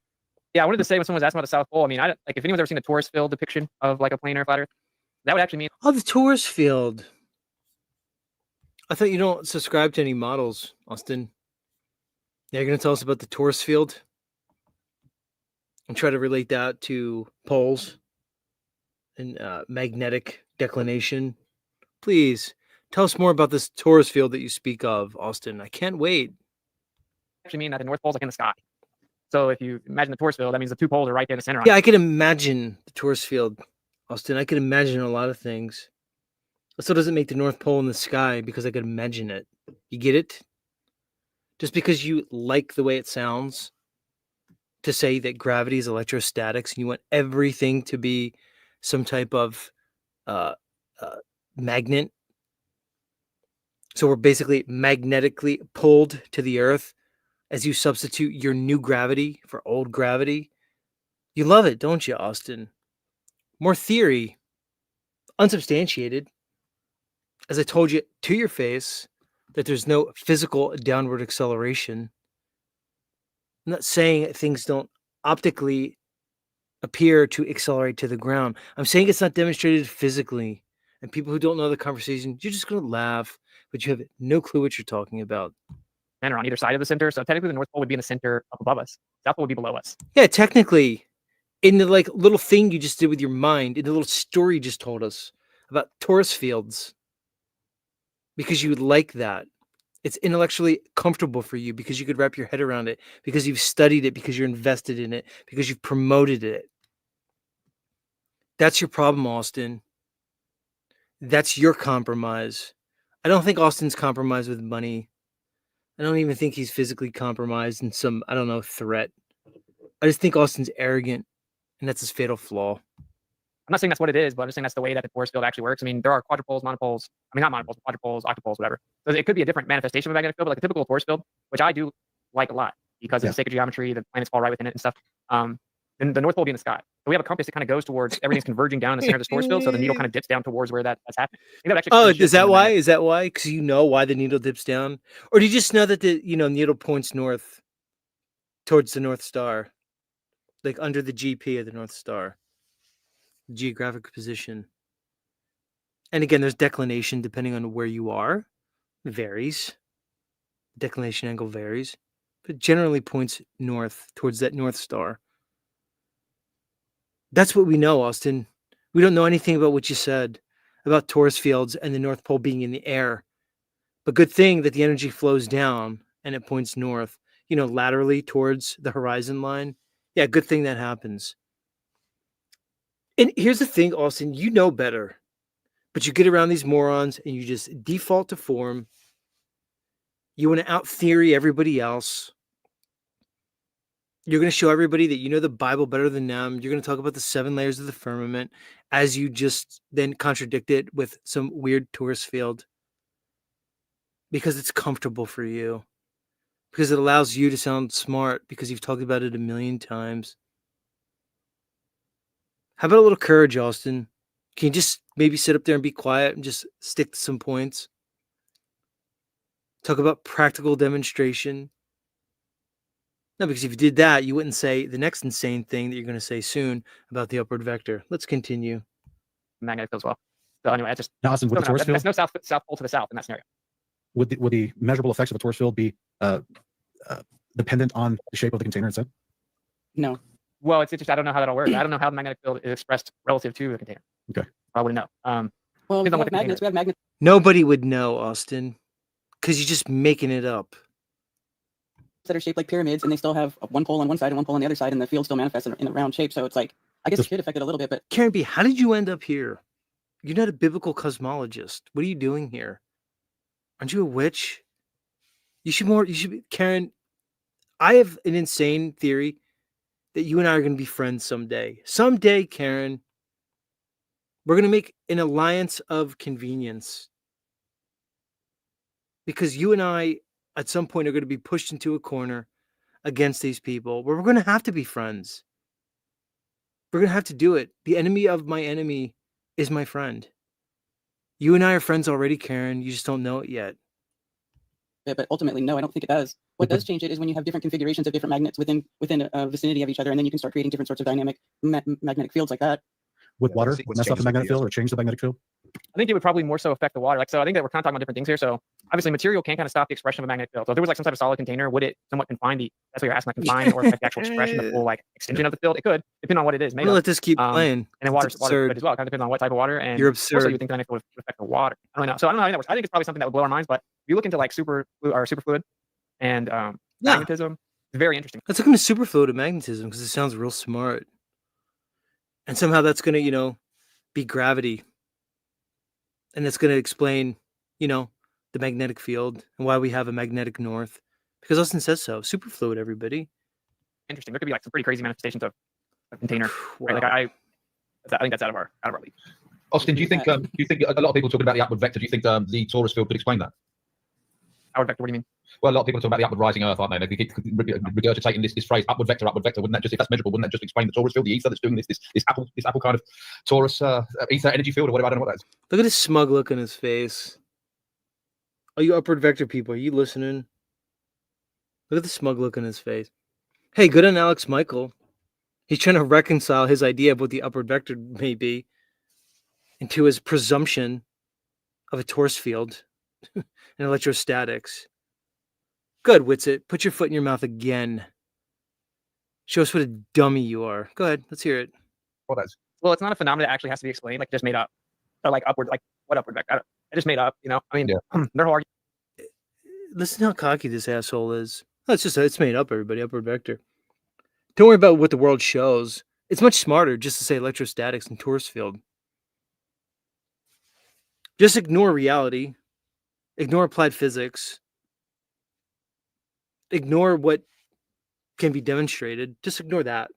Yeah, I wanted to say when someone was asking about the South Pole, I mean, like if anyone's ever seen a tourist field depiction of like a planar flat Earth, that would actually mean. Oh, the tourist field. I thought you don't subscribe to any models, Austin. Yeah, you're going to tell us about the tourist field and try to relate that to poles and magnetic declination. Please tell us more about this tourist field that you speak of, Austin. I can't wait. Actually mean that the North Pole's like in the sky. So if you imagine the tourist field, that means the two poles are right there in the center. Yeah, I can imagine the tourist field, Austin. I can imagine a lot of things. That still doesn't make the North Pole in the sky because I could imagine it. You get it? Just because you like the way it sounds to say that gravity is electrostatics and you want everything to be some type of magnet. So we're basically magnetically pulled to the earth as you substitute your new gravity for old gravity. You love it, don't you, Austin? More theory, unsubstantiated. As I told you to your face, that there's no physical downward acceleration. I'm not saying things don't optically appear to accelerate to the ground. I'm saying it's not demonstrated physically. And people who don't know the conversation, you're just going to laugh, but you have no clue what you're talking about. And on either side of the center. So technically the North Pole would be in the center up above us. South Pole would be below us. Yeah, technically. In the like little thing you just did with your mind, in the little story you just told us about tourist fields. Because you would like that. It's intellectually comfortable for you because you could wrap your head around it, because you've studied it, because you're invested in it, because you've promoted it. That's your problem, Austin. That's your compromise. I don't think Austin's compromised with money. I don't even think he's physically compromised in some, I don't know, threat. I just think Austin's arrogant, and that's his fatal flaw. I'm not saying that's what it is, but I'm just saying that's the way that the force field actually works. I mean, there are quadrupoles, monopoles. I mean, not monopoles, quadrupoles, octopoles, whatever. So it could be a different manifestation of a magnetic field, but like a typical force field, which I do like a lot because of the sacred geometry, the planets fall right within it and stuff. Then the North Pole will be in the sky. So we have a compass that kind of goes towards everything's converging down in the center of this force field. So the needle kind of dips down towards where that's happening. Oh, is that why? Is that why? Because you know why the needle dips down? Or do you just know that the needle points north towards the North Star? Like under the GP of the North Star. Geographic position. And again, there's declination depending on where you are. It varies. Declination angle varies. But generally points north towards that North Star. That's what we know, Austin. We don't know anything about what you said about torus fields and the North Pole being in the air. But good thing that the energy flows down and it points north, laterally towards the horizon line. Yeah, good thing that happens. And here's the thing, Austin, you know better. But you get around these morons and you just default to form. You want to out-theory everybody else. You're going to show everybody that you know the Bible better than them. You're going to talk about the 7 layers of the firmament as you just then contradict it with some weird tourist field because it's comfortable for you, because it allows you to sound smart because you've talked about it a million times. How about a little courage, Austin? Can you just maybe sit up there and be quiet and just stick to some points? Talk about practical demonstration. No, because if you did that, you wouldn't say the next insane thing that you're going to say soon about the upward vector. Let's continue. Magnetic field as well. So anyway, I just Now, Austin, with the torus field, there's no south pole to the south in that scenario. would the measurable effects of a torus field be dependent on the shape of the container itself? No. Well, it's just I don't know how that'll work. I don't know how the magnetic field is expressed relative to the container. Okay. I wouldn't know. Well, we Depends on what have the magnets. We have magnets Nobody would know, Austin, because you're just making it up. that are shaped like pyramids, and they still have one pole on one side and one pole on the other side, and the field still manifests in a round shape. So it's like, I guess it should affect it a little bit, but Karen B., how did you end up here? You're not a biblical cosmologist. What are you doing here? Aren't you a witch? You should be, Karen, I have an insane theory that you and I are going to be friends someday. Someday, Karen, we're going to make an alliance of convenience. Because you and I, at some point, are going to be pushed into a corner against these people where we're going to have to be friends. We're going to have to do it. The enemy of my enemy is my friend. You and I are friends already, Karen. You just don't know it yet. but ultimately, no, I don't think it does. What does change it is when you have different configurations of different magnets within a vicinity of each other, and then you can start creating different sorts of dynamic magnetic fields like that. Would Yeah, water let's mess up change the the magnetic field piezo. or change the magnetic field? I think it would probably more so affect the water. So I think that we're kind of talking about different things here. So obviously material can kind of stop the expression of a magnetic field. So if there was like some type of solid container, would it somewhat confine that's what you're asking, like confine or affect the actual expression, the full like extension of the field? It could, depending on what it is I'm made going to of. let this keep playing. And then water could as well. It kind of depends on what type of water. And You're also absurd. you would think the magnetic field would affect the water. I don't know. So I don't know how that works. I think it's probably something that would blow our minds. But if you look into like superfluid and magnetism, it's very interesting. Let's look into superfluid magnetism because it sounds real smart. And somehow that's going to, be gravity. And that's going to explain, the magnetic field and why we have a magnetic north. Because Austin says so. Superfluid, everybody. Interesting. There could be like some pretty crazy manifestations of a container. Wow. Right? Like I think that's out of our league. Austin, do you think a lot of people talking about the upward vector? Do you think the torus field could explain that? Outward vector. What do you mean? Well, a lot of people are talking about the upward rising Earth, aren't they? They keep regurgitating this phrase, upward vector. Wouldn't that just, if that's measurable, wouldn't that just explain the torus field, the ether that's doing this apple kind of torus ether energy field or whatever? I don't know what that is. Look at his smug look on his face. All you upward vector people, are you listening? Look at the smug look on his face. Hey, good on Alex Michael. He's trying to reconcile his idea of what the upward vector may be into his presumption of a torus field and electrostatics. Good, Witsit. Put your foot in your mouth again. Show us what a dummy you are. Go ahead. Let's hear it. What is? Well, it's not a phenomenon that actually has to be explained, like just made up. Or like upward, like what upward vector? I just made up, I mean, their whole argument. Listen how cocky this asshole is. Oh, it's made up, everybody. Upward vector. Don't worry about what the world shows. It's much smarter just to say electrostatics and torus field. Just ignore reality. Ignore applied physics. Ignore what can be demonstrated. Just ignore that.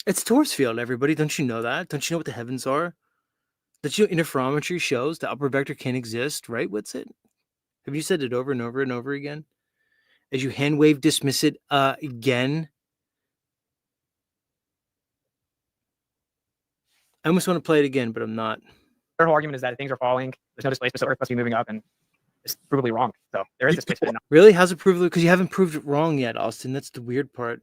It's torus field, everybody. Don't you know that? Don't you know what the heavens are? Don't you know interferometry shows the upward vector can't exist, right? What's it? Have you said it over and over and over again? As you hand wave dismiss it again. I almost want to play it again, but I'm not. Their whole argument is that things are falling. There's no displacement, so Earth must be moving up, and it's provably wrong. So there is displacement. Really? How's it proved? Because you haven't proved it wrong yet, Austin. That's the weird part.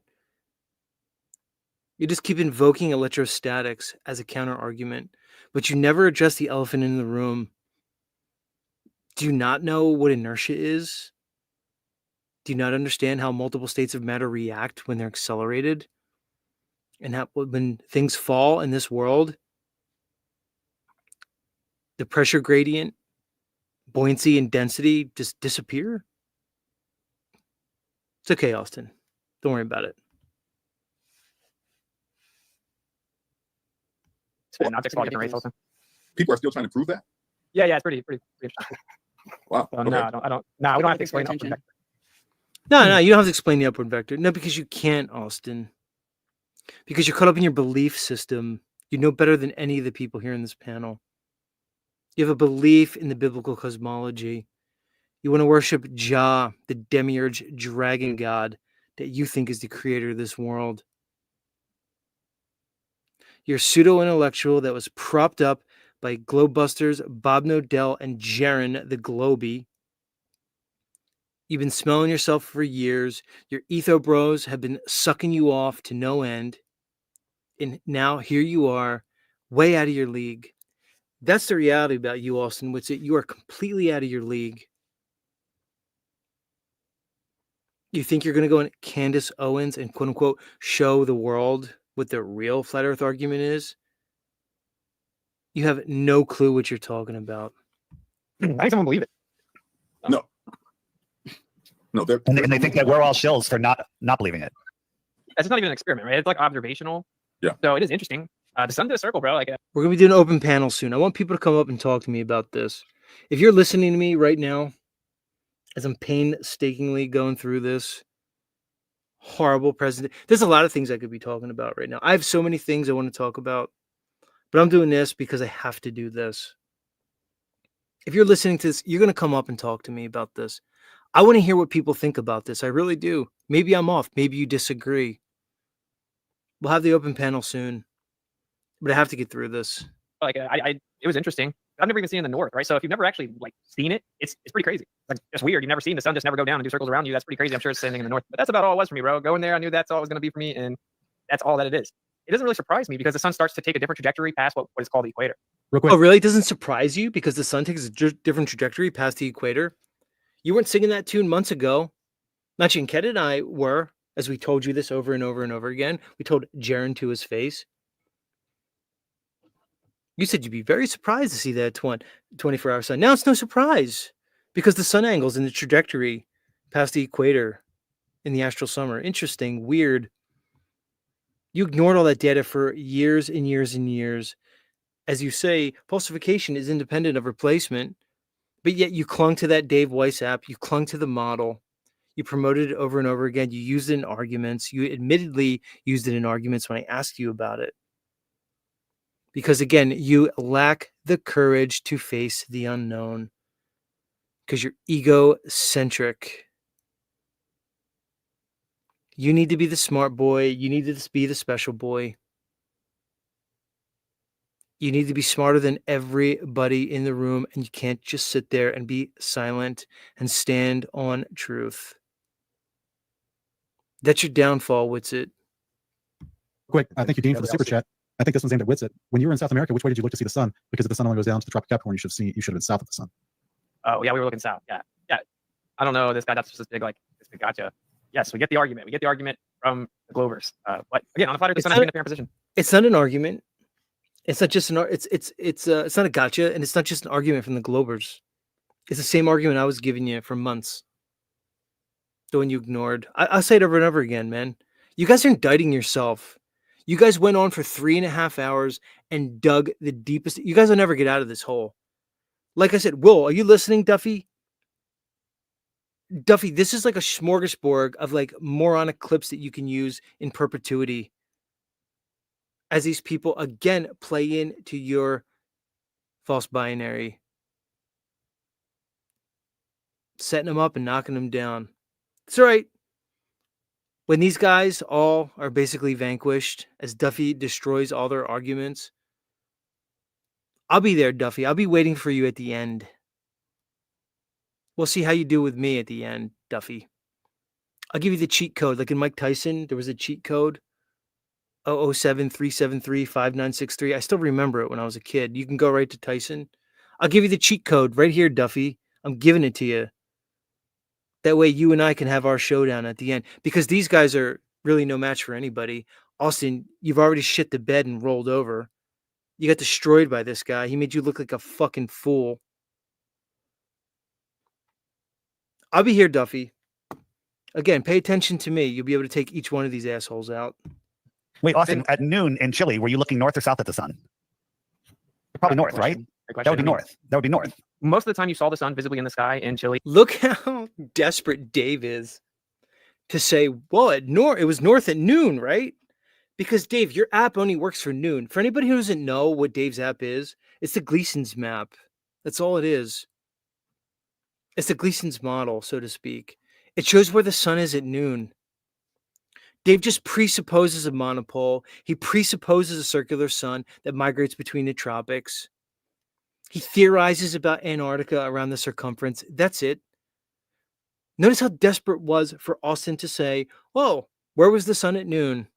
You just keep invoking electrostatics as a counter argument, but you never address the elephant in the room. Do you not know what inertia is? Do you not understand how multiple states of matter react when they're accelerated? And how when things fall in this world, the pressure gradient, buoyancy, and density just disappear? It's okay, Austin. Don't worry about it. Not a different race also. People are still trying to prove that. Yeah, it's pretty interesting. Wow. So, no, I don't. No, we don't have to explain. Attention. No, you don't have to explain the upward vector. No, because you can't, Austin. Because you're caught up in your belief system. You know better than any of the people here in this panel. You have a belief in the biblical cosmology. You want to worship Jah, the demiurge dragon god that you think is the creator of this world. You're a pseudo-intellectual that was propped up by Globebusters, Bob Nodell, and Jaron the Globey. You've been smelling yourself for years. Your etho bros have been sucking you off to no end. And now here you are, way out of your league. That's the reality about you, Austin Whitsitt. You are completely out of your league. You think you're going to go in Candace Owens and quote unquote show the world what the real flat earth argument is? You have no clue what you're talking about. I think someone believe it. No. No, And they think that we're all shills for not believing it. That's not even an experiment, right? It's like observational. Yeah. So it is interesting. The sun did a circle, bro. Like, We're going to be doing an open panel soon. I want people to come up and talk to me about this. If you're listening to me right now, as I'm painstakingly going through this horrible president, there's a lot of things I could be talking about right now. I have so many things I want to talk about, but I'm doing this because I have to do this. If you're listening to this, you're going to come up and talk to me about this. I want to hear what people think about this. I really do. Maybe I'm off. Maybe you disagree. We'll have the open panel soon, but I have to get through this. like it was interesting. I've never even seen it in the north, right? So if you've never actually like seen it, it's pretty crazy. Like it's weird. You've never seen the sun just never go down and do circles around you. That's pretty crazy. I'm sure it's the same thing in the north. But that's about all it was for me, bro. Going there, I knew that's all it was going to be for me, and that's all that it is. It doesn't really surprise me because the sun starts to take a different trajectory past what is called the equator. Real quick. Oh, really? It doesn't surprise you because the sun takes a different trajectory past the equator? You weren't singing that tune months ago. Nachinket and I were, as we told you this over and over and over again. We told Jaron to his face. You said you'd be very surprised to see that 24-hour sun. Now it's no surprise because the sun angles in the trajectory past the equator in the astral summer. Interesting, weird. You ignored all that data for years and years and years. As you say, falsification is independent of replacement, but yet you clung to that Dave Weiss app. You clung to the model. You promoted it over and over again. You used it in arguments. You admittedly used it in arguments when I asked you about it. Because again, you lack the courage to face the unknown because you're egocentric. You need to be the smart boy. You need to be the special boy. You need to be smarter than everybody in the room, and you can't just sit there and be silent and stand on truth. That's your downfall, Whitsitt. Quick, I thank you, Dean, for the super chat. I think this one's aimed at Whitsitt. When you were in South America, which way did you look to see the sun? Because if the sun only goes down to the tropic Capricorn, you should have been south of the sun. Oh yeah, we were looking south. Yeah. I don't know this guy. That's just this big gotcha. Yes, we get the argument. We get the argument from the Glovers. But again, on the flat earth, the sun has been in our position. It's not an argument. It's not just it's not a gotcha, and it's not just an argument from the Globers. It's the same argument I was giving you for months. The one you ignored. I'll say it over and over again, man. You guys are indicting yourself. You guys went on for 3.5 hours and dug the deepest. You guys will never get out of this hole. Like I said, Will, are you listening, Duffy? Duffy, this is like a smorgasbord of like moronic clips that you can use in perpetuity. As these people again play into your false binary, setting them up and knocking them down. It's all right. When these guys all are basically vanquished, as Duffy destroys all their arguments, I'll be there, Duffy. I'll be waiting for you at the end. We'll see how you do with me at the end, Duffy. I'll give you the cheat code. Like in Mike Tyson, there was a cheat code. 007-373-5963. I still remember it when I was a kid. You can go right to Tyson. I'll give you the cheat code right here, Duffy. I'm giving it to you. That way you and I can have our showdown at the end. Because these guys are really no match for anybody. Austin, you've already shit the bed and rolled over. You got destroyed by this guy. He made you look like a fucking fool. I'll be here, Duffy. Again, pay attention to me. You'll be able to take each one of these assholes out. Wait, Austin, at noon in Chile, were you looking north or south at the sun? Probably north, right? That would be north. That would be north. Most of the time you saw the sun visibly in the sky in Chile. Look how desperate Dave is. to say, well, it was north at noon, right? Because Dave, your app only works for noon. For anybody who doesn't know what Dave's app is, it's the Gleason's map. That's all it is. It's the Gleason's model, so to speak. It shows where the sun is at noon. Dave just presupposes a monopole. He presupposes a circular sun that migrates between the tropics. He theorizes about Antarctica around the circumference. That's it. Notice how desperate it was for Austin to say, "Oh, where was the sun at noon?"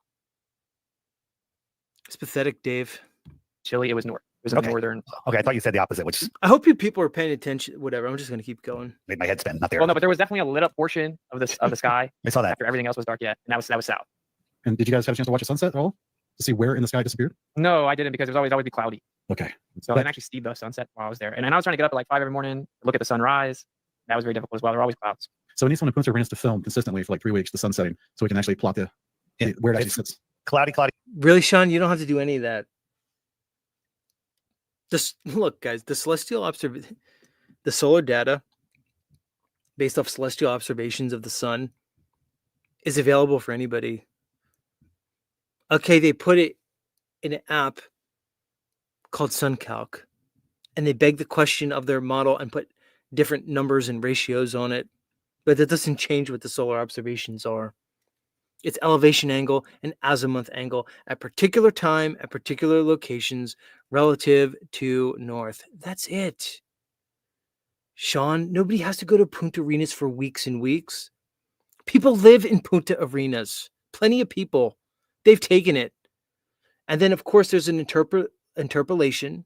It's pathetic, Dave. Chile, it was north. It was in the northern. Okay, I thought you said the opposite, which I hope you people are paying attention. Whatever. I'm just going to keep going. made my head spin. Not there. Well, no, but there was definitely a lit up portion of the sky I saw that. after everything else was dark yet, and that was south. And did you guys have a chance to watch the sunset at all to see where in the sky it disappeared? No, I didn't because it was always be cloudy. Okay. So I didn't actually see the sunset while I was there. And I was trying to get up at like 5 every morning, look at the sunrise. That was very difficult as well. There were always clouds. So we need someone in Punta Arenas to film consistently for like 3 weeks the sun setting, so we can actually plot where it actually sits. Cloudy. Really, Sean? You don't have to do any of that. Just look, guys. The solar data based off celestial observations of the sun is available for anybody. Okay, they put it in an app called SunCalc, and they beg the question of their model and put different numbers and ratios on it, but that doesn't change what the solar observations are. It's elevation angle and azimuth angle at particular time, at particular locations relative to north. That's it. Sean, nobody has to go to Punta Arenas for weeks and weeks. People live in Punta Arenas. Plenty of people. They've taken it. And then, of course, there's an interpolation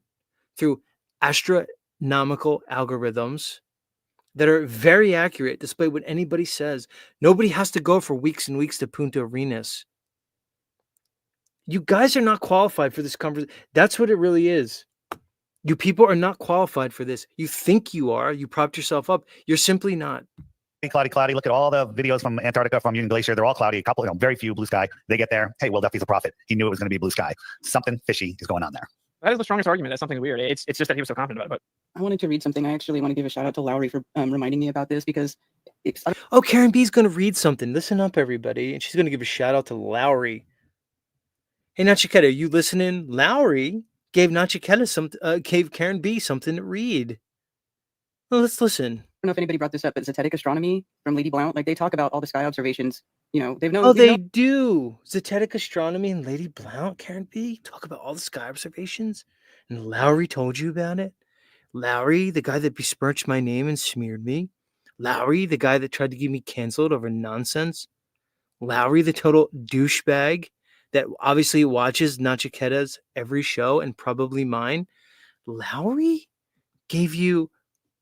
through astronomical algorithms that are very accurate, despite what anybody says. Nobody has to go for weeks and weeks to Punta Arenas. You guys are not qualified for this conversation. That's what it really is. You people are not qualified for this. You think you are. You propped yourself up. You're simply not. Cloudy. Look at all the videos from Antarctica, from Union Glacier. They're all cloudy. A couple, very few blue sky. They get there. Hey, Will Duffy's a prophet. He knew it was going to be blue sky. Something fishy is going on there. That is the strongest argument. That's something weird. It's just that he was so confident about it. But I wanted to read something. I actually want to give a shout out to Lowry for reminding me about this because Oh, Karen B's going to read something. Listen up, everybody. And she's going to give a shout out to Lowry. Hey, Nachiketa, are you listening? Lowry gave gave Karen B something to read. Well, let's listen. I don't know if anybody brought this up, but Zetetic Astronomy from Lady Blount, like they talk about all the sky observations. You know, they've known. Oh, they do. Zetetic Astronomy and Lady Blount, Karen B, talk about all the sky observations. And Lowry told you about it. Lowry, the guy that besmirched my name and smeared me. Lowry, the guy that tried to get me canceled over nonsense. Lowry, the total douchebag that obviously watches Nachiketa's every show and probably mine. Lowry gave you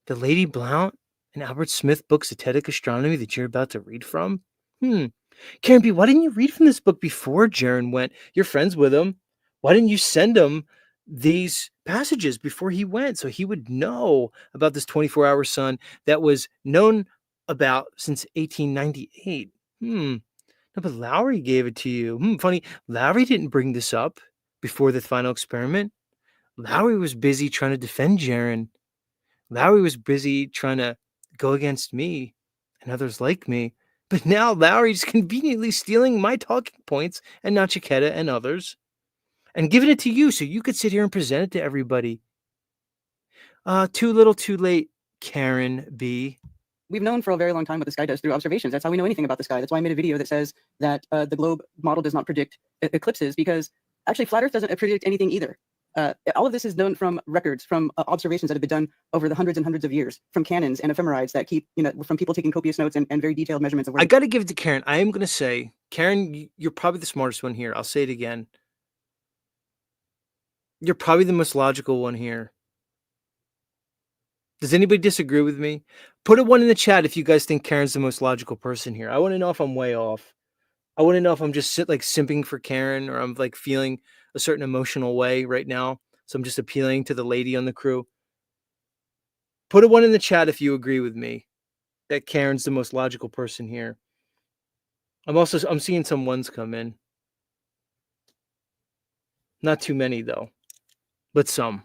the Lady Blount and Albert Smith book, Zetetic Astronomy, that you're about to read from? Karen B, why didn't you read from this book before Jaron went? You're friends with him. Why didn't you send him these passages before he went so he would know about this 24-hour sun that was known about since 1898? No, but Lowry gave it to you. Funny, Lowry didn't bring this up before the final experiment. Lowry was busy trying to defend Jaron. Lowry was busy trying to go against me and others like me. But now Lowry's conveniently stealing my talking points and Nachiketa and others and giving it to you so you could sit here and present it to everybody. Too little, too late, Karen B. We've known for a very long time what the sky does through observations. That's how we know anything about the sky. That's why I made a video that says that the globe model does not predict eclipses, because actually flat Earth doesn't predict anything either. All of this is known from records, from observations that have been done over the hundreds and hundreds of years, from cannons and ephemerides that keep, from people taking copious notes and very detailed measurements of where. I got to give it to Karen. I am going to say, Karen, you're probably the smartest one here. I'll say it again. You're probably the most logical one here. Does anybody disagree with me? Put a 1 in the chat if you guys think Karen's the most logical person here. I want to know if I'm way off. I want to know if I'm just simping for Karen, or I'm feeling a certain emotional way right now. So I'm just appealing to the lady on the crew. Put a 1 in the chat if you agree with me that Karen's the most logical person here. I'm seeing some 1s come in. Not too many though, but some.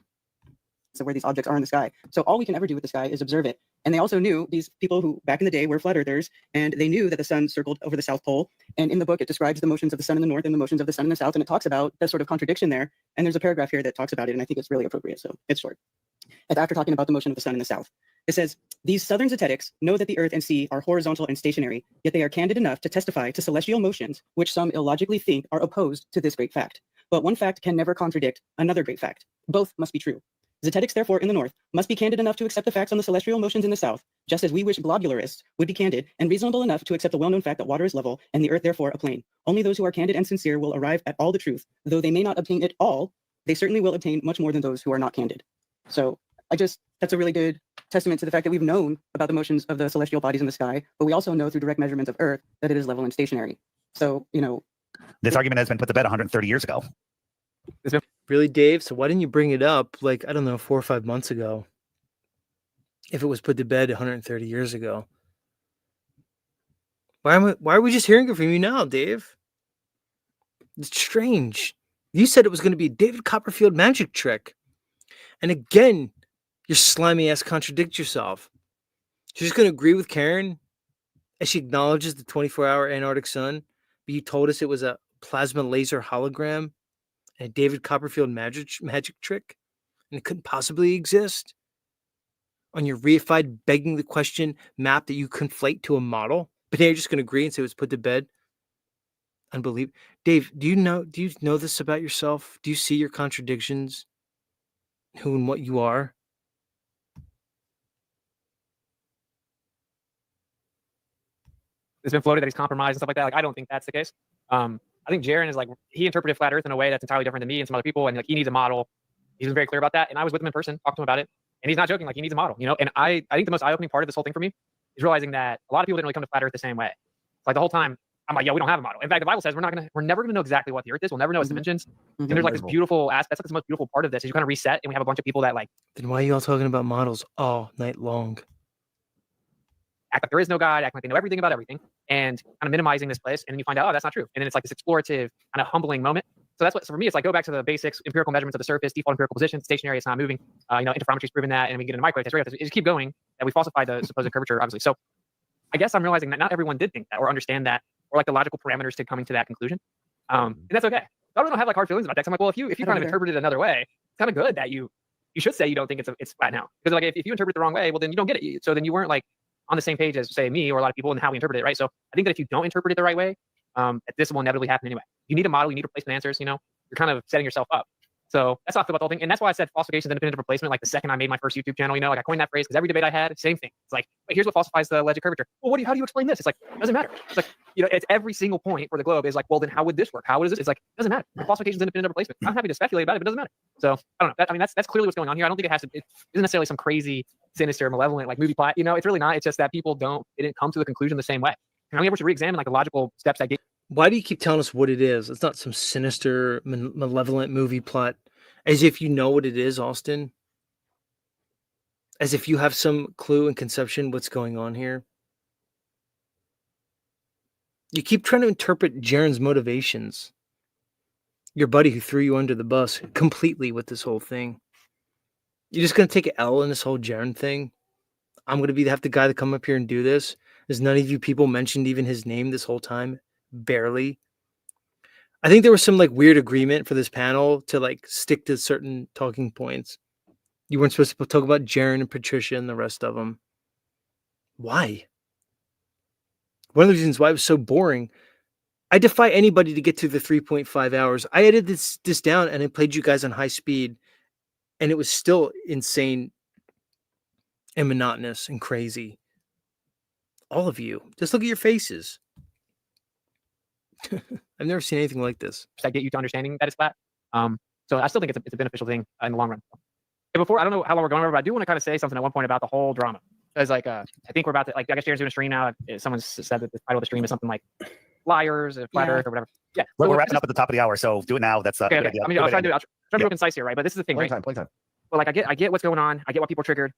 So where these objects are in the sky. So all we can ever do with the sky is observe it. And they also knew, these people who back in the day were flat earthers, and they knew that the sun circled over the South Pole. And in the book, it describes the motions of the sun in the north and the motions of the sun in the south. And it talks about that sort of contradiction there. And there's a paragraph here that talks about it. And I think it's really appropriate. So it's short. After talking about the motion of the sun in the south, it says, these southern Zetetics know that the earth and sea are horizontal and stationary, yet they are candid enough to testify to celestial motions, which some illogically think are opposed to this great fact. But one fact can never contradict another great fact. Both must be true. Zetetics, therefore, in the north, must be candid enough to accept the facts on the celestial motions in the south, just as we wish globularists would be candid and reasonable enough to accept the well-known fact that water is level and the earth, therefore, a plane. Only those who are candid and sincere will arrive at all the truth. Though they may not obtain it all, they certainly will obtain much more than those who are not candid. So that's a really good testament to the fact that we've known about the motions of the celestial bodies in the sky, but we also know through direct measurements of Earth that it is level and stationary. So, This argument has been put to bed 130 years ago. Really, Dave? So why didn't you bring it up, like, I don't know, 4 or 5 months ago? If it was put to bed 130 years ago. Why are we just hearing it from you now, Dave? It's strange. You said it was going to be a David Copperfield magic trick. And again, your slimy ass contradicts yourself. She's just going to agree with Karen as she acknowledges the 24-hour Antarctic sun, but you told us it was a plasma laser hologram and a David Copperfield magic trick, and it couldn't possibly exist on your reified begging the question map that you conflate to a model. But now you're just going to agree and say it was put to bed. Unbelievable. Dave, do you know this about yourself? Do you see your contradictions? Who and what you are? It's been floated that he's compromised and stuff like that. Like, I don't think that's the case. I think Jaron is like, he interpreted flat Earth in a way that's entirely different than me and some other people, and like he needs a model. He's been very clear about that, and I was with him in person, talked to him about it, and he's not joking. Like, he needs a model, And I think the most eye-opening part of this whole thing for me is realizing that a lot of people didn't really come to flat Earth the same way. Like the whole time, I'm like, we don't have a model. In fact, the Bible says we're never gonna know exactly what the Earth is. We'll never know its dimensions. And there's like this beautiful aspect. That's like the most beautiful part of this is you kind of reset, and we have a bunch of people that like. Then why are you all talking about models all night long? Act like there is no God, act like they know everything about everything, and kind of minimizing this place, and then you find out, oh, that's not true. And then it's like this explorative, kind of humbling moment. So that's what, so for me, it's like go back to the basics, empirical measurements of the surface, default empirical position, stationary, it's not moving. Interferometry's proven that, and we get into microwave tests, just keep going, and we falsify the supposed curvature, obviously. So I guess I'm realizing that not everyone did think that or understand that, or like the logical parameters to coming to that conclusion. And that's okay. I don't have like hard feelings about that. I'm like, well, if you kind of interpret it another way, it's kind of good that you should say you don't think it's flat now. Because like if you interpret it the wrong way, well then you don't get it. So then you weren't like on the same page as say me or a lot of people and how we interpret it, right? So I think that if you don't interpret it the right way, this will inevitably happen anyway. You need a model, you need replacement answers, you're kind of setting yourself up. So that's how I feel about the whole thing. And that's why I said falsification is independent of replacement. Like the second I made my first YouTube channel, like I coined that phrase because every debate I had, same thing. It's like, wait, here's what falsifies the alleged curvature. Well, how do you explain this? It's like, it doesn't matter. It's like, it's every single point for the globe is like, well, then how would this work? How is it? It's like, it doesn't matter. Falsification is independent of replacement. I'm happy to speculate about it, but it doesn't matter. So I don't know. That's clearly what's going on here. I don't think it isn't necessarily some crazy, sinister, malevolent like movie plot. It's really not. It's just that people didn't come to the conclusion the same way. And I'm able to re-examine like the logical steps I gave. Why do you keep telling us what it is? It's not some sinister, malevolent movie plot. As if you know what it is, Austin. As if you have some clue and conception what's going on here. You keep trying to interpret Jaron's motivations. Your buddy who threw you under the bus completely with this whole thing. You're just going to take an L in this whole Jaron thing? I'm going to have the guy to come up here and do this? As none of you people mentioned even his name this whole time? Barely. I think there was some like weird agreement for this panel to like stick to certain talking points. You weren't supposed to talk about Jaron and Patricia and the rest of them. Why? One of the reasons why it was so boring. I defy anybody to get to the 3.5 hours. I edited this down and I played you guys on high speed, and it was still insane and monotonous and crazy. All of you. Just look at your faces. I've never seen anything like this. That get you to understanding that it's flat. So I still think it's a beneficial thing in the long run. And before, I don't know how long we're going over, but I do want to kind of say something at one point about the whole drama. Because like, I think we're about to, like, I guess Jaron's doing a stream now. Someone said that the title of the stream is something like liars, flat earth, or whatever. Yeah. We're wrapping up at the top of the hour, so do it now. That's okay. Good idea. I mean, I'll try to be real concise here, right? But this is the thing, right? Playtime. Well, like I get what's going on. I get what people triggered.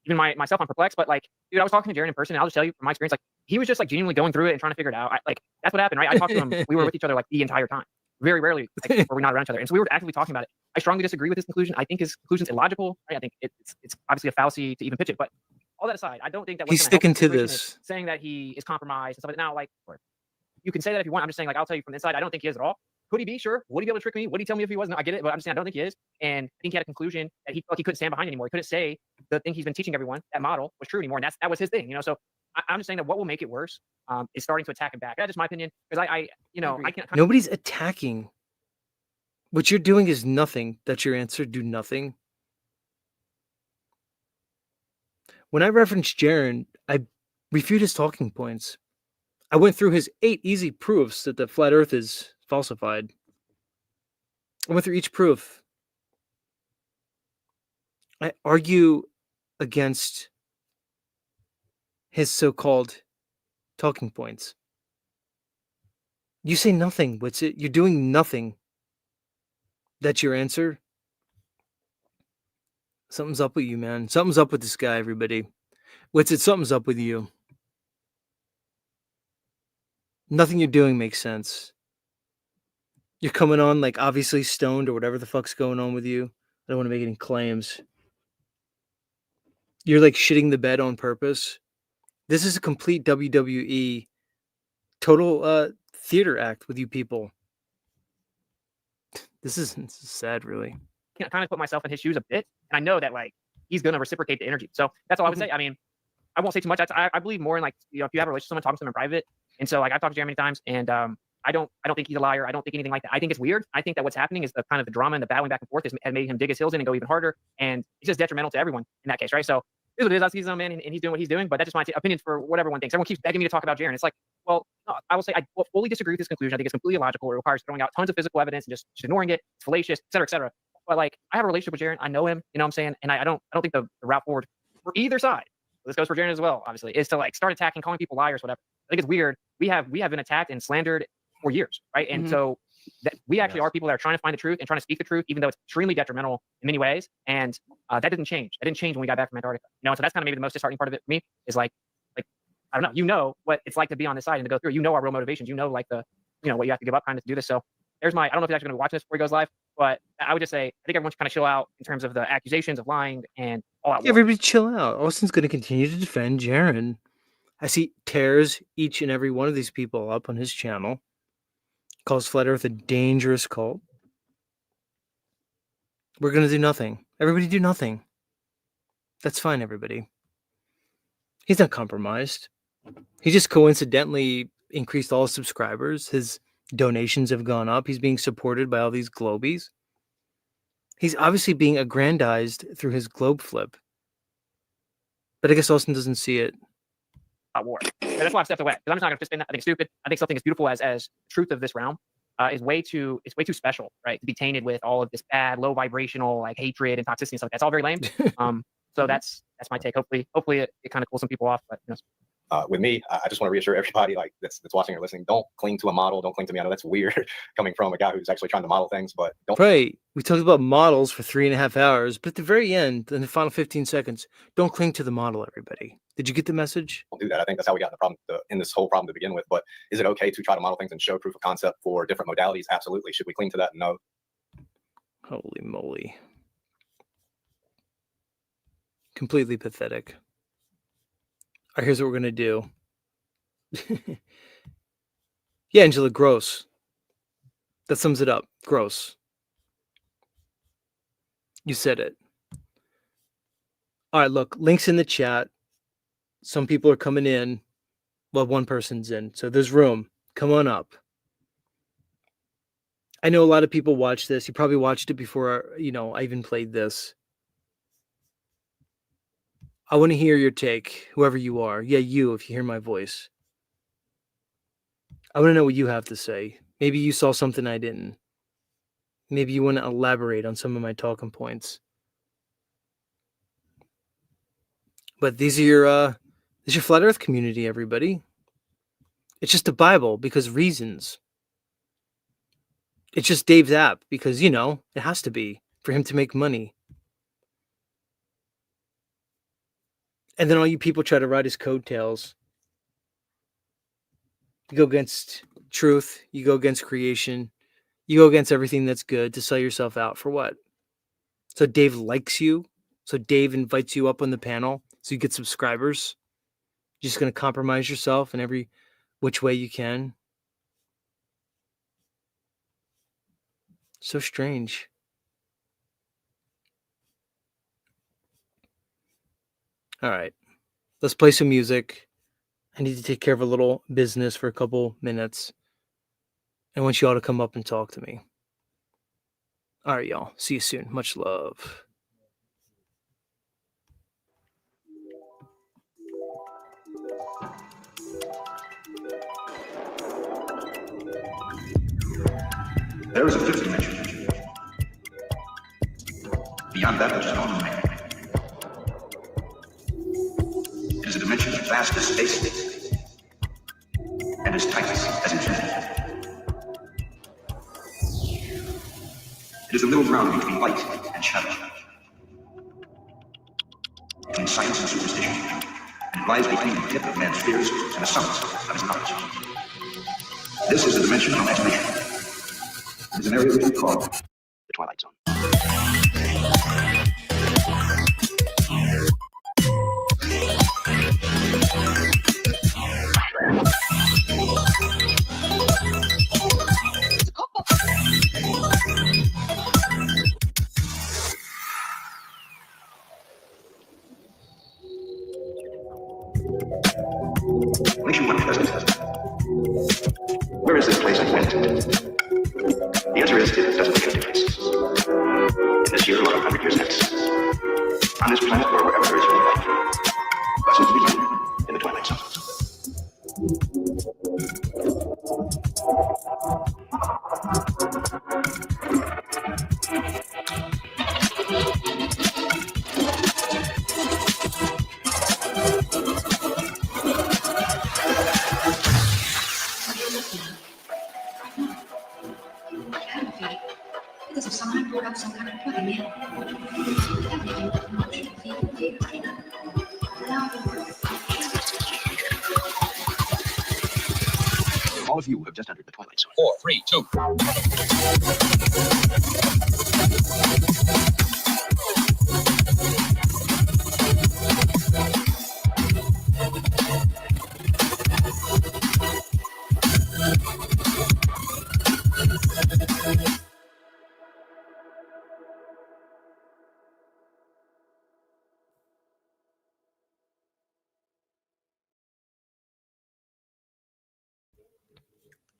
Even myself, I'm perplexed. But like, dude, I was talking to Jaron in person, and I'll just tell you from my experience, like he was just like genuinely going through it and trying to figure it out. That's what happened, right? I talked to him. We were with each other like the entire time. Very rarely were we not around each other, and so we were actively talking about it. I strongly disagree with his conclusion. I think his conclusion's illogical. Right? I think it's obviously a fallacy to even pitch it. But all that aside, I don't think that He's what's gonna help sticking the to situation is this. saying that he is compromised and stuff like that. Now, like, you can say that if you want. I'm just saying, like, I'll tell you from the inside, I don't think he is at all. Could he be? Sure. Would he be able to trick me? Would he tell me if he was? No, I get it, but I'm just saying I don't think he is. And I think he had a conclusion that he felt like he couldn't stand behind anymore. He couldn't say the thing he's been teaching everyone, that model, was true anymore. And that was his thing, you know. So I'm just saying that what will make it worse is starting to attack him back. That's just my opinion. Because I can't. Nobody's attacking. What you're doing is nothing. That's your answer. Do nothing. When I referenced Jaron, I refute his talking points. I went through his 8 easy proofs that the flat Earth is falsified. I went through each proof. I argue against his so-called talking points. You say nothing. What's it? You're doing nothing. That's your answer? Something's up with you, man. Something's up with this guy, everybody. What's it? Something's up with you. Nothing you're doing makes sense. You're coming on like obviously stoned or whatever the fuck's going on with you. I don't want to make any claims. You're like shitting the bed on purpose. This is a complete WWE total theater act with you people. This is sad, really. I kind of put myself in his shoes a bit, and I know that like he's gonna reciprocate the energy. So that's all I would say. I mean, I won't say too much. I believe more in like, you know, if you have a relationship with someone, talk to them in private. And so like I've talked to Jeremy many times, and I don't think he's a liar. I don't think anything like that. I think it's weird. I think that what's happening is the kind of the drama and the battling back and forth has made him dig his heels in and go even harder, and it's just detrimental to everyone in that case, right? So it is what it is. He's a man, and he's doing what he's doing. But that's just my opinions for what everyone thinks. Everyone keeps begging me to talk about Jaron. It's like, well, no, I will say I fully disagree with this conclusion. I think it's completely illogical. It requires throwing out tons of physical evidence and just ignoring it. It's fallacious, et cetera, et cetera. But like, I have a relationship with Jaron. I know him. You know what I'm saying? And I don't think the route forward for either side, this goes for Jaron as well, obviously, is to like start attacking, calling people liars, whatever. I think it's weird. We have been attacked and slandered for years, right? And so that we actually are people that are trying to find the truth and trying to speak the truth, even though it's extremely detrimental in many ways. And that didn't change. That didn't change when we got back from Antarctica. You know, and so that's kind of maybe the most disheartening part of it for me is like I don't know. You know what it's like to be on this side and to go through. You know our real motivations. You know like the what you have to give up kind of to do this. So there's my. I don't know if he's actually going to be watching this before he goes live, but I would just say I think everyone should kind of chill out in terms of the accusations of lying and all that. Everybody chill out. Austin's going to continue to defend Jaron. I see tears each and every one of these people up on his channel. Calls Flat Earth a dangerous cult. We're going to do nothing. Everybody do nothing. That's fine, everybody. He's not compromised. He just coincidentally increased all his subscribers. His donations have gone up. He's being supported by all these globies. He's obviously being aggrandized through his globe flip. But I guess Austin doesn't see it. War. And that's why I've stepped away. Because I'm just not going to spin that. I think it's stupid. I think something as beautiful as truth of this realm is way too special, right? To be tainted with all of this bad, low vibrational like hatred and toxicity and stuff. That's all very lame. So that's my take. Hopefully it kind of cools some people off. But with me, I just want to reassure everybody like that's watching or listening, don't cling to a model. Don't cling to me. I know that's weird coming from a guy who's actually trying to model things, but don't. Right. We talked about models for 3.5 hours, but at the very end, in the final 15 seconds, don't cling to the model, everybody. Did you get the message? Don't do that. I think that's how we got in the problem, in this whole problem to begin with. But is it okay to try to model things and show proof of concept for different modalities? Absolutely. Should we cling to that? No. Holy moly. Completely pathetic. All right, here's what we're going to do. Yeah, Angela, gross. That sums it up. Gross. You said it. All right, look, links in the chat. Some people are coming in. Well, one person's in, so there's room. Come on up. I know a lot of people watch this. You probably watched it before, I even played this. I want to hear your take, whoever you are. Yeah, you, if you hear my voice. I want to know what you have to say. Maybe you saw something I didn't. Maybe you want to elaborate on some of my talking points. But these are your Flat Earth community, everybody. It's just the Bible because reasons. It's just Dave's app because, it has to be for him to make money. And then all you people try to ride his coattails. You go against truth. You go against creation. You go against everything that's good to sell yourself out for what? So Dave likes you. So Dave invites you up on the panel so you get subscribers. You're just going to compromise yourself in every which way you can. So strange. All right, let's play some music. I need to take care of a little business for a couple minutes. I want you all to come up and talk to me. All right, y'all. See you soon. Much love. There is a fifth dimension. Beyond that which is known to man. It is a dimension as vast as space and as timeless as infinity. It is a middle ground between light and shadow, between science and superstition, and it lies between the tip of man's fears and the summit of his knowledge. This is the dimension of imagination. It is an area which we call the Twilight Zone. Nation one present. Where is this place and when? The answer is it doesn't make a difference. In this year or 100 years hence. On this planet or wherever there is really life. Lessons to be learned in the Twilight Zone. Because if someone brought up some kind of plug in All of you have just entered the Twilight Zone. 4, 3, 2.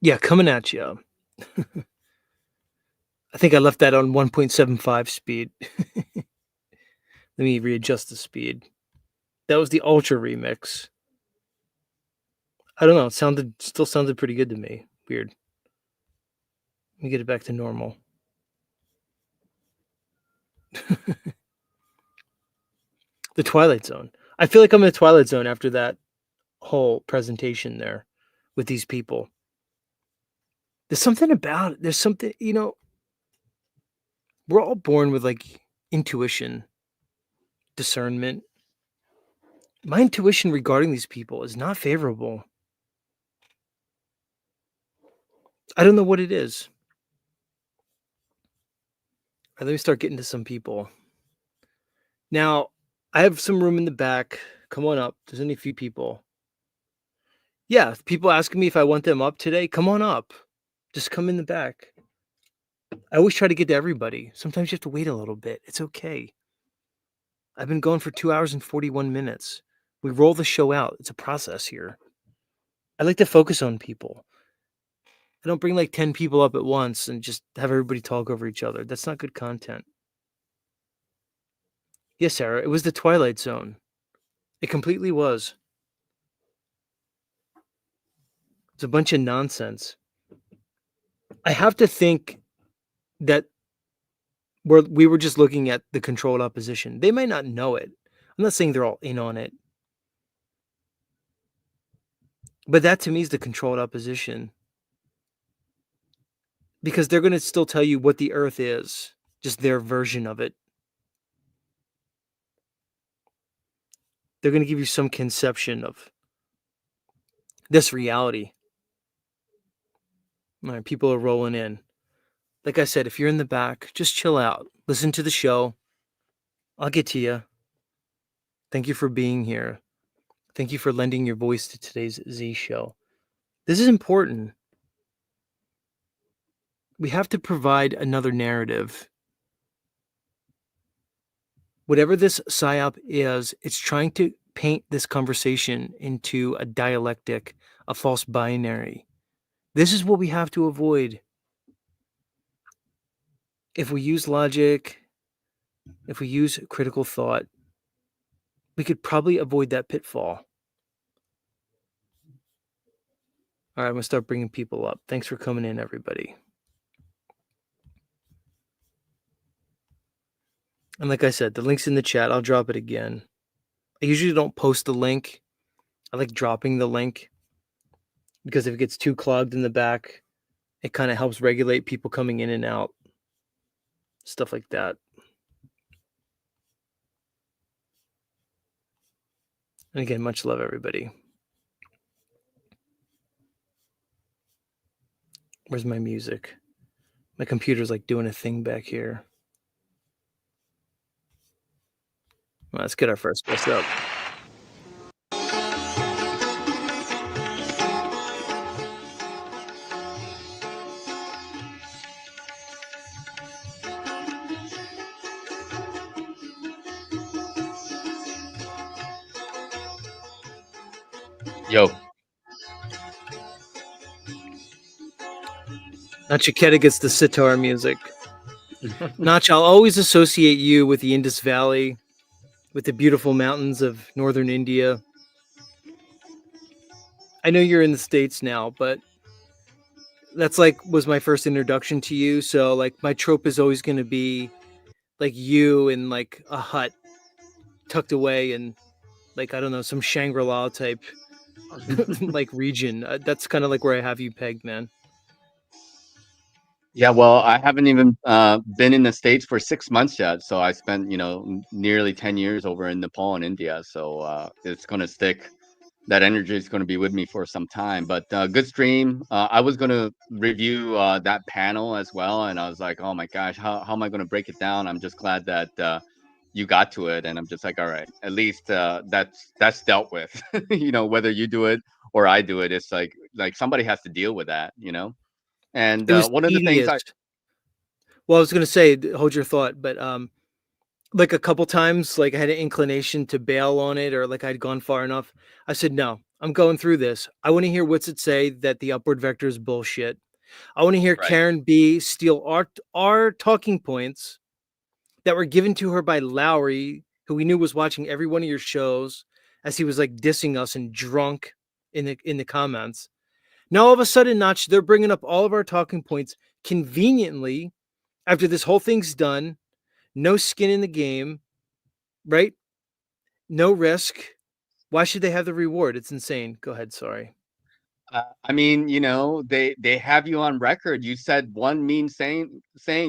Yeah, coming at you. I think I left that on 1.75 speed. Let me readjust the speed. That was the Ultra remix. I don't know. It still sounded pretty good to me. Weird. Let me get it back to normal. The Twilight Zone. I feel like I'm in the Twilight Zone after that whole presentation there with these people. There's something about it. There's something, we're all born with like intuition, discernment. My intuition regarding these people is not favorable. I don't know what it is. All right, let me start getting to some people. Now, I have some room in the back. Come on up. There's only a few people. Yeah, people asking me if I want them up today. Come on up. Just come in the back. I always try to get to everybody. Sometimes you have to wait a little bit. It's okay. I've been going for 2 hours and 41 minutes. We roll the show out. It's a process here. I like to focus on people. I don't bring like 10 people up at once and just have everybody talk over each other. That's not good content. Yes, Sarah, it was the Twilight Zone. It completely was. It's a bunch of nonsense. I have to think that we were just looking at the controlled opposition. They might not know it. I'm not saying they're all in on it. But that to me is the controlled opposition. Because they're going to still tell you what the Earth is, just their version of it. They're going to give you some conception of this reality. All right, people are rolling in. Like I said, if you're in the back, just chill out. Listen to the show. I'll get to you. Thank you for being here. Thank you for lending your voice to today's Z show. This is important. We have to provide another narrative. Whatever this psyop is, it's trying to paint this conversation into a dialectic, a false binary. This is what we have to avoid. If we use logic, if we use critical thought, we could probably avoid that pitfall. All right, I'm going to start bringing people up. Thanks for coming in, everybody. And like I said, the link's in the chat. I'll drop it again. I usually don't post the link. I like dropping the link because if it gets too clogged in the back, it kind of helps regulate people coming in and out. Stuff like that. And again, much love, everybody. Where's my music? My computer's like doing a thing back here. Well, let's get our first guest up. Yo. Nachiketa gets the sitar music. Nach, I'll always associate you with the Indus Valley, with the beautiful mountains of northern India. I know you're in the States now, but that's like was my first introduction to you. So like my trope is always going to be like you in like a hut tucked away in like, I don't know, some Shangri-La type like region. That's kind of like where I have you pegged, man. Yeah, well, I haven't even been in the States for 6 months yet. So I spent, nearly 10 years over in Nepal and India. So it's going to stick. That energy is going to be with me for some time. But good stream. I was going to review that panel as well. And I was like, oh my gosh, how am I going to break it down? I'm just glad that you got to it. And I'm just like, all right, at least that's dealt with. Whether you do it or I do it, it's like somebody has to deal with that, And It was one of the things tedious. Well, I was going to say, hold your thought, but like a couple times, like I had an inclination to bail on it, or like I'd gone far enough. I said, no, I'm going through this. I want to hear what's it say that the upward vector is bullshit. I want to hear Right. Karen B steal our talking points that were given to her by Lowry, who we knew was watching every one of your shows, as he was like dissing us and drunk in the comments. Now all of a sudden, Notch, they're bringing up all of our talking points conveniently after this whole thing's done. No skin in the game, right? No risk. Why should they have the reward? It's insane. Go ahead. Sorry. I mean, they have you on record. You said one mean saying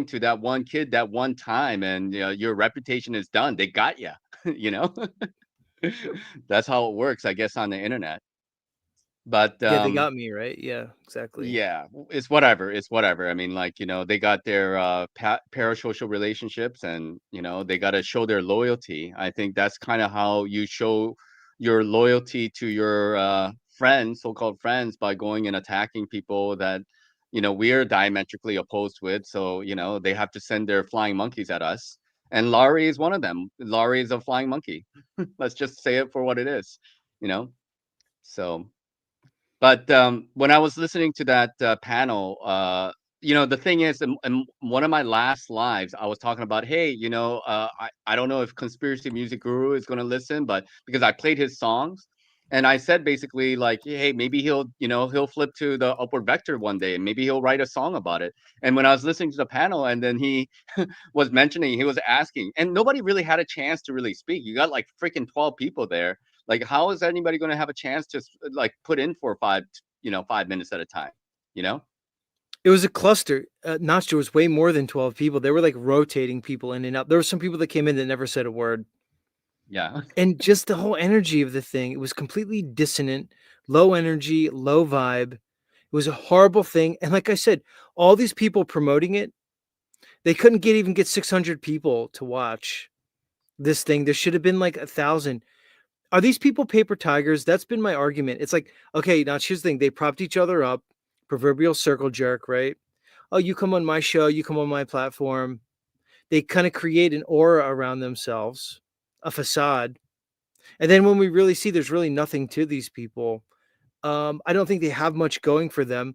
to that one kid that one time, and your reputation is done. They got you. That's how it works, I guess, on the internet. But yeah, they got me, right? Yeah, exactly. Yeah, it's whatever. It's whatever. I mean, like, they got their parasocial relationships, and they got to show their loyalty. I think that's kind of how you show your loyalty to your friends, so-called friends, by going and attacking people that we are diametrically opposed with. So they have to send their flying monkeys at us, and Laurie is one of them. Laurie is a flying monkey. Let's just say it for what it is. So. But when I was listening to that panel, the thing is, in one of my last lives, I was talking about, hey, I don't know if Conspiracy Music Guru is going to listen, but because I played his songs, and I said basically like, hey, maybe he'll flip to the upward vector one day, and maybe he'll write a song about it. And when I was listening to the panel, and then he was mentioning, he was asking, and nobody really had a chance to really speak. You got like freaking 12 people there. Like, how is anybody going to have a chance to like put in for 5 minutes at a time? It was a cluster. Notch, there was way more than 12 people. They were like rotating people in and out. There were some people that came in that never said a word. Yeah. And just the whole energy of the thing, it was completely dissonant, low energy, low vibe. It was a horrible thing. And like I said, all these people promoting it, they couldn't even get 600 people to watch. this thing. There should have been like 1,000. Are these people paper tigers? That's been my argument. It's like, okay, now here's the thing. They propped each other up, proverbial circle jerk, right? Oh, you come on my show, you come on my platform. They kind of create an aura around themselves, a facade. And then when we really see there's really nothing to these people, I don't think they have much going for them.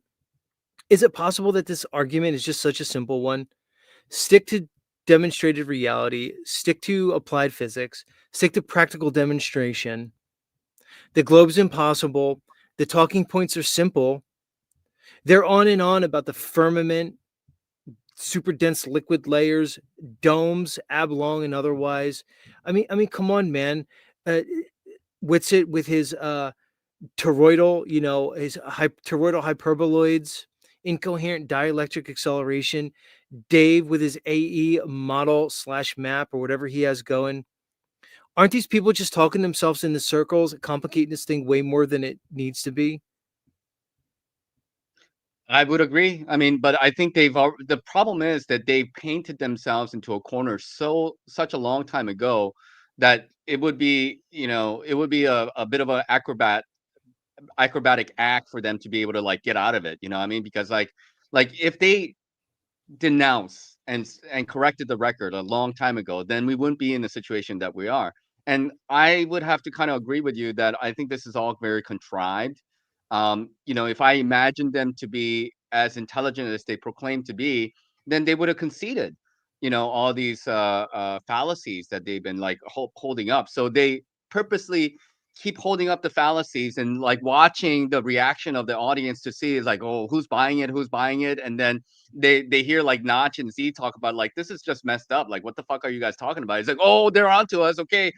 Is it possible that this argument is just such a simple one? Stick to demonstrated reality, stick to applied physics, stick to practical demonstration. The globe's impossible. The talking points are simple. They're on and on about the firmament, super dense liquid layers, domes, oblong and otherwise. I mean, come on, man. Witsit with his toroidal, his toroidal hyperboloids, incoherent dielectric acceleration. Dave with his AE model / map or whatever he has going. Aren't these people just talking themselves into circles, complicating this thing way more than it needs to be? I would agree. I mean, but I think the problem is that they've painted themselves into a corner such a long time ago that it would be, it would be a bit of an acrobatic act for them to be able to like get out of it. You know what I mean? Because like if they denounced and corrected the record a long time ago, then we wouldn't be in the situation that we are. And I would have to kind of agree with you that I think this is all very contrived. If I imagined them to be as intelligent as they proclaim to be, then they would have conceded, all these fallacies that they've been like holding up. So they purposely keep holding up the fallacies and like watching the reaction of the audience to see is like, oh, who's buying it, and then they hear like Notch and Z talk about like this is just messed up. Like, what the fuck are you guys talking about? It's like, oh, they're onto us. Okay,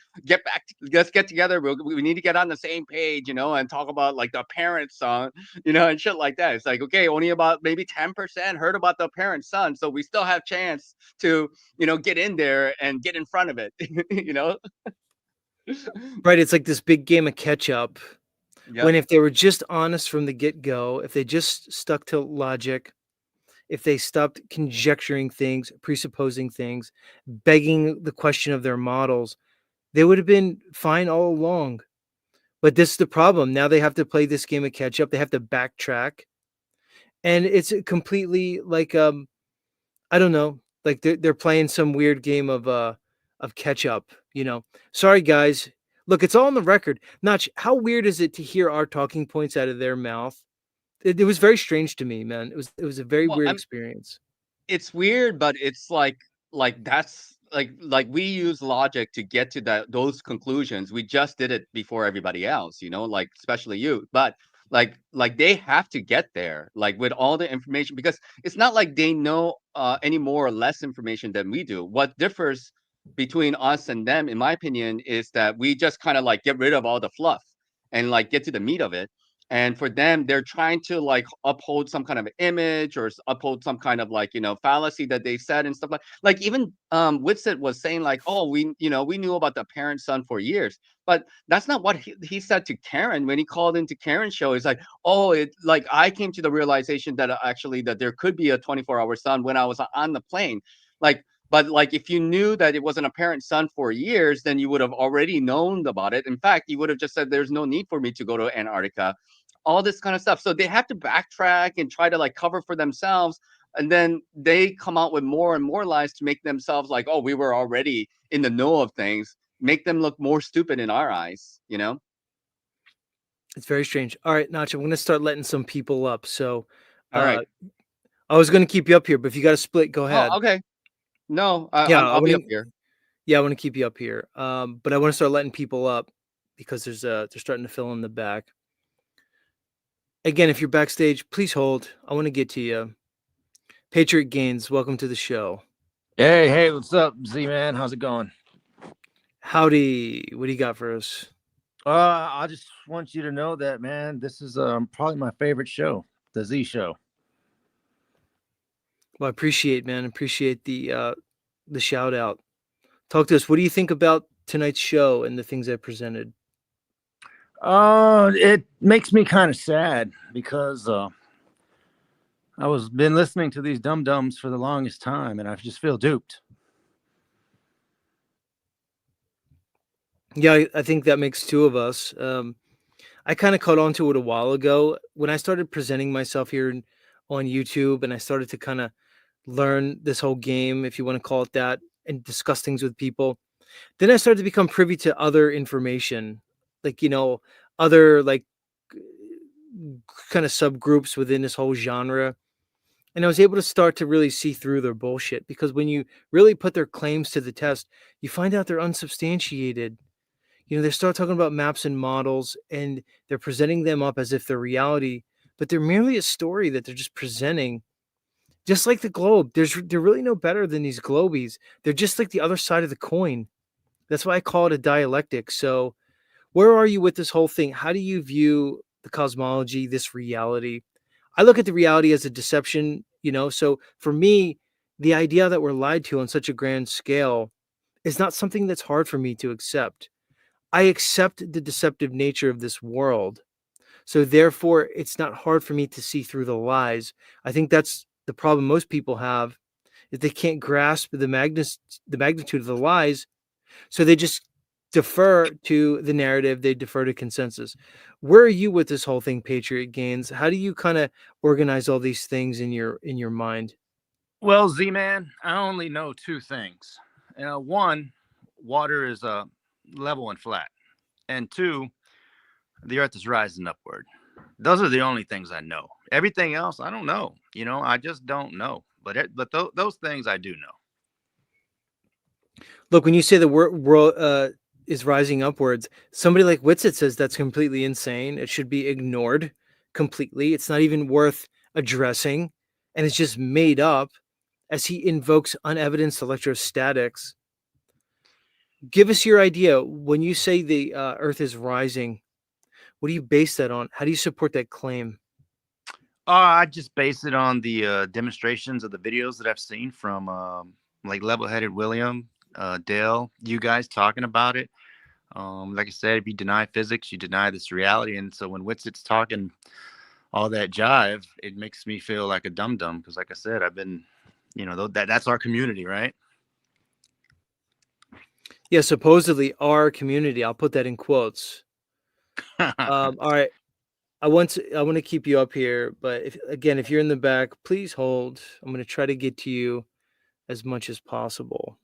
let's get together. We need to get on the same page, and talk about like the parent son, and shit like that. It's like, okay, only about maybe 10% heard about the parent son, so we still have chance to get in there and get in front of it. Right, it's like this big game of catch up. Yep. When if they were just honest from the get-go, if they just stuck to logic, if they stopped conjecturing things, presupposing things, begging the question of their models, they would have been fine all along. But this is the problem. Now they have to play this game of catch up. They have to backtrack. And it's completely like I don't know, like they're playing some weird game of catch up, Sorry guys. Look, it's all on the record. Notch, how weird is it to hear our talking points out of their mouth? It was very strange to me, man. It was a very Well, weird experience. it's weird, but it's like that's like we use logic to get to those conclusions. We just did it before everybody else, like especially you. But like they have to get there, like with all the information, because it's not like they know any more or less information than we do. What differs between us and them, in my opinion, is that we just kind of like get rid of all the fluff and like get to the meat of it. And for them, they're trying to like uphold some kind of image or uphold some kind of like fallacy that they said and stuff like even Witsit was saying like, oh, we knew about the parent son for years, but that's not what he said to Karen when he called into Karen's show. He's like, oh, it like I came to the realization that actually that there could be a 24-hour son when I was on the plane, like. But like, if you knew that it was an apparent son for years, then you would have already known about it. In fact, you would have just said, "There's no need for me to go to Antarctica." All this kind of stuff. So they have to backtrack and try to like cover for themselves. And then they come out with more and more lies to make themselves like, oh, we were already in the know of things, make them look more stupid in our eyes, It's very strange. All right, Notch, I'm going to start letting some people up. So All right. I was going to keep you up here, but if you got to split, go ahead. Oh, okay. No, Yeah, I'll be up here. Yeah, I want to keep you up here. But I want to start letting people up because they're starting to fill in the back. Again, if you're backstage, please hold. I want to get to you. Patriot Gaines, welcome to the show. Hey, what's up, Z-Man? How's it going? Howdy. What do you got for us? I just want you to know that, man, this is probably my favorite show, the Z Show. Well, I appreciate, man. Appreciate the shout out. Talk to us. What do you think about tonight's show and the things I presented? It makes me kind of sad because I was been listening to these dum-dums for the longest time, and I just feel duped. Yeah, I think that makes two of us. I kind of caught on to it a while ago when I started presenting myself here on YouTube, and I started to kind of learn this whole game, if you want to call it that, and discuss things with people. Then I started to become privy to other information, like other like kind of subgroups within this whole genre. And I was able to start to really see through their bullshit, because when you really put their claims to the test, you find out they're unsubstantiated. They start talking about maps and models, and they're presenting them up as if they're reality, but they're merely a story that they're just presenting. Just like the globe, they're really no better than these globies. They're just like the other side of the coin. That's why I call it a dialectic. So, where are you with this whole thing? How do you view the cosmology, this reality? I look at the reality as a deception. So for me, the idea that we're lied to on such a grand scale is not something that's hard for me to accept. I accept the deceptive nature of this world. So therefore, it's not hard for me to see through the lies. I think that's the problem most people have, is they can't grasp the magnitude of the lies, so they just defer to the narrative, they defer to consensus. Where are you with this whole thing, Patriot Gains? How do you kind of organize all these things in your mind? Well, Z man, I only know two things. One, water is level and flat, and two, the Earth is rising upward. Those are the only things I know. Everything else, I don't know. I just don't know. But those things I do know. Look, when you say the world is rising upwards, somebody like Witsit says that's completely insane. It should be ignored completely. It's not even worth addressing, and it's just made up, as he invokes unevidenced electrostatics. Give us your idea. When you say the Earth is rising, what do you base that on? How do you support that claim? I just base it on the demonstrations of the videos that I've seen from like Level-Headed William, Dale, you guys talking about it. Like I said, if you deny physics, you deny this reality. And so when Witsit's talking all that jive, it makes me feel like a dum-dum, because like I said, I've been, that's our community, right? Yeah, supposedly our community. I'll put that in quotes. All right. I want to keep you up here, but if you're in the back, please hold. I'm going to try to get to you as much as possible.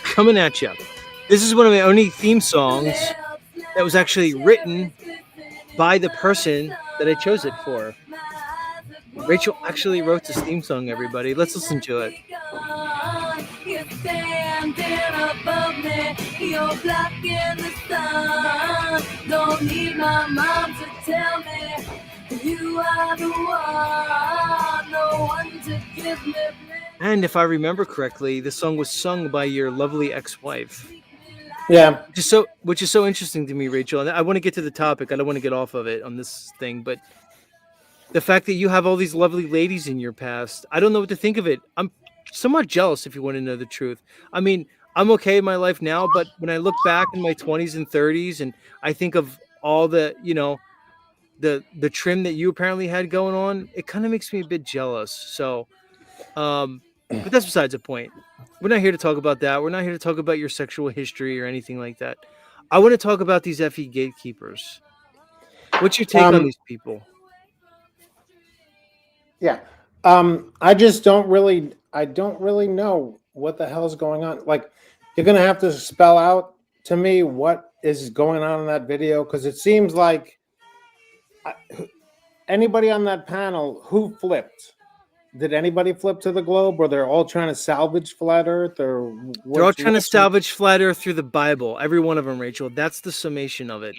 Coming at you. This is one of my only theme songs that was actually written by the person that I chose it for. Rachel actually wrote this theme song, everybody. Let's listen to it. You're standing above me, you're blocking the sun. Don't need my mom to tell me you are the one, no one to give me. And if I remember correctly, the song was sung by your lovely ex-wife. Yeah. Which is so interesting to me, Rachel. And I want to get to the topic. I don't want to get off of it on this thing, but the fact that you have all these lovely ladies in your past, I don't know what to think of it. I'm somewhat jealous, if you want to know the truth. I mean, I'm okay in my life now, but when I look back in my 20s and 30s and I think of all the, the trim that you apparently had going on, it kind of makes me a bit jealous. So, but that's besides the point. We're not here to talk about that. We're not here to talk about your sexual history or anything like that. I want to talk about these FE gatekeepers. What's your take on these people? Yeah. I just don't really know what the hell is going on. Like, you're going to have to spell out to me what is going on in that video, because it seems like anybody on that panel who flipped. Did anybody flip to the globe, or they're all trying to salvage flat Earth, or they're all trying to salvage flat Earth through the Bible? Every one of them, Rachel. That's the summation of it.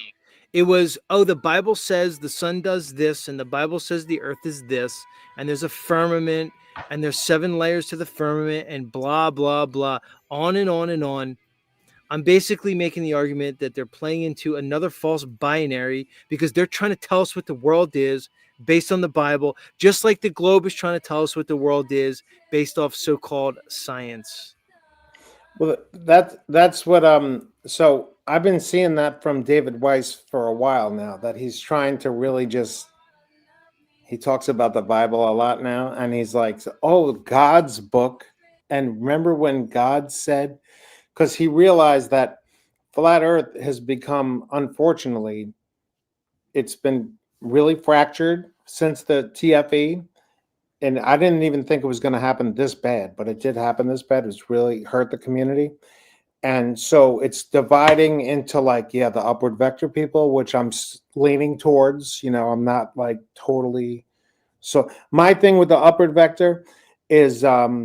It was, the Bible says the sun does this, and the Bible says the earth is this, and there's a firmament, and there's 7 layers to the firmament, and blah, blah, blah, on and on and on. I'm basically making the argument that they're playing into another false binary because they're trying to tell us what the world is based on the Bible, just like the globe is trying to tell us what the world is based off so-called science. Well, that's what so I've been seeing that from David Weiss for a while now, that he's trying to really just he talks about the Bible a lot now, and he's like, oh, God's book. And remember when God said, because he realized that flat earth has become, unfortunately, it's been really fractured since the TFE. And I didn't even think it was going to happen this bad, but it did happen this bad. It's really hurt the community. And so it's dividing into like, yeah, the upward vector people, which I'm leaning towards. I'm not like totally. So my thing with the upward vector is that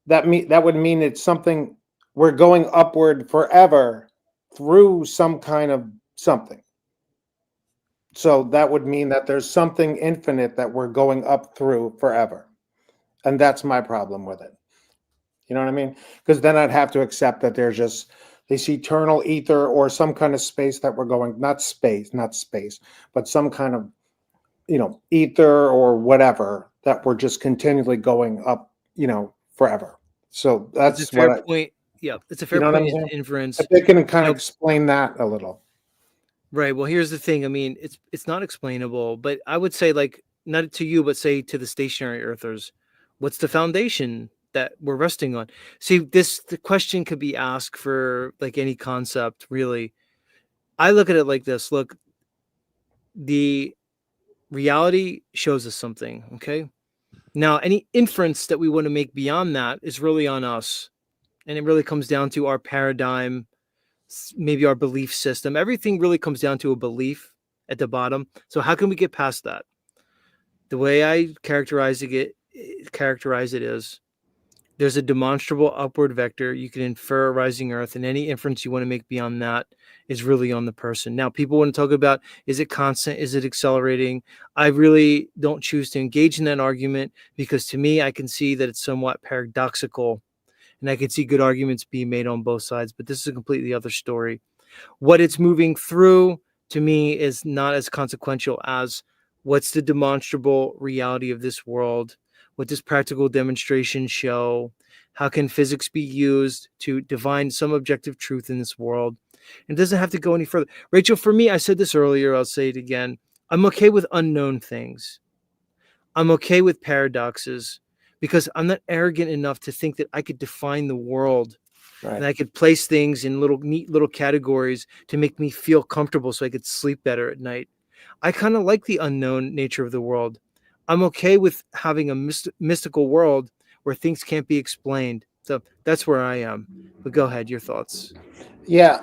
would mean it's something we're going upward forever through some kind of something. So that would mean that there's something infinite that we're going up through forever. And that's my problem with it. You know what I mean? Because then I'd have to accept that there's just this eternal ether or some kind of space that we're going, not space, but some kind of, ether or whatever that we're just continually going up, forever. So that's It's a fair what point. Yeah, it's a fair what I'm point in saying? inference. If they can kind of explain that a little. Right. Well, here's the thing. I mean, it's not explainable, but I would say, like, not to you, but say to the stationary earthers, what's the foundation that we're resting on? See, the question could be asked for like any concept, really. I look at it like this. Look, the reality shows us something, okay? Now, any inference that we want to make beyond that is really on us. And it really comes down to our paradigm, maybe our belief system. Everything really comes down to a belief at the bottom. So how can we get past that? The way I characterize it is there's a demonstrable upward vector. You can infer a rising earth, and any inference you want to make beyond that is really on the person. Now, people want to talk about, is it constant? Is it accelerating? I really don't choose to engage in that argument because to me, I can see that it's somewhat paradoxical, and I can see good arguments being made on both sides, but this is a completely other story. What it's moving through to me is not as consequential as what's the demonstrable reality of this world? What does practical demonstration show? How can physics be used to divine some objective truth in this world? It doesn't have to go any further. Rachel, for me, I said this earlier, I'll say it again. I'm okay with unknown things. I'm okay with paradoxes because I'm not arrogant enough to think that I could define the world. Right. And I could place things in neat little categories to make me feel comfortable so I could sleep better at night. I kind of like the unknown nature of the world. I'm okay with having a mystical world where things can't be explained. So that's where I am. But go ahead, your thoughts. Yeah,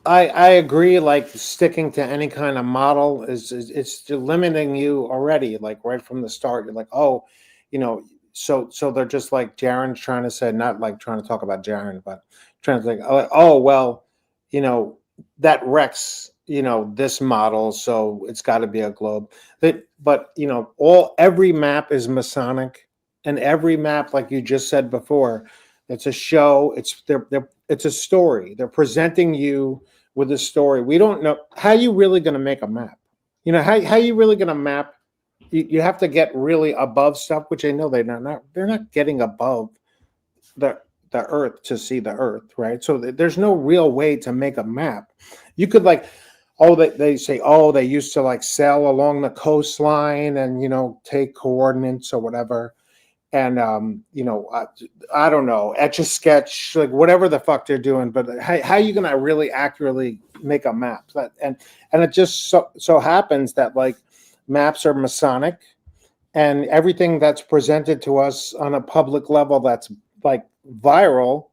I agree. Like sticking to any kind of model is it's limiting you already. Like right from the start, you're like, oh, so they're just like Jaren's trying to say, not like trying to talk about Jaren, but trying to think, oh well, that wrecks this model, so it's got to be a globe. But every map is Masonic, and every map, like you just said before, it's a show. It's a story. They're presenting you with a story. We don't know how you really going to make a map. How you really going to map. You have to get really above stuff, which I know they're not getting above the earth to see the earth, right? So there's no real way to make a map. You could like, they say, they used to like sail along the coastline and take coordinates or whatever. And I don't know, etch a sketch, like whatever the fuck they're doing. But how are you gonna really accurately make a map? And it just so happens that like maps are Masonic, and everything that's presented to us on a public level that's like viral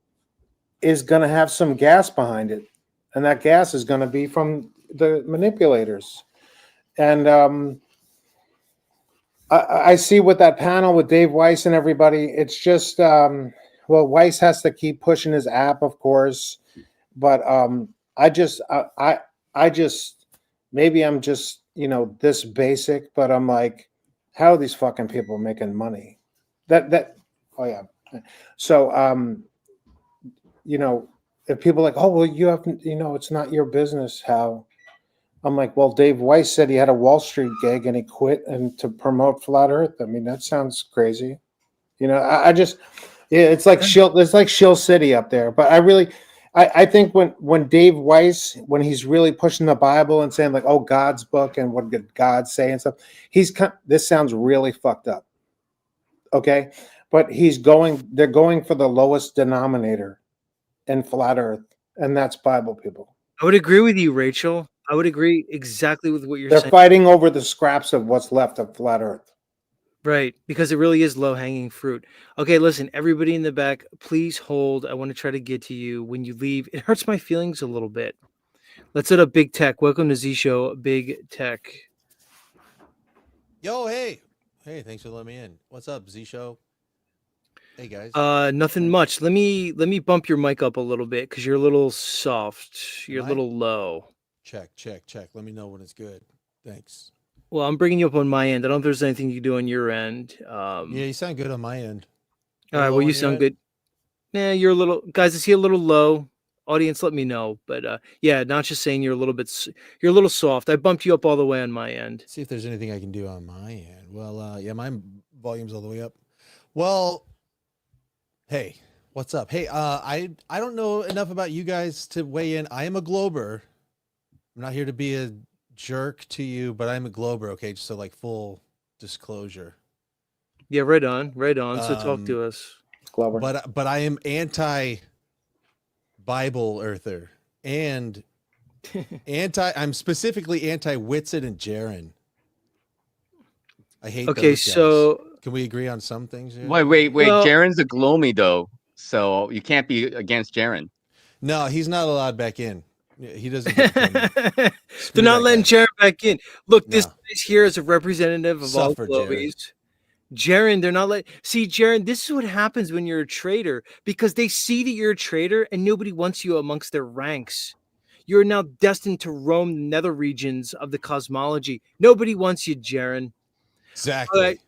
is going to have some gas behind it, and that gas is going to be from the manipulators. And I see with that panel with Dave Weiss and everybody, it's just Weiss has to keep pushing his app, of course, but I just maybe I'm just this basic, but I'm like, how are these fucking people making money? Oh yeah. So if people are like, oh well, you haven't, it's not your business how. I'm like, well, Dave Weiss said he had a Wall Street gig and he quit and to promote flat Earth. I mean, that sounds crazy. I just, yeah, it's like Shill City up there. But I think when Dave Weiss, when he's really pushing the Bible and saying like, oh, God's book and what did God say and stuff, this sounds really fucked up. Okay, but they're going for the lowest denominator in flat Earth, and that's Bible people. I would agree with you, Rachel. I would agree exactly with what you're They're saying. fighting over the scraps of what's left of flat Earth. Right, because it really is low-hanging fruit. Okay, listen, everybody in the back, please hold. I want to try to get to you when you leave. It hurts my feelings a little bit. Let's set up Big Tech. Welcome to Z Show, Big Tech. Yo, hey, thanks for letting me in. What's up, Z Show? Hey guys. Nothing much. Let me bump your mic up a little bit because you're a little soft. You're a little low. Check. Let me know when it's good. Thanks. Well, I'm bringing you up on my end. I don't know if there's anything you can do on your end. Yeah, you sound good on my end. All right. Well, you sound good. Yeah, you're a little, guys. Is he a little low? Audience, let me know. But yeah, not just saying you're a little soft. I bumped you up all the way on my end. See if there's anything I can do on my end. Well, yeah, my volume's all the way up. Well, hey, what's up? Hey, I don't know enough about you guys to weigh in. I am a Glober. I'm not here to be a jerk to you, but I'm a Glober. Okay, just so like full disclosure. Yeah, right on. So talk to us, Glober. But I am anti Bible earther and I'm specifically anti Whitsitt and Jaron. I hate. Okay, those guys. so can we agree on some things here? Wait. Well, Jaron's a Gloomy though, so you can't be against Jaron. No, he's not allowed back in. He doesn't. They're not letting Jaron back in. Look, this guy's here as a representative of all Globies. Jaron, they're not see, Jaron, this is what happens when you're a traitor, because they see that you're a traitor and nobody wants you amongst their ranks. You're now destined to roam the nether regions of the cosmology. Nobody wants you, Jaron. Exactly.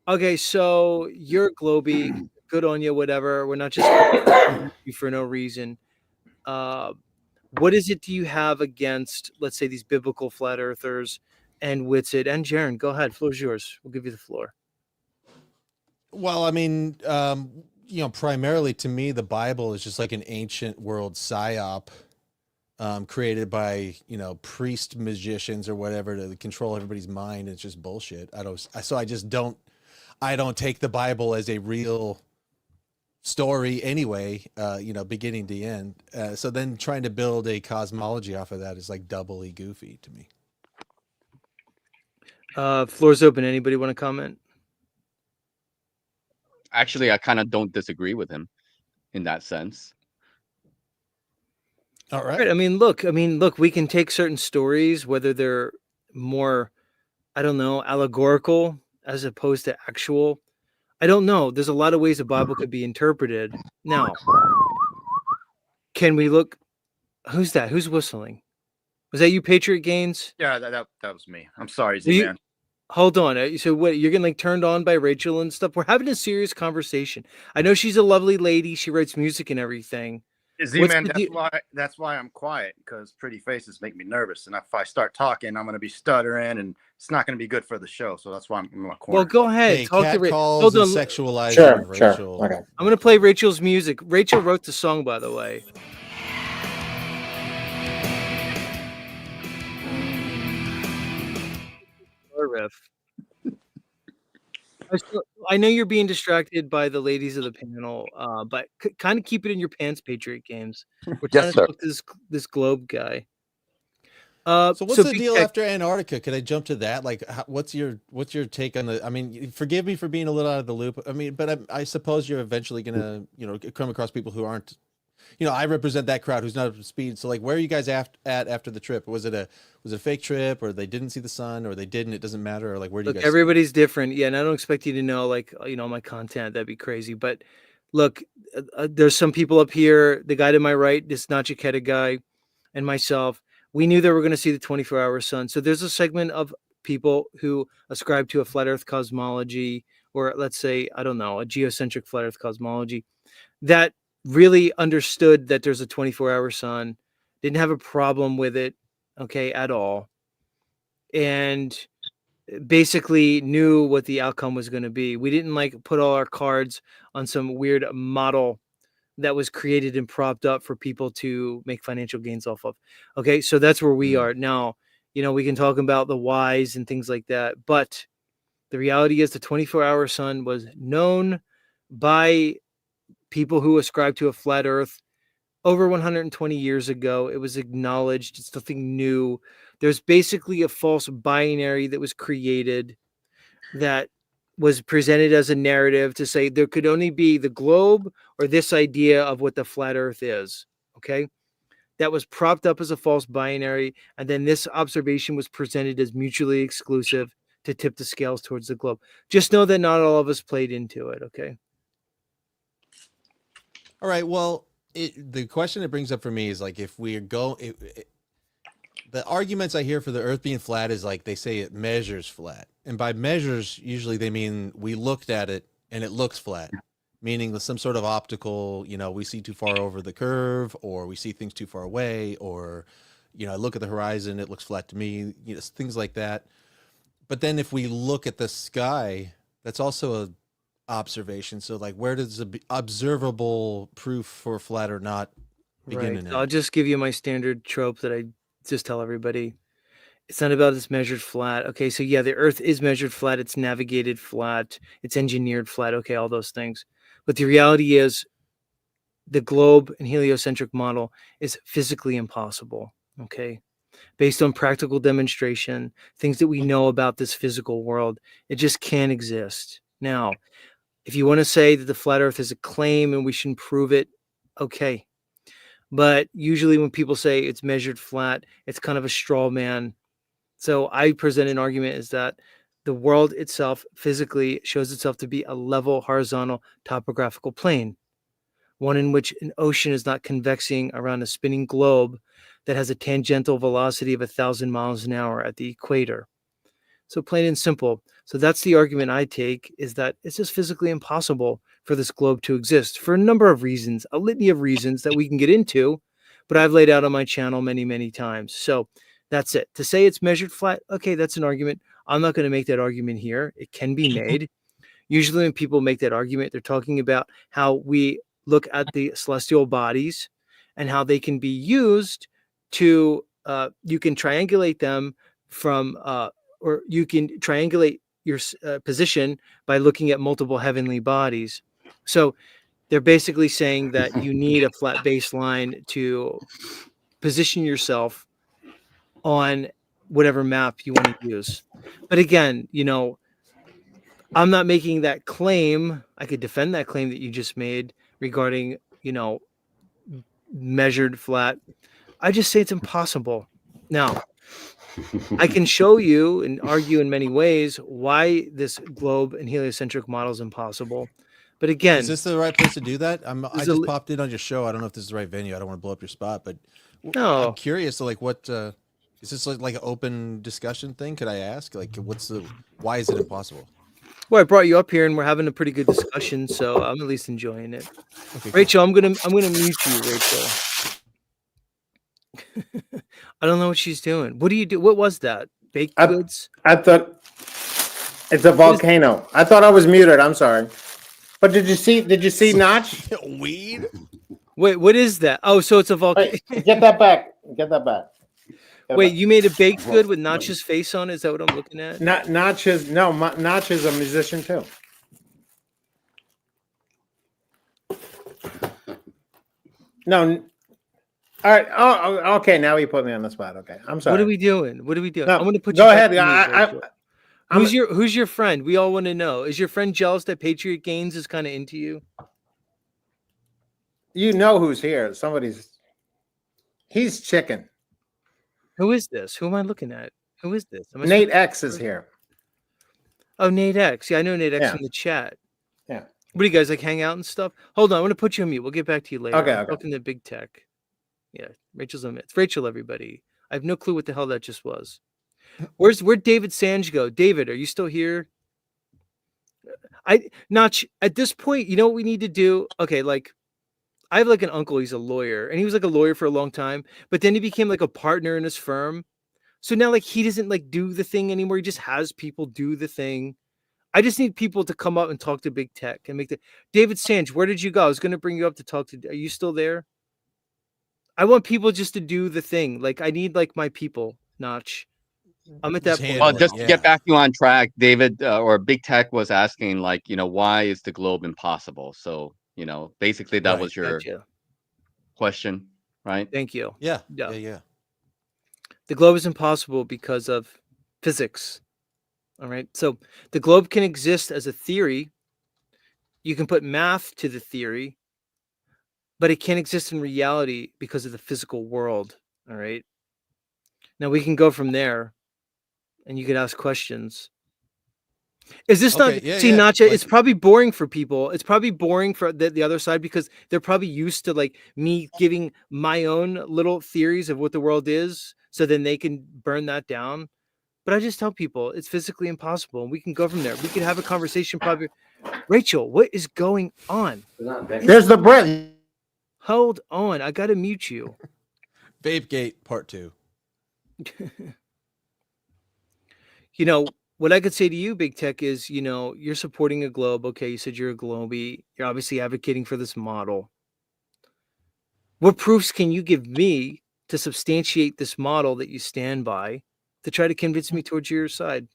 Okay, so you're Globey. Good on you, whatever. We're not just you for no reason. What is it do you have against, let's say, these biblical flat earthers and Whitsitt and Jaron? Go ahead. Floor's yours. We'll give you the floor. Well, I mean, primarily to me, the Bible is just like an ancient world psyop created by, priest magicians or whatever to control everybody's mind. It's just bullshit. I don't take the Bible as a real story anyway, beginning to end. So then trying to build a cosmology off of that is like doubly goofy to me. Floor's open. Anybody want to comment? Actually, I kind of don't disagree with him in that sense. All right. I mean, look, we can take certain stories, whether they're more, I don't know, allegorical as opposed to actual. I don't know. There's a lot of ways the Bible could be interpreted. Now, can we look? Who's that? Who's whistling? Was that you, Patriot Gaines? Yeah, that was me. I'm sorry, Z-Man. Hold on. So what? You're getting like turned on by Rachel and stuff? We're having a serious conversation. I know she's a lovely lady. She writes music and everything. Z-Man, that's why I'm quiet, because pretty faces make me nervous, and if I start talking, I'm going to be stuttering, and it's not going to be good for the show. So that's why I'm in my corner. Well, go ahead. Hey, talk to Rachel. Hold on. Sexualizing Rachel. Sure. Okay. I'm going to play Rachel's music. Rachel wrote the song, by the way. Riff. I know you're being distracted by the ladies of the panel, but kind of keep it in your pants, Patriot Games. We're trying to talk to this globe guy. So what's the deal after Antarctica? Could I jump to that? Like, what's your take on the? I mean, forgive me for being a little out of the loop. I mean, but I suppose you're eventually gonna, come across people who aren't. I represent that crowd who's not up to speed. So, like, where are you guys at after the trip? Was it a fake trip, or they didn't see the sun, or they didn't? It doesn't matter. Or like, where do you guys? Everybody's different. Yeah, and I don't expect you to know, like, my content. That'd be crazy. But look, there's some people up here. The guy to my right, this Nachiketa guy, and myself. We knew that we're going to see the 24-hour sun. So there's a segment of people who ascribe to a flat Earth cosmology, or let's say, I don't know, a geocentric flat Earth cosmology, that really understood that there's a 24-hour sun, didn't have a problem with it, okay, at all, and basically knew what the outcome was going to be. We didn't like put all our cards on some weird model that was created and propped up for people to make financial gains off of. Okay, so that's where we are now. You know, we can talk about the whys and things like that, but the reality is the 24-hour sun was known by people who ascribe to a flat earth over 120 years ago. It was acknowledged. It's nothing new. There's basically a false binary that was created that was presented as a narrative to say there could only be the globe or this idea of what the flat earth is. Okay. That was propped up as a false binary. And then this observation was presented as mutually exclusive to tip the scales towards the globe. Just know that not all of us played into it. Okay. All right. Well, the question it brings up for me is like, if we go, the arguments I hear for the earth being flat is like, they say it measures flat. And by measures, usually they mean we looked at it and it looks flat, meaning some sort of optical, you know, we see too far over the curve, or we see things too far away, or, you know, I look at the horizon, it looks flat to me, you know, things like that. But then if we look at the sky, that's also a observation. So like, where does the observable proof for flat or not begin and end? I'll just give you my standard trope that I just tell everybody. It's not about it's measured flat. Okay, so yeah, the earth is measured flat. It's navigated flat. It's engineered flat. Okay, all those things. But the reality is the globe and heliocentric model is physically impossible. Okay, based on practical demonstration, things that we know about this physical world, it just can't exist. Now, if you want to say that the flat earth is a claim and we shouldn't prove it, okay. But usually when people say it's measured flat, it's kind of a straw man. So I present an argument is that the world itself physically shows itself to be a level horizontal topographical plane, one in which an ocean is not convexing around a spinning globe that has a tangential velocity of 1,000 miles an hour at the equator. So plain and simple. So that's the argument I take, is that it's just physically impossible for this globe to exist for a number of reasons, a litany of reasons that we can get into, but I've laid out on my channel many, many times. So that's it. To say it's measured flat, okay, that's an argument. I'm not going to make that argument here. It can be made. Usually when people make that argument, they're talking about how we look at the celestial bodies and how they can be used to, you can triangulate them from, or you can triangulate your position by looking at multiple heavenly bodies. So they're basically saying that you need a flat baseline to position yourself on whatever map you want to use. But again, you know, I'm not making that claim. I could defend that claim that you just made regarding, you know, measured flat. I just say it's impossible. Now, I can show you and argue in many ways why this globe and heliocentric model is impossible. But again, is this the right place to do that? I just popped in on your show. I don't know if this is the right venue. I don't want to blow up your spot, but no, I'm curious to like what is this like an open discussion thing? Could I ask like why is it impossible? Well, I brought you up here and we're having a pretty good discussion, so I'm at least enjoying it. Okay, Rachel, cool. I'm gonna mute you, Rachel. I don't know what she's doing. What do you do? What was that? Baked goods? I thought it's a volcano. I thought I was muted. I'm sorry. But did you see Notch? Weed? Wait, what is that? Oh, so it's a volcano. Get that back. Get that back. Wait, you made a baked good with Notch's face on it? Is that what I'm looking at? Notch is a musician too. No. All right. Oh, okay. Now you put me on the spot. Okay, I'm sorry. What are we doing? What are we doing? No, I'm going to put you. Go ahead. Who's your friend? We all want to know. Is your friend jealous that Patriot Gains is kind of into you? You know who's here? He's chicken. Who is this? Who am I looking at? Who is this? Nate X is here. Oh, Nate X. Yeah, I know Nate X from the chat. Yeah. What do you guys like hang out and stuff? Hold on, I'm going to put you on mute. We'll get back to you later. Okay. I'm talking to big tech. Yeah, Rachel's on it. It's Rachel, everybody. I have no clue what the hell that just was. Where'd David Sange go? David, are you still here? Notch, at this point, you know what we need to do? Okay, like I have like an uncle, he's a lawyer, and he was like a lawyer for a long time, but then he became like a partner in his firm. So now like he doesn't like do the thing anymore. He just has people do the thing. I just need people to come up and talk to big tech and make the David Sanch, where did you go? I was going to bring you up to talk to. Are you still there? I want people just to do the thing. Like I need like my people, Notch. I'm at that point. Well, just to get back you on track, David, or Big Tech was asking, like, why is the globe impossible? So, basically that Right, was your gotcha. question, right? Thank you. Yeah. Yeah. The globe is impossible because of physics. All right. So the globe can exist as a theory. You can put math to the theory, but it can't exist in reality because of the physical world. All right. Now we can go from there and you can ask questions. Is this not see, Nacha? It's probably boring for people. It's probably boring for the other side because they're probably used to like me giving my own little theories of what the world is, so then they can burn that down. But I just tell people it's physically impossible, and we can go from there. We can have a conversation. Probably, Rachel, what is going on? There's the bread. Hold on, I gotta mute you. Vapegate Part 2. What I could say to you, Big Tech, is, you're supporting a globe. Okay, you said you're a globie. You're obviously advocating for this model. What proofs can you give me to substantiate this model that you stand by to try to convince me towards your side?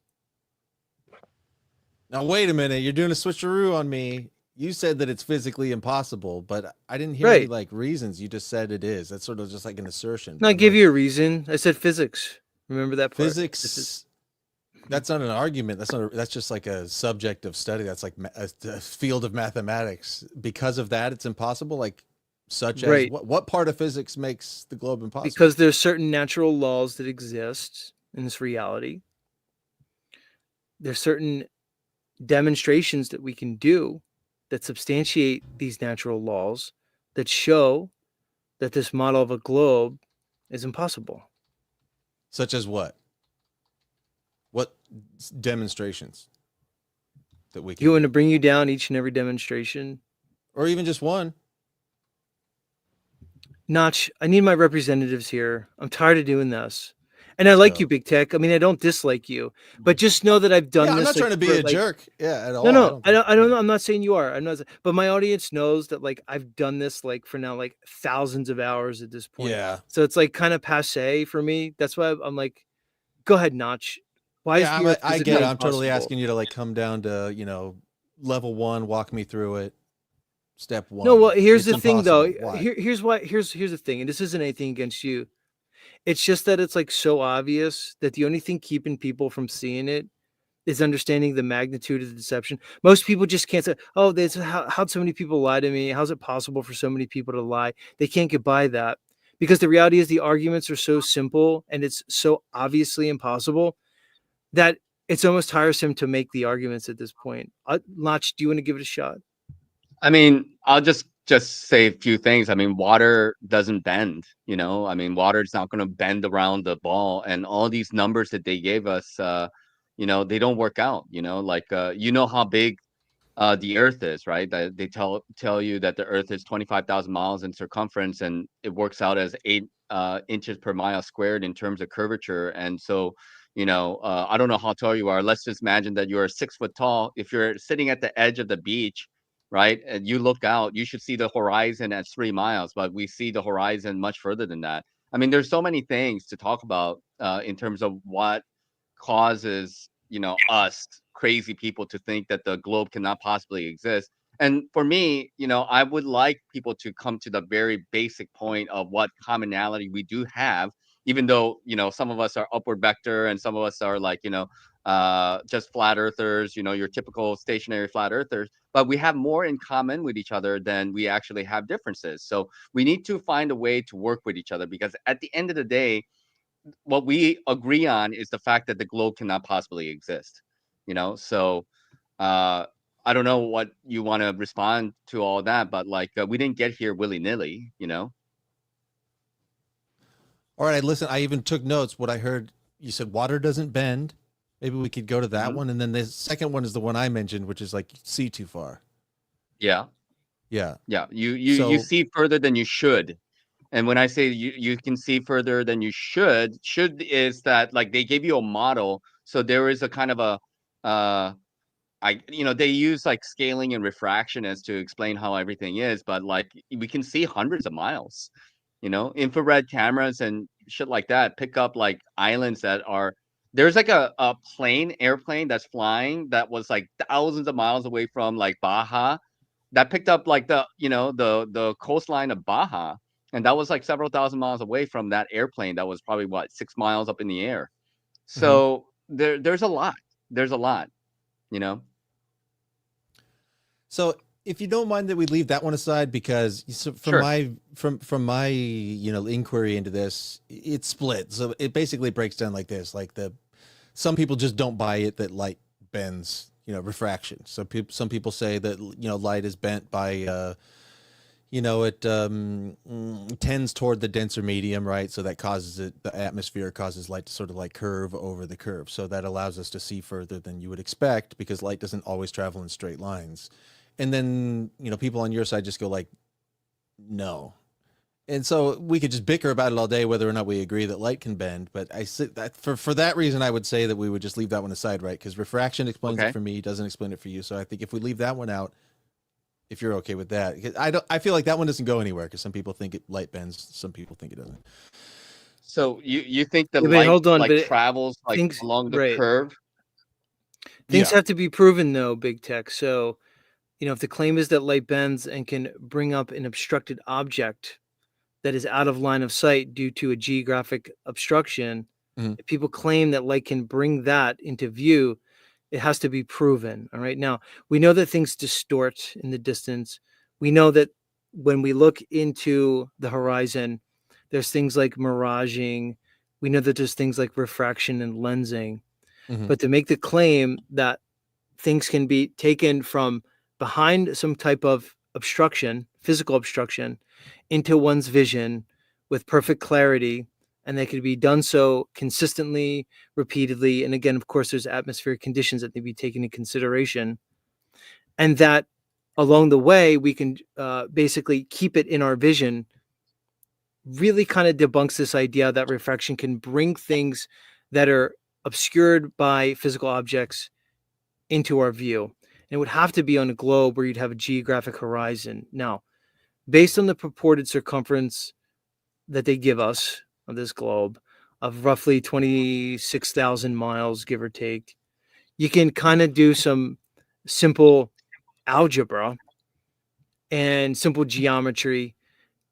Now, wait a minute. You're doing a switcheroo on me. You said that it's physically impossible, but I didn't hear any like reasons. You just said it is. That's sort of just like an assertion. No, I give you a reason. I said physics. Remember that part? Physics. That's not an argument. That's just like a subject of study. That's like a field of mathematics. Because of that, it's impossible. Like, such as what part of physics makes the globe impossible? Because there's certain natural laws that exist in this reality. There's certain demonstrations that we can do that substantiate these natural laws that show that this model of a globe is impossible. Such as what? What demonstrations that we can You want to bring you down each and every demonstration? Or even just one? Notch, I need my representatives here. I'm tired of doing this. And I like you, Big Tech. I mean, I don't dislike you, but just know that I've done this. I'm not trying to be a jerk. Yeah, at all. No, I don't know. I'm not saying you are. I'm not. But my audience knows that like I've done this like for now like thousands of hours at this point. Yeah. So it's like kind of passe for me. That's why I'm like, go ahead, Notch. Why is I get it. I'm totally asking you to like come down to level 1, walk me through it. Step 1. No, well, here's the thing though. Why? Here's the thing, and this isn't anything against you. It's just that it's like so obvious that the only thing keeping people from seeing it is understanding the magnitude of the deception. Most people just can't say, "Oh, how'd so many people lie to me? How's it possible for so many people to lie?" They can't get by that because the reality is the arguments are so simple and it's so obviously impossible that it's almost tiresome to make the arguments at this point. Lach, do you want to give it a shot? I mean, I'll just say a few things. I mean, water doesn't bend, I mean, water is not going to bend around the ball, and all these numbers that they gave us, they don't work out, like, how big the earth is, right? They tell you that the earth is 25,000 miles in circumference, and it works out as 8 inches per mile squared in terms of curvature. And so, I don't know how tall you are. Let's just imagine that you're 6 foot tall. If you're sitting at the edge of the beach, right, and you look out, you should see the horizon at 3 miles, but we see the horizon much further than that. I mean, there's so many things to talk about in terms of what causes, us crazy people to think that the globe cannot possibly exist. And for me, I would like people to come to the very basic point of what commonality we do have, even though, some of us are upward vector and some of us are like, just flat earthers, your typical stationary flat earthers, but we have more in common with each other than we actually have differences. So we need to find a way to work with each other, because at the end of the day, what we agree on is the fact that the globe cannot possibly exist, so I don't know what you want to respond to all that, but like, we didn't get here willy-nilly, All right, listen, I even took notes. What I heard, you said water doesn't bend. Maybe we could go to that one. And then the second one is the one I mentioned, which is like see too far. Yeah. Yeah. Yeah, you So see further than you should. And when I say you can see further than you should is that like they gave you a model, so there is a kind of a they use like scaling and refraction as to explain how everything is, but like we can see hundreds of miles. Infrared cameras and shit like that pick up like islands that are there's like a airplane that's flying that was like thousands of miles away from like Baja that picked up like the coastline of Baja, and that was like several thousand miles away from that airplane that was probably what 6 miles up in the air. So there's a lot. There's a lot, you know. So if you don't mind that we leave that one aside, because from Sure. my inquiry into this, it's split. So it basically breaks down like this: like some people just don't buy it that light bends, refraction. So some people say that light is bent by it tends toward the denser medium, right? So that causes the atmosphere causes light to sort of like curve over the curve. So that allows us to see further than you would expect, because light doesn't always travel in straight lines. And then, people on your side just go like, no. And so we could just bicker about it all day, whether or not we agree that light can bend. But I say that for that reason, I would say that we would just leave that one aside, right? Because refraction explains it for me, doesn't explain it for you. So I think if we leave that one out, if you're okay with that, I feel like that one doesn't go anywhere, because some people think light bends, some people think it doesn't. So you think the Yeah, but light hold on, like but travels like things along the right. curve? Things have to be proven, though, big tech. So, if the claim is that light bends and can bring up an obstructed object that is out of line of sight due to a geographic obstruction, if people claim that light can bring that into view, it has to be proven. All right. Now, we know that things distort in the distance. We know that when we look into the horizon, there's things like miraging. We know that there's things like refraction and lensing. But to make the claim that things can be taken from behind some type of obstruction, physical obstruction, into one's vision with perfect clarity, and they could be done so consistently, repeatedly. And again, of course, there's atmospheric conditions that need to be taken into consideration. And that along the way, we can basically keep it in our vision, really kind of debunks this idea that refraction can bring things that are obscured by physical objects into our view. And it would have to be on a globe where you'd have a geographic horizon. Now, based on the purported circumference that they give us on this globe of roughly 26,000 miles, give or take, you can kind of do some simple algebra and simple geometry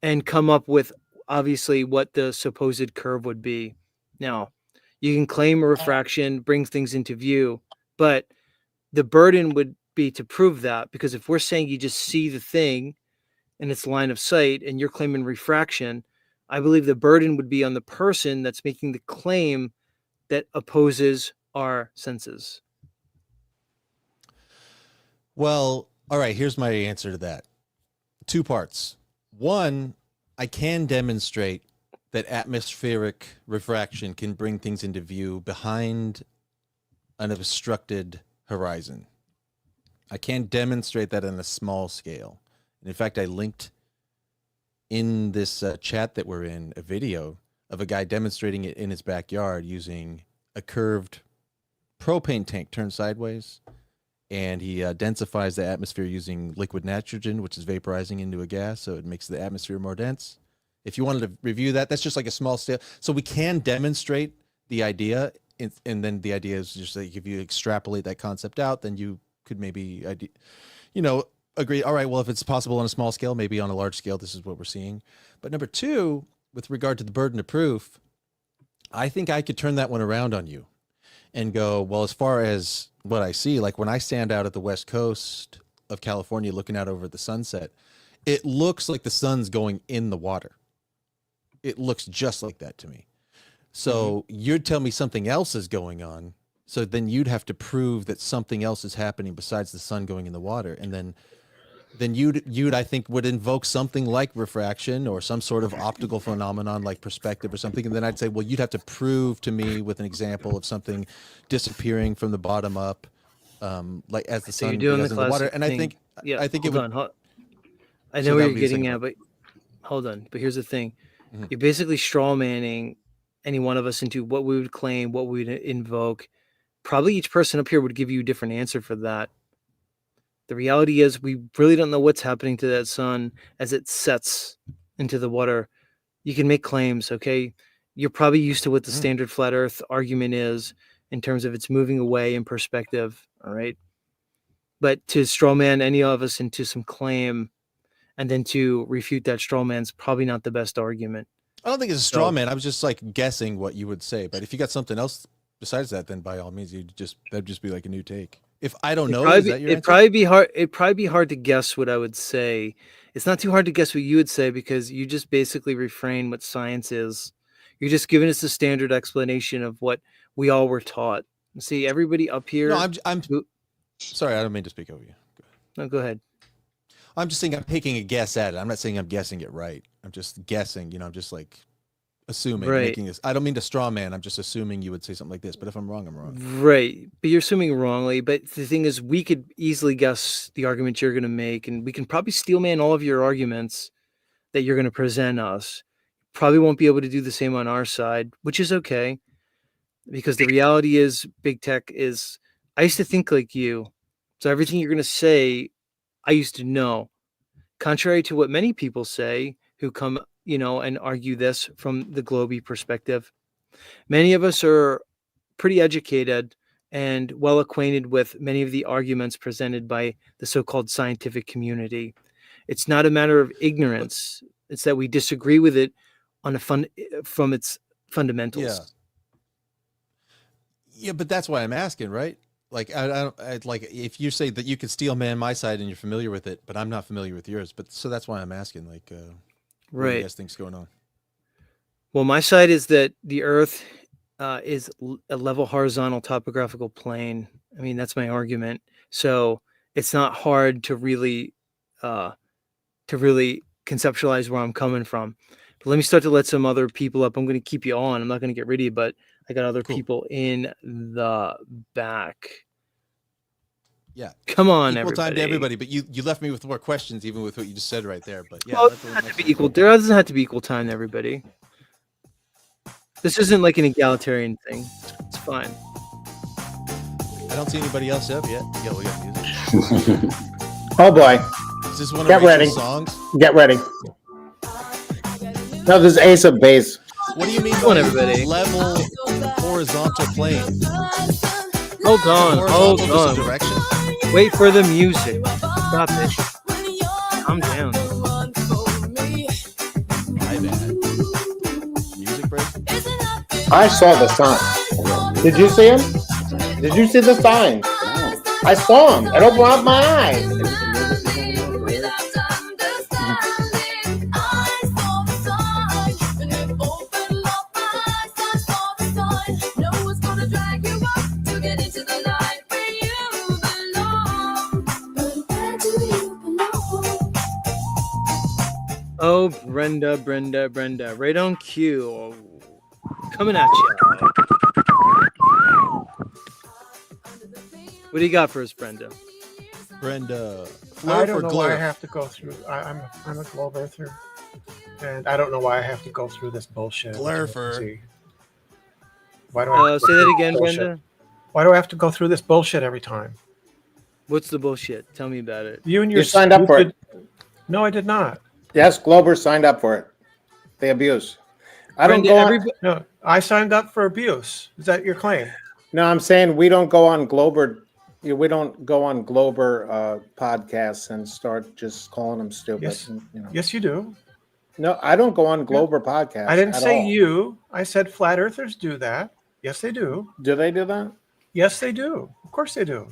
and come up with obviously what the supposed curve would be. Now, you can claim a refraction brings things into view, but the burden would be to prove that, because if we're saying you just see the thing in its line of sight and you're claiming refraction, I believe the burden would be on the person that's making the claim that opposes our senses. Well, all right, here's my answer to that. 2 parts. One, I can demonstrate that atmospheric refraction can bring things into view behind an obstructed horizon. I can demonstrate that on a small scale. And in fact, I linked in this chat that we're in a video of a guy demonstrating it in his backyard using a curved propane tank turned sideways. And he densifies the atmosphere using liquid nitrogen, which is vaporizing into a gas, so it makes the atmosphere more dense. If you wanted to review that, that's just like a small scale. So we can demonstrate the idea, and then the idea is just like if you extrapolate that concept out, then you could maybe, agree. All right, well, if it's possible on a small scale, maybe on a large scale, this is what we're seeing. But number 2, with regard to the burden of proof, I think I could turn that one around on you and go, well, as far as what I see, like when I stand out at the west coast of California looking out over the sunset, it looks like the sun's going in the water. It looks just like that to me. So you'd tell me something else is going on. So then you'd have to prove that something else is happening besides the sun going in the water. And then you'd I think would invoke something like refraction or some sort of optical phenomenon like perspective or something. And then I'd say, well, you'd have to prove to me with an example of something disappearing from the bottom up, like as the sun goes in the water. And I think it would. I know So what that you're would be the getting second at, but hold on. But here's the thing: Mhm. you're basically straw manning any one of us into what we would claim, what we would invoke. Probably each person up here would give you a different answer for that. The reality is, we really don't know what's happening to that sun as it sets into the water. You can make claims, okay? You're probably used to what the standard flat Earth argument is in terms of it's moving away in perspective, all right? But to straw man any of us into some claim and then to refute that straw man's probably not the best argument. I don't think it's a straw So- man. I was just like guessing what you would say. But if you got something else besides that, then by all means, that'd just be like a new take. If I don't know, is that your It'd answer? probably be hard. It'd probably be hard to guess what I would say. It's not too hard to guess what you would say because you just basically refrain what science is. You're just giving us a standard explanation of what we all were taught. See, everybody up here. No, I'm sorry. I don't mean to speak over you. No, go ahead. I'm just saying I'm taking a guess at it. I'm not saying I'm guessing it right. I'm just guessing. You know, I'm just like assuming, Right. making this. I don't mean to straw man. I'm just assuming you would say something like this. But if I'm wrong, I'm wrong. Right. But you're assuming wrongly. But the thing is, we could easily guess the argument you're going to make, and we can probably steel man all of your arguments that you're going to present us. Probably won't be able to do the same on our side, which is okay. Because the reality is, big tech is, I used to think like you. So everything you're going to say, I used to know. Contrary to what many people say who come, and argue this from the Globey perspective, many of us are pretty educated and well acquainted with many of the arguments presented by the so-called scientific community. It's not a matter of ignorance. It's that we disagree with it on from its fundamentals. Yeah. Yeah, but that's why I'm asking, right? Like, I like if you say that you could steel man my side and you're familiar with it, but I'm not familiar with yours. But so that's why I'm asking, like, what do Right. you guys think's going on? Well, my side is that the Earth is a level horizontal topographical plane. I mean, that's my argument. So it's not hard to really conceptualize where I'm coming from. But let me start to let some other people up. I'm going to keep you on. I'm not going to get rid of you, but I got other people in the back. Yeah. Come on, Equal time everybody. to everybody, but you left me with more questions even with what you just said right there. But yeah, Well, it that's doesn't have to be equal. There doesn't have to be equal time to everybody. This isn't like an egalitarian thing. It's fine. I don't see anybody else up yet. Yeah, we got music. Oh boy. Is this one of Get Rachel's ready. songs? Get ready. No, this is Ace of Base. What do you mean Come on, by everybody. level horizontal plane? Hold on. Hold Horizontal just a on. direction? Wait for the music. Stop it. Calm down. My bad. Music break? I saw the sign. Did you see him? Did you see the sign? I saw him. It opened up my eyes. Oh, Brenda. Right on cue. Coming at you. What do you got for us, Brenda? Brenda. I Flerf don't or know why I glurf? have to go through. I'm a globe earther, and I don't know why I have to go through this bullshit. Glurfer. See. Why do I? have to go Say that through again, this bullshit? Brenda. Why do I have to go through this bullshit every time? What's the bullshit? Tell me about it. You and your You signed up for it. No, I did not. Yes, Glober signed up for it. They abuse. I don't Brenda, go on. No, I signed up for abuse. Is that your claim? No, I'm saying we don't go on Glober. We don't go on Glober podcasts and start just calling them stupid. Yes. and, Yes, you do. No, I don't go on Glober podcasts. I didn't at say all. you. I said flat earthers do that. Yes, they do. Do they do that? Yes, they do. Of course they do.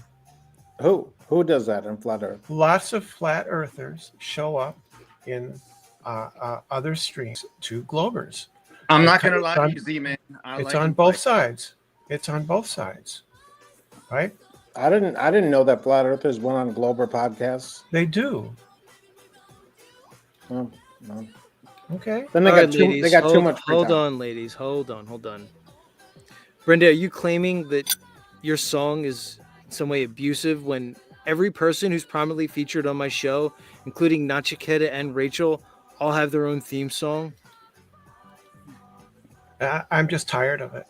Who? Who does that in Flat Earth? Lots of flat earthers show up in other streams to Globers. I'm not gonna It's lie on- to you, Z-Man. It's on both sides. It's on both sides, right? I didn't know that Flat Earthers went on Glober podcasts. They do. Oh, no. Okay. Then they All got right, too. ladies, They got too hold- much. free Hold time. on, ladies. Hold on. Brenda, are you claiming that your song is in some way abusive when every person who's prominently featured on my show, including Nachiketa and Rachel, all have their own theme song? I'm just tired of it.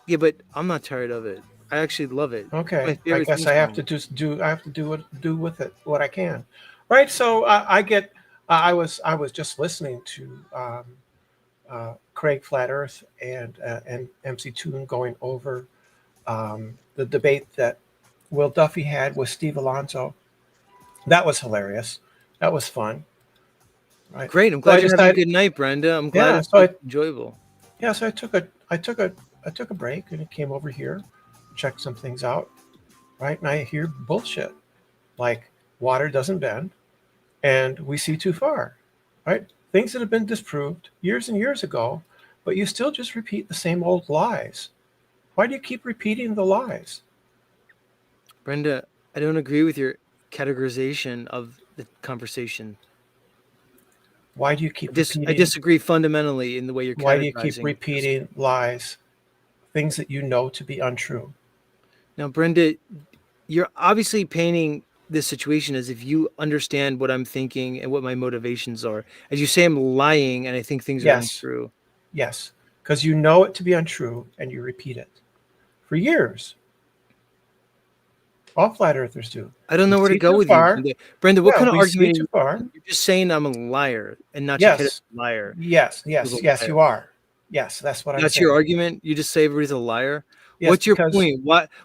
Yeah, but I'm not tired of it. I actually love it. It's my Okay, I favorite guess theme I have song. to just do. I have to do with it what I can, right? So I get. I was just listening to Craig Flat Earth and MC Toon going over the debate that Will Duffy had with Steve Alonso. That was hilarious. That was fun. Right. Great. I'm So I glad you're having a decided. good night, Brenda. I'm glad Yeah. it's So I enjoyable. yeah. So I took a break and came over here, checked some things out. Right. And I hear bullshit like water doesn't bend and we see too far. Right. Things that have been disproved years and years ago, but you still just repeat the same old lies. Why do you keep repeating the lies? Brenda, I don't agree with your categorization of the conversation. Why do you keep I repeating? disagree fundamentally in the way you're Why do you keep categorizing. repeating lies, things that you know to be untrue? Now, Brenda, you're obviously painting this situation as if you understand what I'm thinking and what my motivations are. As you say, I'm lying and I think things are Yes. untrue. Yes, because you know it to be untrue and you repeat it for years. All flat earthers do. I don't We know where to see go too with far. you, Brenda. Brenda, what Yeah, kind of we see argument? too far. You're just saying I'm a liar and not Yes. a liar. Yes, Was yes, a yes, liar. you are. Yes, that's what I'm That's saying. your argument? You just say everybody's a liar? Yes, What's your because point?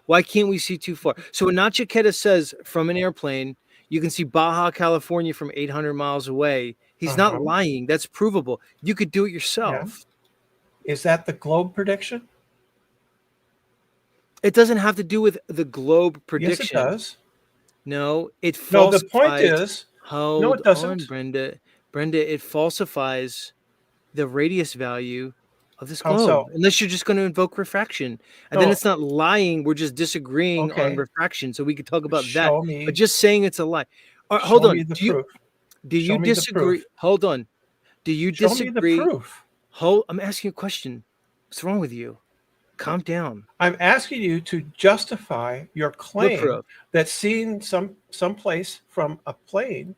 Why can't we see too far? So when Nachiketa says from an airplane, you can see Baja California from 800 miles away. He's not lying. That's provable. You could do it yeah. yourself. Is that the globe prediction? It doesn't have to do with the globe prediction. Yes, it does. No, it No, falsifies. the point is, Hold no, it on, doesn't. Brenda. Brenda, it falsifies the radius value of this How globe, so? unless you're just going to invoke refraction. And then No. it's not lying. We're just disagreeing on Okay. refraction. So we could talk about that. Show me. But just saying it's a lie. All right, hold Show on. me the proof. Do you Show me the disagree? proof. Hold on. Do you Show me disagree? the proof. I'm asking you a question. What's wrong with you? Calm down. I'm asking you to justify your What claim proof? that seeing some place from a plane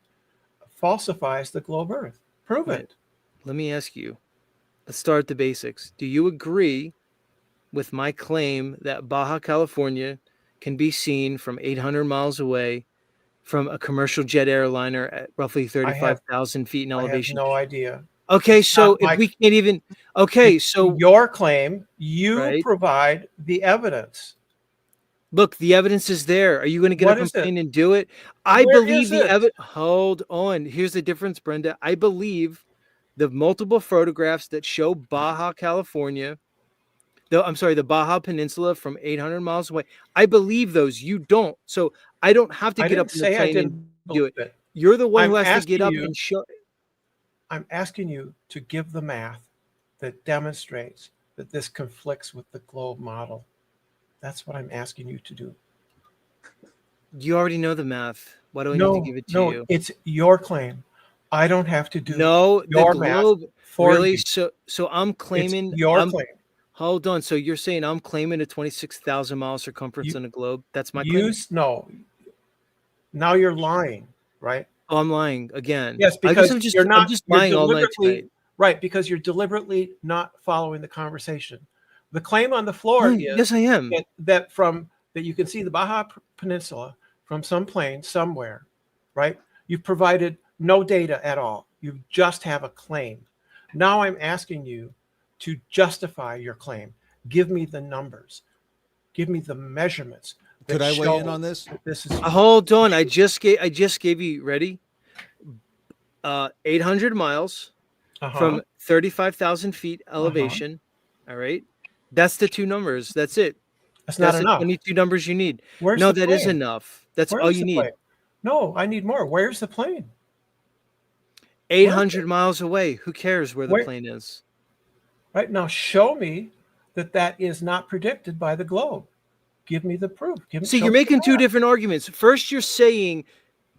falsifies the globe Earth. Prove Right. it. Let me ask you. Let's start at the basics. Do you agree with my claim that Baja California can be seen from 800 miles away from a commercial jet airliner at roughly 35,000 feet in I have elevation? no idea. Okay, It's so not if my- we can't even, okay, It's so your claim, you Right. provide the evidence. look, the evidence is there. Are you going to get What up is and it? plane and do it? I Where believe is the it? evidence. Hold on. Here's the difference, Brenda. I believe the multiple photographs that show Baja California, the Baja Peninsula from 800 miles away. I believe those. You don't. So I don't have to I get up didn't in the say I plane and didn't do it. believe it. You're the one I'm who has to get asking up you- and show. I'm asking you to give the math that demonstrates that this conflicts with the globe model. That's what I'm asking you to do. You already know the math. Why do I need to give it to no, you? it's your claim. I don't have to do No, the your math globe. for Really? you. So I'm claiming. It's your I'm, claim. Hold on. So you're saying I'm claiming a 26,000 mile circumference on a globe? That's my claim? No. Now you're lying, right? Oh, I'm lying again. Yes, I guess because I'm just lying all night tonight. right, because you're deliberately not following the conversation. The claim on the floor is Yes, I am. that you can see the Baja Peninsula from some plane somewhere, right? You've provided no data at all. You just have a claim. Now I'm asking you to justify your claim. Give me the numbers. Give me the measurements. Could I weigh in on this? This is Hold on. I just gave you ready. 800 miles from 35,000 feet elevation. All right. That's the two numbers. That's it. That's not the enough. 22 numbers you need. Where's No, the that is plane? enough. That's Where all is you the need. plane? No, I need more. Where's the plane? 800 miles away. Who cares where the Where- plane is? Right now, show me that is not predicted by the globe. Give me the proof. See, you're making two different arguments. First, you're saying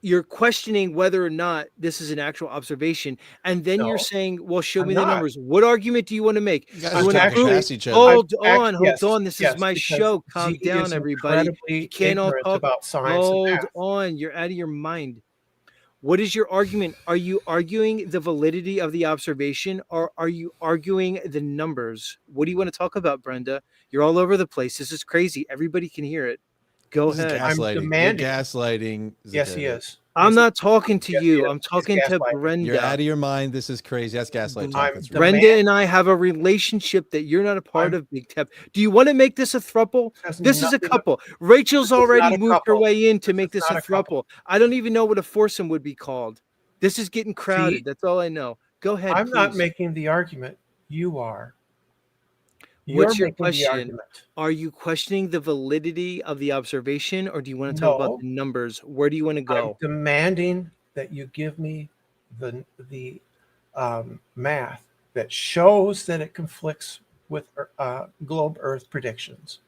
you're questioning whether or not this is an actual observation, and then you're No, saying, "Well, show I'm me the not. numbers." What argument do you want to make? You guys You are want to talking prove? past each other. Hold Yes, on. This is yes, my because show. Calm Z down, is everybody. You incredibly can't all ignorant talk. about science and Hold math. on. You're out of your mind. What is your argument? Are you arguing the validity of the observation, or are you arguing the numbers? What do you want to talk about, Brenda? You're all over the place. This is crazy. Everybody can hear it. Go This is ahead. I'm gaslighting. You're demanding. gaslighting. Yes, he Zakarian. is. I'm Yes, not talking to yes, he you. is. I'm He's talking to gaslighting. You're out Brenda. of your mind. This is crazy. That's gaslight talk. I'm That's Brenda demanding. and I have a relationship that you're not a part I'm of, Big Tep. Do you want to make this a throuple? has This is a nothing. couple. Rachel's This is not already a moved her couple. way in to This make is this a not a couple. throuple. I don't even know what a foursome would be called. This is getting crowded. See, That's all I know. Go ahead, I'm not please. making the argument. You are. You're What's your making the question? argument. Are you questioning the validity of the observation, or do you want to talk about No, the numbers? Where do you want to I'm go? demanding that you give me the math that shows that it conflicts with globe Earth predictions.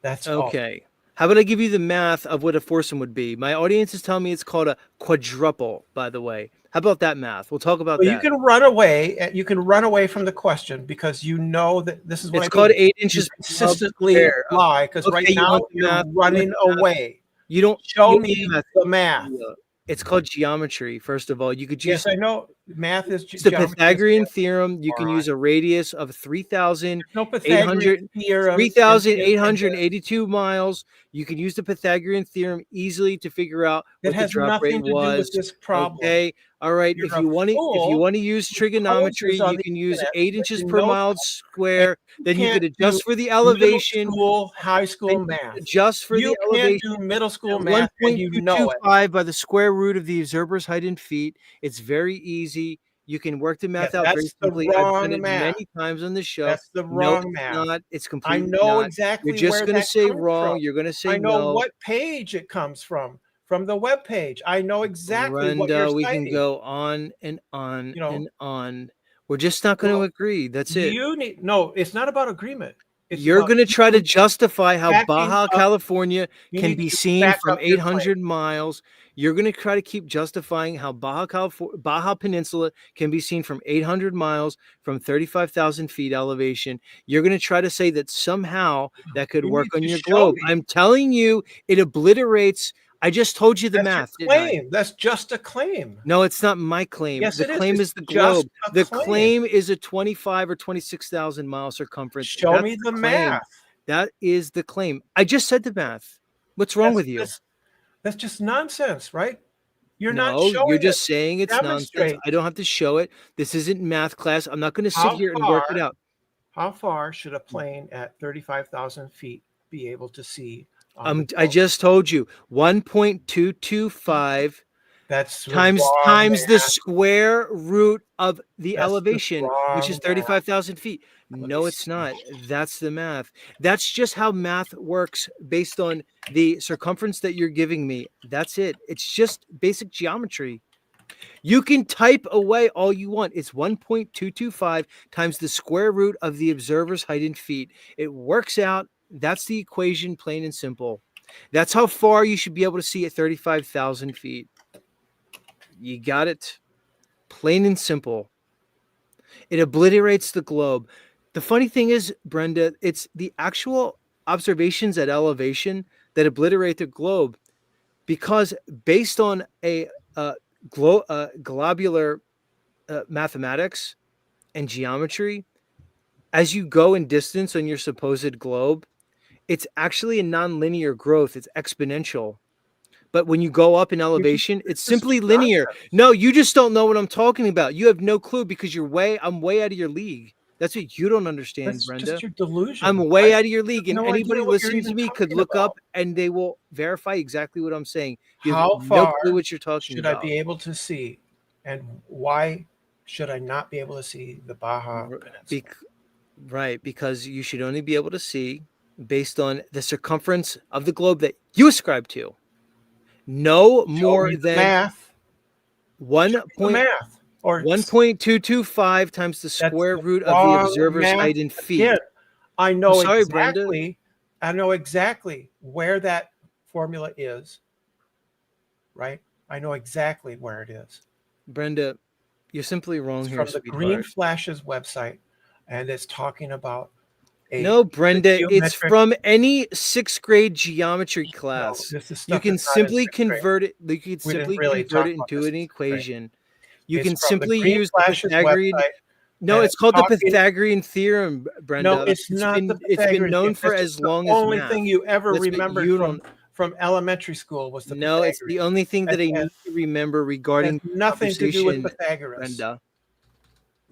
That's all. Okay. How about I give you the math of what a foursome would be? My audience is telling me it's called a quadruple, by the way. How about that math? We'll talk about Well, you that. can run away. You can run away from the question because you know that this is what It's I called mean. 8 You inches per mile consistently square. lie because right Okay, you now want the you're math? You want running the math? away. You don't Show you want me math. the math. It's called geometry, first of all. You could use Yes, I know math is the geometry. Is Pythagorean math, theorem. You can moron. use a radius of No Pythagorean 3,800 theorems. 3,882 miles. You can use the Pythagorean theorem easily to figure out It what the has drop rate nothing to do with was. this problem. Okay. All right. You're If a you want fool to use who trigonometry, poses on you the can use internet 8 that inches you per know mile and square. you Then you could can't do adjust for the middle elevation. school, high school Then you math. could adjust for the You can't elevation. do middle school At math and you know it. 1.225 by the square root of the observer's height in feet. It's very easy. You can work the Yeah, math out very that's the simply. I've done wrong it math. many times on the show. That's the No, wrong it's math. not. It's I completely know not. exactly You're just where going to that say comes wrong. from. You're going to say I know no. what page it comes from the web page. I know exactly what you're Brenda, we can citing. go on and on You know, and on. We're just not going to well, agree. That's it. you need no. It's not about agreement. It's You're about going to try to you justify how backing Baja up. California You can need be to seen back from up your claim. 800 miles. You're going to try to keep justifying how Baja Peninsula can be seen from 800 miles from 35,000 feet elevation. You're going to try to say that somehow that could You work need on to your show globe. me. I'm telling you, it obliterates. I just told you the That's your math, didn't I? claim. That's just a claim. No, it's not my claim. Yes, The it is. claim It's is the just globe. a The claim. claim is a 25 or 26,000 mile circumference. Show That's me the claim. math. That is the claim. I just said the math. What's wrong with you? That's just nonsense, right? You're not No, showing you're it. just saying it's nonsense. Demonstrate. I don't have to show it. This isn't math class. I'm not going to sit How here and work it far? out. How far should a plane at 35,000 feet be able to see? I just told you 1.225 That's times wrong the math. square root of the That's just elevation, which is wrong math. 35,000 feet. Let me No, it's see. not. That's the math. That's just how math works based on the circumference that you're giving me. That's it. It's just basic geometry. You can type away all you want. It's 1.225 times the square root of the observer's height in feet. It works out. That's the equation, plain and simple. That's how far you should be able to see at 35,000 feet. You got it. Plain and simple. It obliterates the globe. The funny thing is, Brenda, it's the actual observations at elevation that obliterate the globe, because based on a globular mathematics and geometry, as you go in distance on your supposed globe, it's actually a nonlinear growth. It's exponential. But when you go up in elevation, it's simply linear. No, you just don't know what I'm talking about. You have no clue because I'm way out of your league. That's what you don't understand, That's Brenda. just your delusion. I'm way I out of your league, have and no idea anybody what you're listening to even me could talking look about. up and they will verify exactly what I'm saying. You have How no far clue what you're talking should about. I be able to see, and why should I not be able to see the Baja Peninsula? Right, because you should only be able to see based on the circumference of the globe that you ascribe to. No more me the than math. 1.225 times the square root of the Wrong observer's math height in feet. again. I know I'm sorry, Brenda. exactly. I know exactly where that formula is. Right? I know exactly where it is. Brenda, you're simply wrong It's here, from the Green sweetheart. Flashes website, and it's talking about a No, Brenda, it's geometric. from any 6th grade geometry class. This is You stuff can that's not in simply 6th grade. convert it. You can We didn't simply really convert talk it about into this an in 6th grade. equation. You It's can from the simply Green use the Flashes Pythagorean. website, No, and it's called the talking. Pythagorean theorem, Brenda. No, it's not the It's been Pythagorean known theorem. for This as is the long as only math. thing you ever That's what remembered you don't. from elementary school was the No, it's the only thing that I Pythagorean. need to remember regarding Has nothing to do with conversation, Pythagoras. Brenda.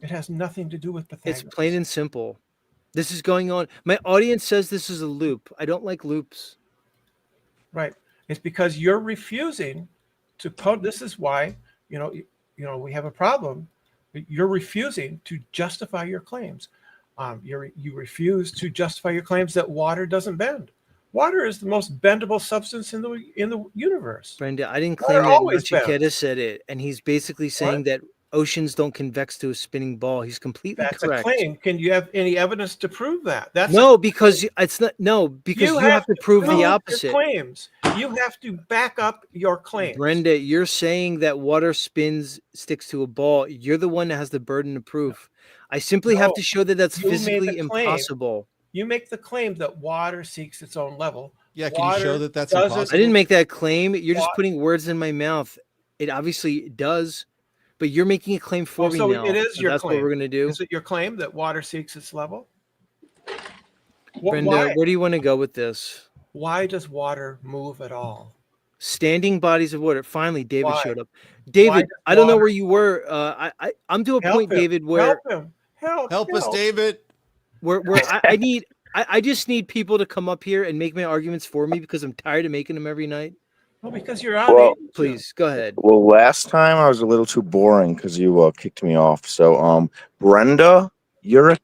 It has nothing to do with Pythagoras. It's plain and simple. This is going on. My audience says this is a loop. I don't like loops. Right. It's because you're refusing to put. This is why we have a problem. You're refusing to justify your claims. You refuse to justify your claims that water doesn't bend. Water is the most bendable substance in the universe. Brenda, I didn't Water claim that. always Nachiketa bends. said it, and he's basically saying that oceans don't convex to a spinning ball. He's completely That's correct. a claim. Can you have any evidence to prove that? That's No, because it's not. No, because you you have to prove the your opposite. claims. You have to back up your claims. Brenda, you're saying that water sticks to a ball. You're the one that has the burden of proof. I simply have No, to show that that's you made physically the claim. impossible. You make the claim that water seeks its own level. Yeah, can you show Water that that's doesn't- impossible? I didn't make that claim. You're just Wa- putting words in my mouth. It obviously does, but you're making a claim for me so now. it is So your that's claim. what we're gonna do. Is it your claim that water seeks its level? Brenda, Why? where do you want to go with this? Why does water move at all? Standing bodies of water. Finally, David Why? showed up. Why David, does I don't know water where you were. I'm to a Help point, him. David, where Help him. Help us, David. where I just need people to come up here and make my arguments for me because I'm tired of making them every night. Well, because you're on. Well, Please go ahead. well, last time I was a little too boring because you kicked me off. So, Brenda, you're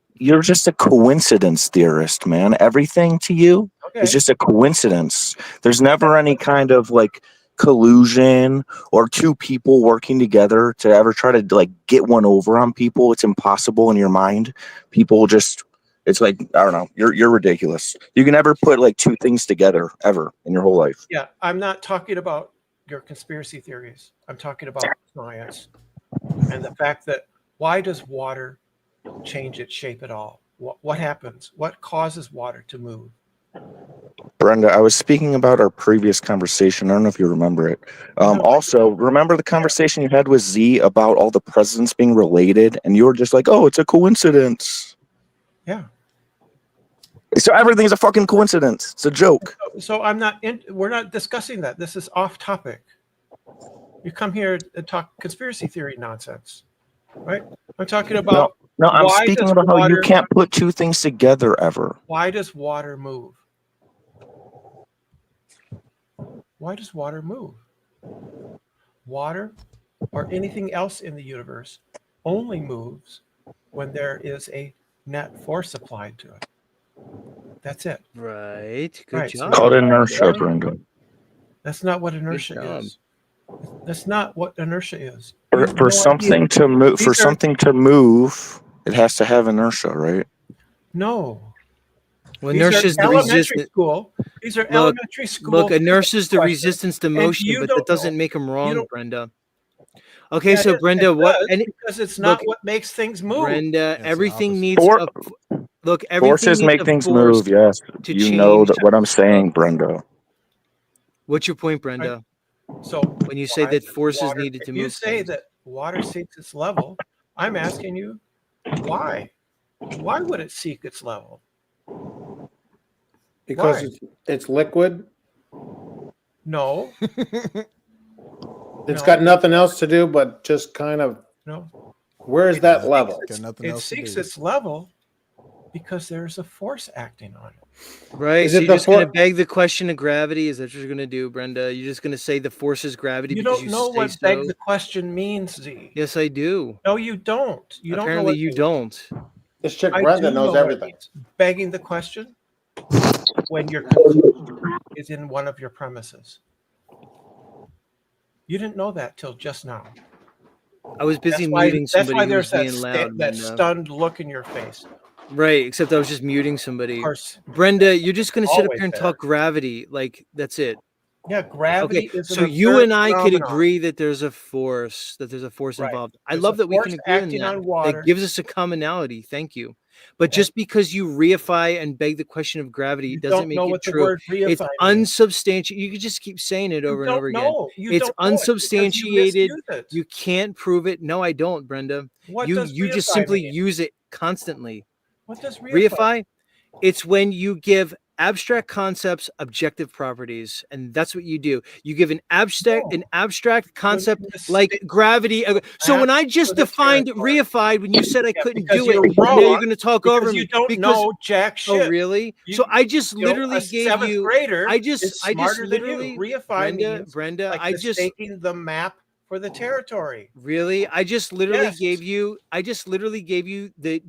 just a coincidence theorist, man. Everything to you is just a coincidence. There's never any kind of like collusion or two people working together to ever try to like get one over on people. It's impossible in your mind. People just, it's like, I don't know. You're ridiculous. You can never put like two things together ever in your whole life. Yeah, I'm not talking about your conspiracy theories. I'm talking about science and the fact that why does water change its shape at all? What happens? What causes water to move? Brenda, I was speaking about our previous conversation. I don't know if you remember it. Also, remember the conversation you had with Z about all the presidents being related, and you were just like, "Oh, it's a coincidence." Yeah. So everything's a fucking coincidence. It's a joke. So we're not discussing that. This is off topic. You come here and talk conspiracy theory nonsense, right? I'm talking about. No, I'm why speaking does about how you water- can't put two things together ever. Why does water move? Why does water move? Water or anything else in the universe only moves when there is a net force applied to it. That's it. Right. Good Right, job. Called inertia, Brenda. That's not what inertia is. That's not what inertia is. You have For no something idea. to move, for These are- something to move, it has to have inertia, right? No. Well, These are inertia is the elementary resistance. school. These are Look, elementary school. Look, inertia is the questions, resistance to and motion, you but don't that doesn't know. make them You wrong, don't- Brenda. Okay, Yeah, so it Brenda, what? does, because it's not what makes things move. Brenda, everything needs For- a look. Everything Forces needs make a things force move, yes. to You know change. that what I'm saying, Brenda. What's your point, Brenda? So when you say why that does force is water- needed to if you move say things. that water seeks its level, I'm asking you why? Why would it seek its level? Because Why? it's liquid. No. It's got nothing else to do but just kind of. No. Where's that level? It seeks its level because there's a force acting on it. Right. Is So it you're the just going to for- beg the question of gravity? Is that what you're going to do, Brenda? You're just going to say the force is gravity You because don't you know say what so? beg the question means, Z. Yes, I do. No, you don't. You Apparently, don't know what you it don't. This chick I Brenda do knows know what it everything. means. Begging the question when your conclusion is in one of your premises. You didn't know that till just now. I was busy That's why- muting that's somebody why who was there's being loud. that Brenda. stunned look in your face. Right, except I was just muting somebody. Of course. Brenda, you're just going to sit up Always here and there. talk gravity. Like, that's it. Yeah, gravity Okay, is an so you observed and I could phenomenon. agree that there's a force, Right. involved. I There's love a that we can force agree on acting that. on water. That gives us a commonality. Thank you. But just because you reify and beg the question of gravity You doesn't don't make know it what the true. word It's reify means. unsubstantiated. You could just keep saying it over and over again. You It's don't know it because you unsubstantiated. misuse it. You can't prove it. No, I don't, Brenda. What You does just reify simply mean? use it constantly. What does reify? Reify, it's when you give abstract concepts objective properties, and that's what you do. You give an abstract concept like gravity. So when I just defined reified, when you said I couldn't because do it, you're now wrong, you're going to talk over because me you don't know jack Oh, shit. really? You- So I just you know, literally a gave seventh you. grader I just is smarter than you. literally. Reify means Brenda, like I just mistaking the map for the territory. really. I just literally Yes. gave you. I just literally gave you the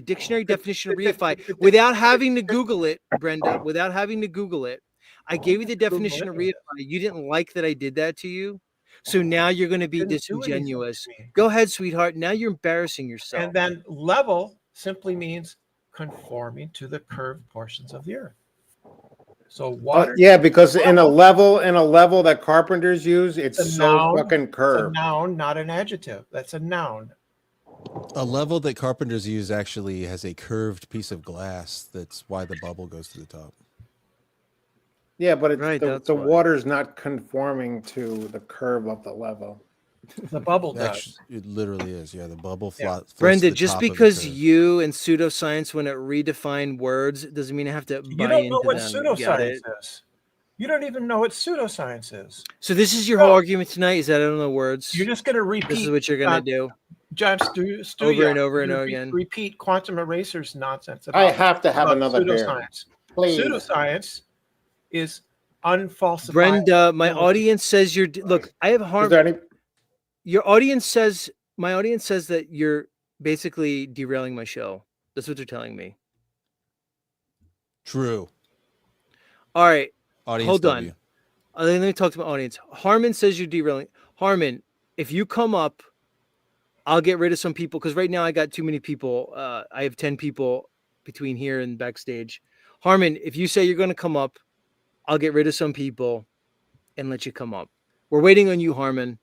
dictionary definition of reify without having to Google it, Brenda. Without having to Google it, I gave you the definition of reify. You didn't like that I did that to you, so now you're going to be Didn't do anything to disingenuous. me. Go ahead, sweetheart. Now you're embarrassing yourself. And then level simply means conforming to the curved portions of the earth. So water. Yeah, because in a level that carpenters use, it's a so noun. fucking It's a curved. noun, not an adjective. That's a noun. A level that carpenters use actually has a curved piece of glass. That's why the bubble goes to the top. Yeah, but it's Right, the that's why. water's not conforming to the curve of the level. The bubble does. Actually, it literally is. Yeah, the bubble floats. Brenda, to the just top of the because curve. you and pseudoscience want to redefine words doesn't mean I have to You buy don't know into what them. Got pseudoscience it? is. You don't even know what pseudoscience is. So this is your whole argument tonight? Is that I don't know words? You're just going to repeat. This is what you're going to do? John Over and over and over again. Repeat quantum erasers nonsense. I have to have about another beer. pseudoscience. Please. Pseudoscience is unfalsified. Brenda, my audience says you're look. I have harm. Is there any? Your audience says my audience says that you're basically derailing my show. That's what they're telling me. True. All right. Audience Hold W. on. Let me talk to my audience. Harmon says you're derailing. Harmon, if you come up, I'll get rid of some people because right now I got too many people. I have 10 people between here and backstage. Harmon, if you say you're going to come up, I'll get rid of some people and let you come up. We're waiting on you, Harmon.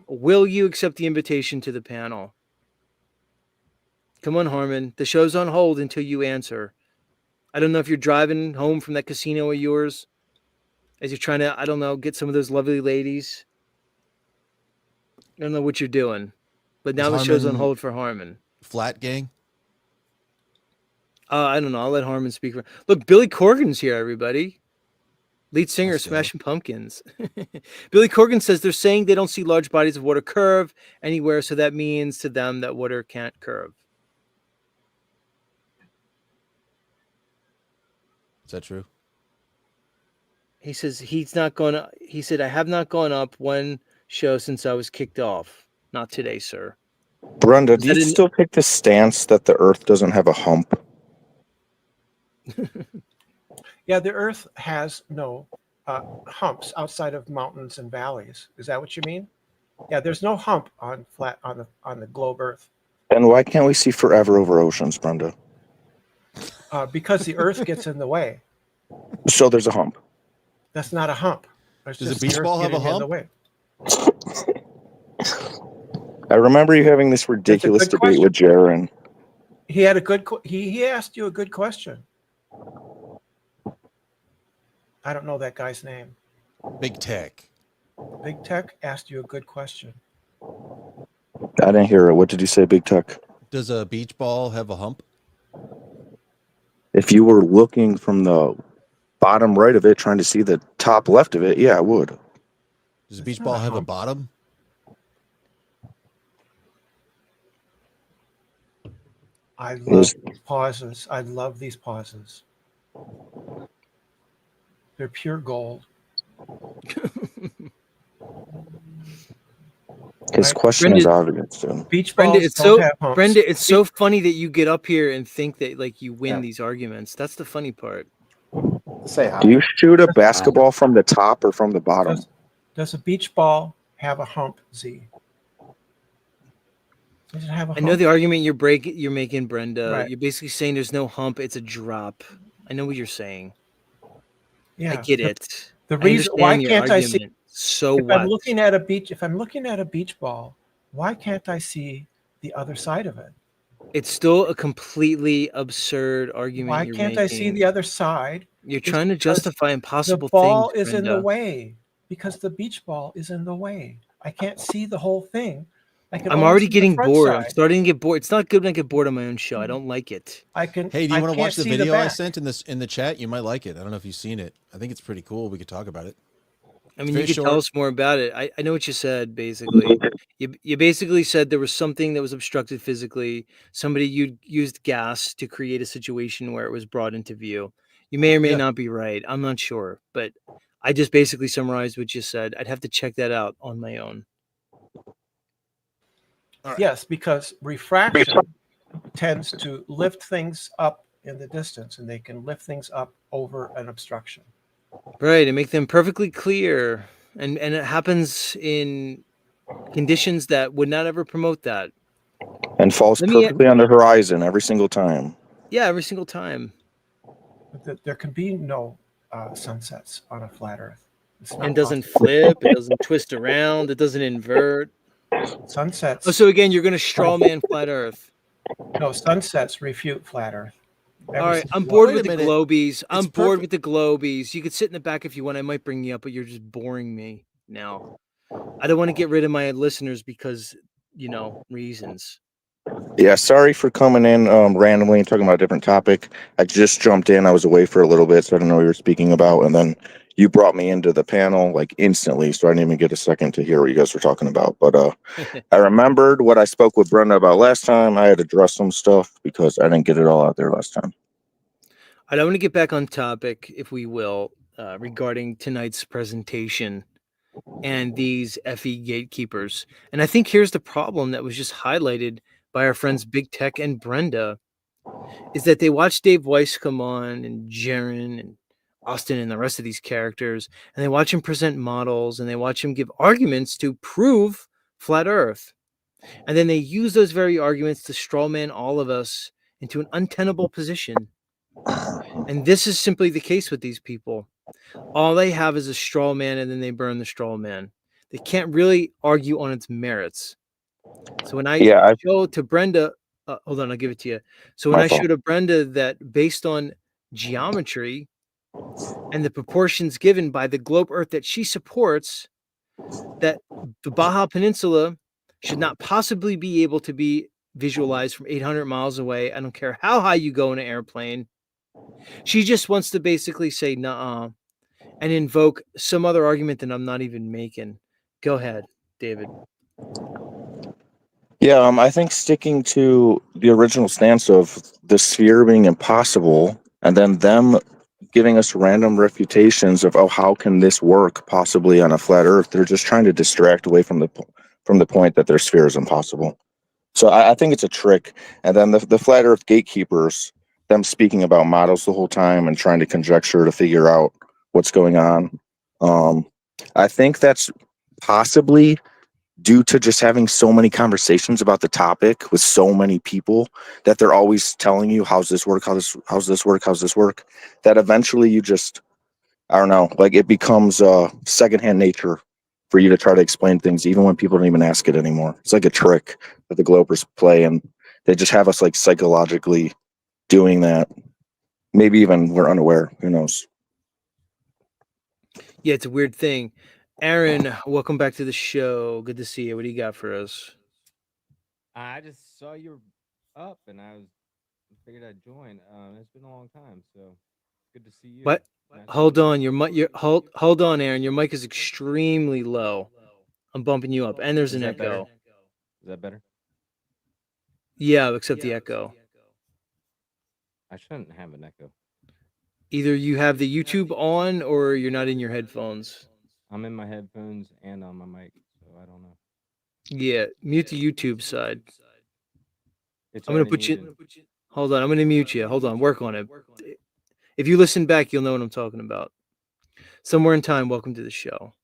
Will you accept the invitation to the panel? Come on, Harmon. The show's on hold until you answer. I don't know if you're driving home from that casino of yours as you're trying to, I don't know, get some of those lovely ladies. I don't know what you're doing. But now the show's on Harmon hold for Harmon. Flat gang? I don't know. I'll let Harmon speak. Look, Billy Corgan's here, everybody. Lead singer of Smashing Pumpkins. Billy Corgan says they're saying they don't see large bodies of water curve anywhere, so that means to them that water can't curve. Is that true? He says he's not going to. He said, I have not gone up one show since I was kicked off. Not today, sir. Brenda, do you still take the stance that the Earth doesn't have a hump? Yeah, the Earth has no humps outside of mountains and valleys. Is that what you mean? Yeah, there's no hump on the globe Earth. And why can't we see forever over oceans, Brenda? Because the Earth gets in the way. So there's a hump. That's not a hump. That's Does a just the beach Earth ball have a getting in the hump? way. I remember you having this ridiculous good debate with Jaron. He had a good. He asked you a good question. I don't know that guy's name. Big Tech. Big Tech asked you a good question. I didn't hear it. What did you say, Big Tech? Does a beach ball have a hump? If you were looking from the bottom right of it, trying to see the top left of it, yeah, it would. Does a beach ball have a bottom? I love these pauses. I love these pauses. They're pure gold. His question is obvious. So. Beach Brenda, balls it's don't so have humps. Brenda, it's so funny that you get up here and think that like you win these arguments. That's the funny part. Say hi. Do you shoot a basketball from the top or from the bottom? Does a beach ball have a hump, Z? Does it have a I hump? know the argument you're making, Brenda. Right. You're basically saying there's no hump, it's a drop. I know what you're saying. Yeah. I get it. The I reason why understand your can't I see argument. So if I'm what? looking at a beach ball, why can't I see the other side of it? It's still a completely absurd argument Why you're can't I see making. the other side? You're It's trying to because justify the impossible things, ball is in the Brenda. way. Because the beach ball is in the way. I can't see the whole thing. I can I'm only already see the getting front bored. I'm side. starting to get bored. It's not good when I get bored on my own show. I don't like it. I can. Hey, do you I want to can't watch the see the video I back. sent in the chat? You might like it. I don't know if you've seen it. I think it's pretty cool. We could talk about it. I mean, you Very could tell short. us more about it. I know what you said, basically. You basically said there was something that was obstructed physically. Somebody used gas to create a situation where it was brought into view. You may or may Yeah. not be right. I'm not sure. But I just basically summarized what you said. I'd have to check that out on my own. Yes, because refraction tends to lift things up in the distance, and they can lift things up over an obstruction. Right, and make them perfectly clear. And it happens in conditions that would not ever promote that. And falls Let me perfectly on the horizon every single time. Yeah, every single time. But there can be no sunsets on a flat Earth. It's not And doesn't possible. flip, it doesn't twist around, it doesn't invert. Sunsets. Oh, so again, you're gonna straw man flat Earth. No, sunsets refute flat Earth. All Every right, single I'm one. bored Wait with a the minute. globies. I'm It's bored perfect. with the globies. You could sit in the back if you want. I might bring you up, but you're just boring me now. I don't want to get rid of my listeners because, reasons. Yeah, sorry for coming in randomly and talking about a different topic. I just jumped in. I was away for a little bit, so I didn't know what you were speaking about. And then you brought me into the panel like instantly, so I didn't even get a second to hear what you guys were talking about. But I remembered what I spoke with Brenda about last time. I had to address some stuff because I didn't get it all out there last time. I want to get back on topic, if we will, regarding tonight's presentation and these FE gatekeepers. And I think here's the problem that was just highlighted by our friends Big Tech and Brenda, is that they watch Dave Weiss come on and Jaron and Austin and the rest of these characters, and they watch him present models and they watch him give arguments to prove flat Earth. And then they use those very arguments to strawman all of us into an untenable position. And this is simply the case with these people. All they have is a straw man, and then they burn the straw man. They can't really argue on its merits. So when I show to Brenda, hold on, I'll give it to you. So when I show to Brenda that based on geometry and the proportions given by the globe Earth that she supports, that the Baja Peninsula should not possibly be able to be visualized from 800 miles away. I don't care how high you go in an airplane. She just wants to basically say, nuh-uh, and invoke some other argument that I'm not even making. Go ahead, David. Yeah, I think sticking to the original stance of the sphere being impossible, and then them giving us random refutations of, oh, how can this work possibly on a flat Earth? They're just trying to distract away from the point that their sphere is impossible. So I think it's a trick. And then the flat Earth gatekeepers, them speaking about models the whole time and trying to conjecture to figure out what's going on. I think that's possibly due to just having so many conversations about the topic with so many people that they're always telling you, how's this work, how's this work, that eventually you just, I don't know, like it becomes secondhand nature for you to try to explain things even when people don't even ask it anymore. It's like a trick that the Globers play, and they just have us like psychologically doing that. Maybe even we're unaware, who knows. Yeah, it's a weird thing. Aaron, welcome back to the show. Good to see you. What do you got for us? I just saw you were up, and I figured I'd join. It's been a long time, so good to see you. What? Hold on, your mic. Hold on, Aaron. Your mic is extremely low. I'm bumping you up, and there's an echo. Is that better? Yeah, except the echo. I shouldn't have an echo. Either you have the YouTube on, or you're not in your headphones. I'm in my headphones and on my mic, so I don't know. Yeah, mute the YouTube side. It's I'm gonna already put you. muted. Hold on, I'm gonna mute you. Hold on, work on it. If you listen back, you'll know what I'm talking about. Somewhere in time, welcome to the show.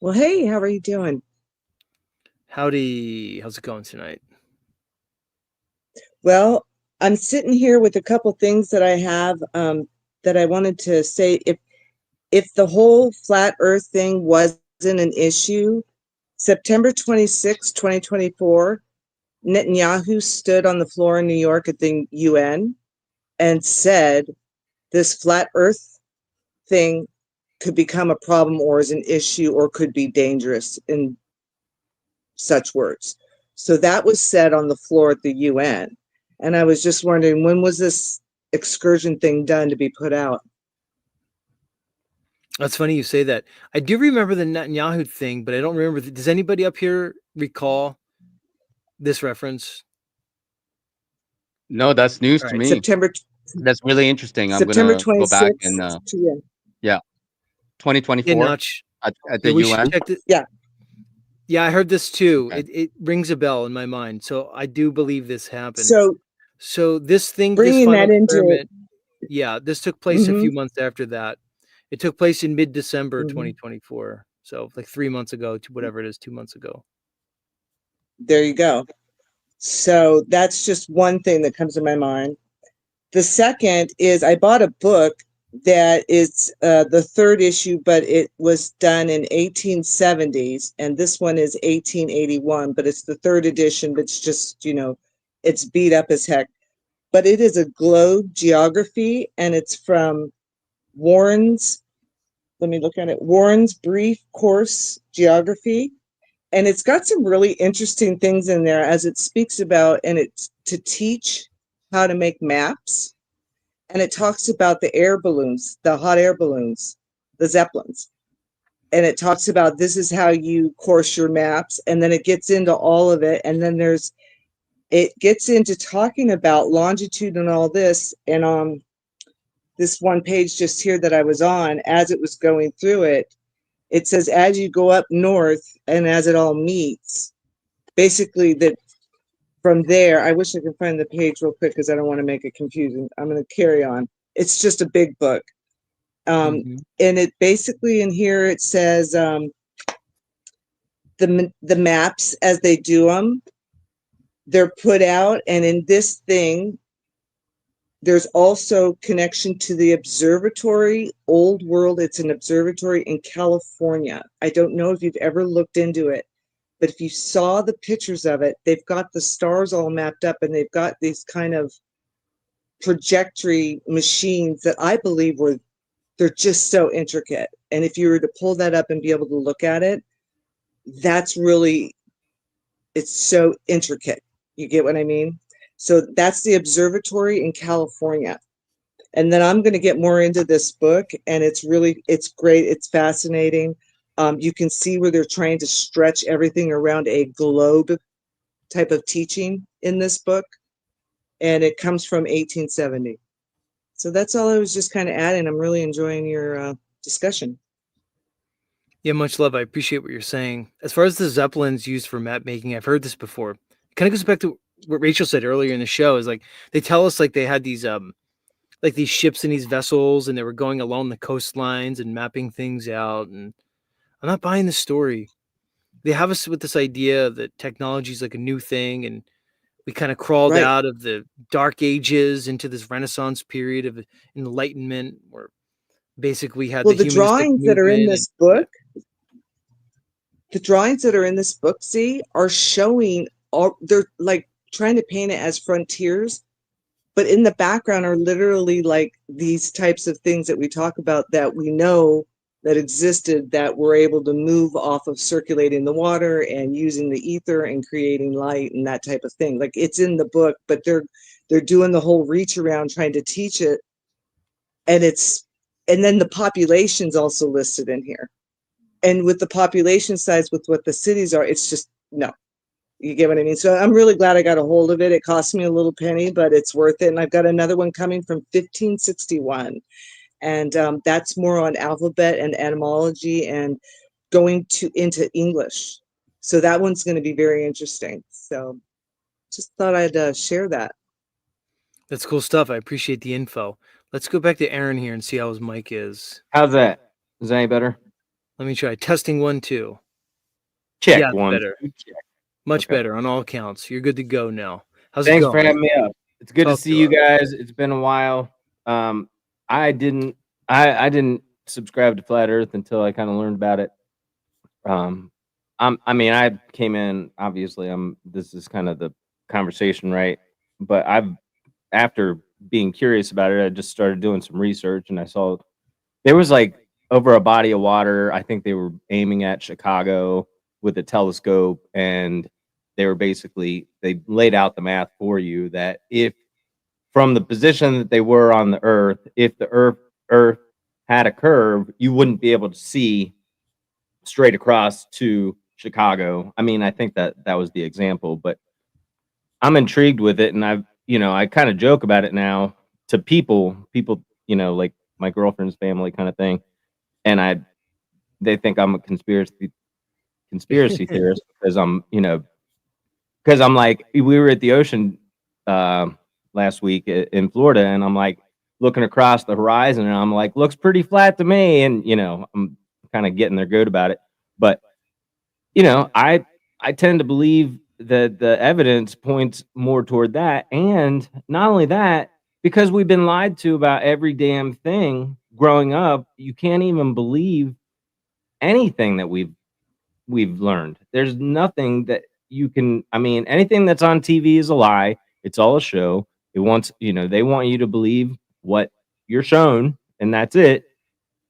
Well, hey, how are you doing? Howdy. How's it going tonight? Well, I'm sitting here with a couple things that I have that that I wanted to say, if the whole flat Earth thing wasn't an issue, September 26, 2024, Netanyahu stood on the floor in New York at the UN and said this flat Earth thing could become a problem or is an issue or could be dangerous, in such words. So that was said on the floor at the UN. And I was just wondering, when was this excursion thing done to be put out? That's funny you say that. I do remember the Netanyahu thing, but I don't remember. Does anybody up here recall this reference? No, that's news All to right, me. September That's really interesting. I'm September gonna go back 26th. and Yeah. yeah, Yeah, 2024 Notch. at Yeah, the we should UN. check this. Yeah. Yeah, I heard this too. Okay. It rings a bell in my mind. So I do believe this happened. So this thing, this bringing final that into experiment, yeah, this took place a Mhm. few months after that. It took place in mid-December Mhm. 2024. So like 3 months ago to whatever it is, 2 months ago. There you go. So that's just one thing that comes to my mind. The second is I bought a book that is the third issue, but it was done in 1870s, and this one is 1881, but it's the third edition, but it's just, it's beat up as heck. But it is a globe geography, and it's from Warren's, let me look at it, Warren's Brief Course Geography. And it's got some really interesting things in there as it speaks about, and it's to teach how to make maps. And it talks about the air balloons, the hot air balloons, the Zeppelins. And it talks about this is how you course your maps. And then it gets into all of it. And then it gets into talking about longitude and all this. And this one page just here that I was on, as it was going through it, it says, as you go up north and as it all meets, basically that from there, I wish I could find the page real quick because I don't want to make it confusing. I'm going to carry on. It's just a big book. And it basically in here, it says the maps as they do them, they're put out. And in this thing, there's also connection to the observatory, Old World. It's an observatory in California. I don't know if you've ever looked into it, but if you saw the pictures of it, they've got the stars all mapped up, and they've got these kind of trajectory machines that I believe they're just so intricate. And if you were to pull that up and be able to look at it, it's so intricate. You get what I mean? So that's the observatory in California. And then I'm going to get more into this book, and it's great. It's fascinating. You can see where they're trying to stretch everything around a globe type of teaching in this book. And it comes from 1870. So that's all I was just kind of adding. I'm really enjoying your discussion. Yeah, much love. I appreciate what you're saying. As far as the Zeppelins used for map making, I've heard this before. It kind of goes back to what Rachel said earlier in the show, is like they tell us like they had these like these ships and these vessels, and they were going along the coastlines and mapping things out. And I'm not buying the story. They have us with this idea that technology is like a new thing, and we kind of crawled Right. out of the dark ages into this Renaissance period of enlightenment, where basically we had Well, the the humanistic drawings that are in movement. this book, the drawings that are in this book, see, are showing they're like trying to paint it as frontiers, but in the background are literally like these types of things that we talk about that we know that existed, that were able to move off of circulating the water and using the ether and creating light and that type of thing. Like it's in the book, but they're doing the whole reach around trying to teach it. And then the population's also listed in here. And with the population size, with what the cities are, it's just, no, you get what I mean? So I'm really glad I got a hold of it. It cost me a little penny, but it's worth it. And I've got another one coming from 1561. And that's more on alphabet and etymology and going into English. So that one's going to be very interesting. So just thought I'd share that. That's cool stuff. I appreciate the info. Let's go back to Aaron here and see how his mic is. How's that? Is that any better? Let me try. Testing 1, 2. Check Yeah, one. better. Check. Much Okay. better on all counts. You're good to go now. How's Thanks it for going? having me up. It's good to Talk see to you us. guys. It's been a while. I didn't I didn't subscribe to flat Earth until I kind of learned about it. I mean, I came in obviously. This is kind of the conversation, right? But after being curious about it, I just started doing some research, and I saw there was like over a body of water. I think they were aiming at Chicago with a telescope, and they laid out the math for you that if from the position that they were on the Earth, if the Earth had a curve, you wouldn't be able to see straight across to Chicago. I mean, I think that was the example, but I'm intrigued with it, and I kind of joke about it now to people, like my girlfriend's family kind of thing, and they think I'm a conspiracy theorist because I'm like, we were at the ocean last week in Florida, and I'm like looking across the horizon, and I'm like, looks pretty flat to me, and I'm kind of getting their goat about it, but I tend to believe that the evidence points more toward that, and not only that, because we've been lied to about every damn thing growing up, you can't even believe anything that we've learned. There's nothing that you can. I mean, anything that's on TV is a lie. It's all a show. They want you to believe what you're shown, and that's it.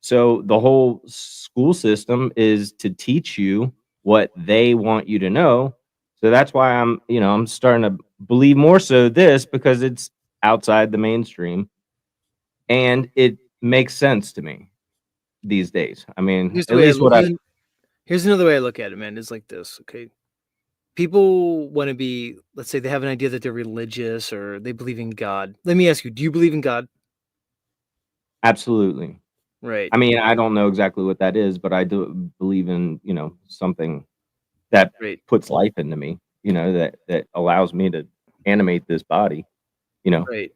So the whole school system is to teach you what they want you to know. So that's why I'm starting to believe more so this because it's outside the mainstream and it makes sense to me these days. I mean, Here's the at way I least look. what I Here's another way I look at it, man. It's like this, okay? People want to be, let's say they have an idea that they're religious or they believe in God. Let me ask you, do you believe in God? absolutely. Right. I mean, I don't know exactly what that is, but I do believe in, something that Right. puts life into me, that allows me to animate this body, you know. Right.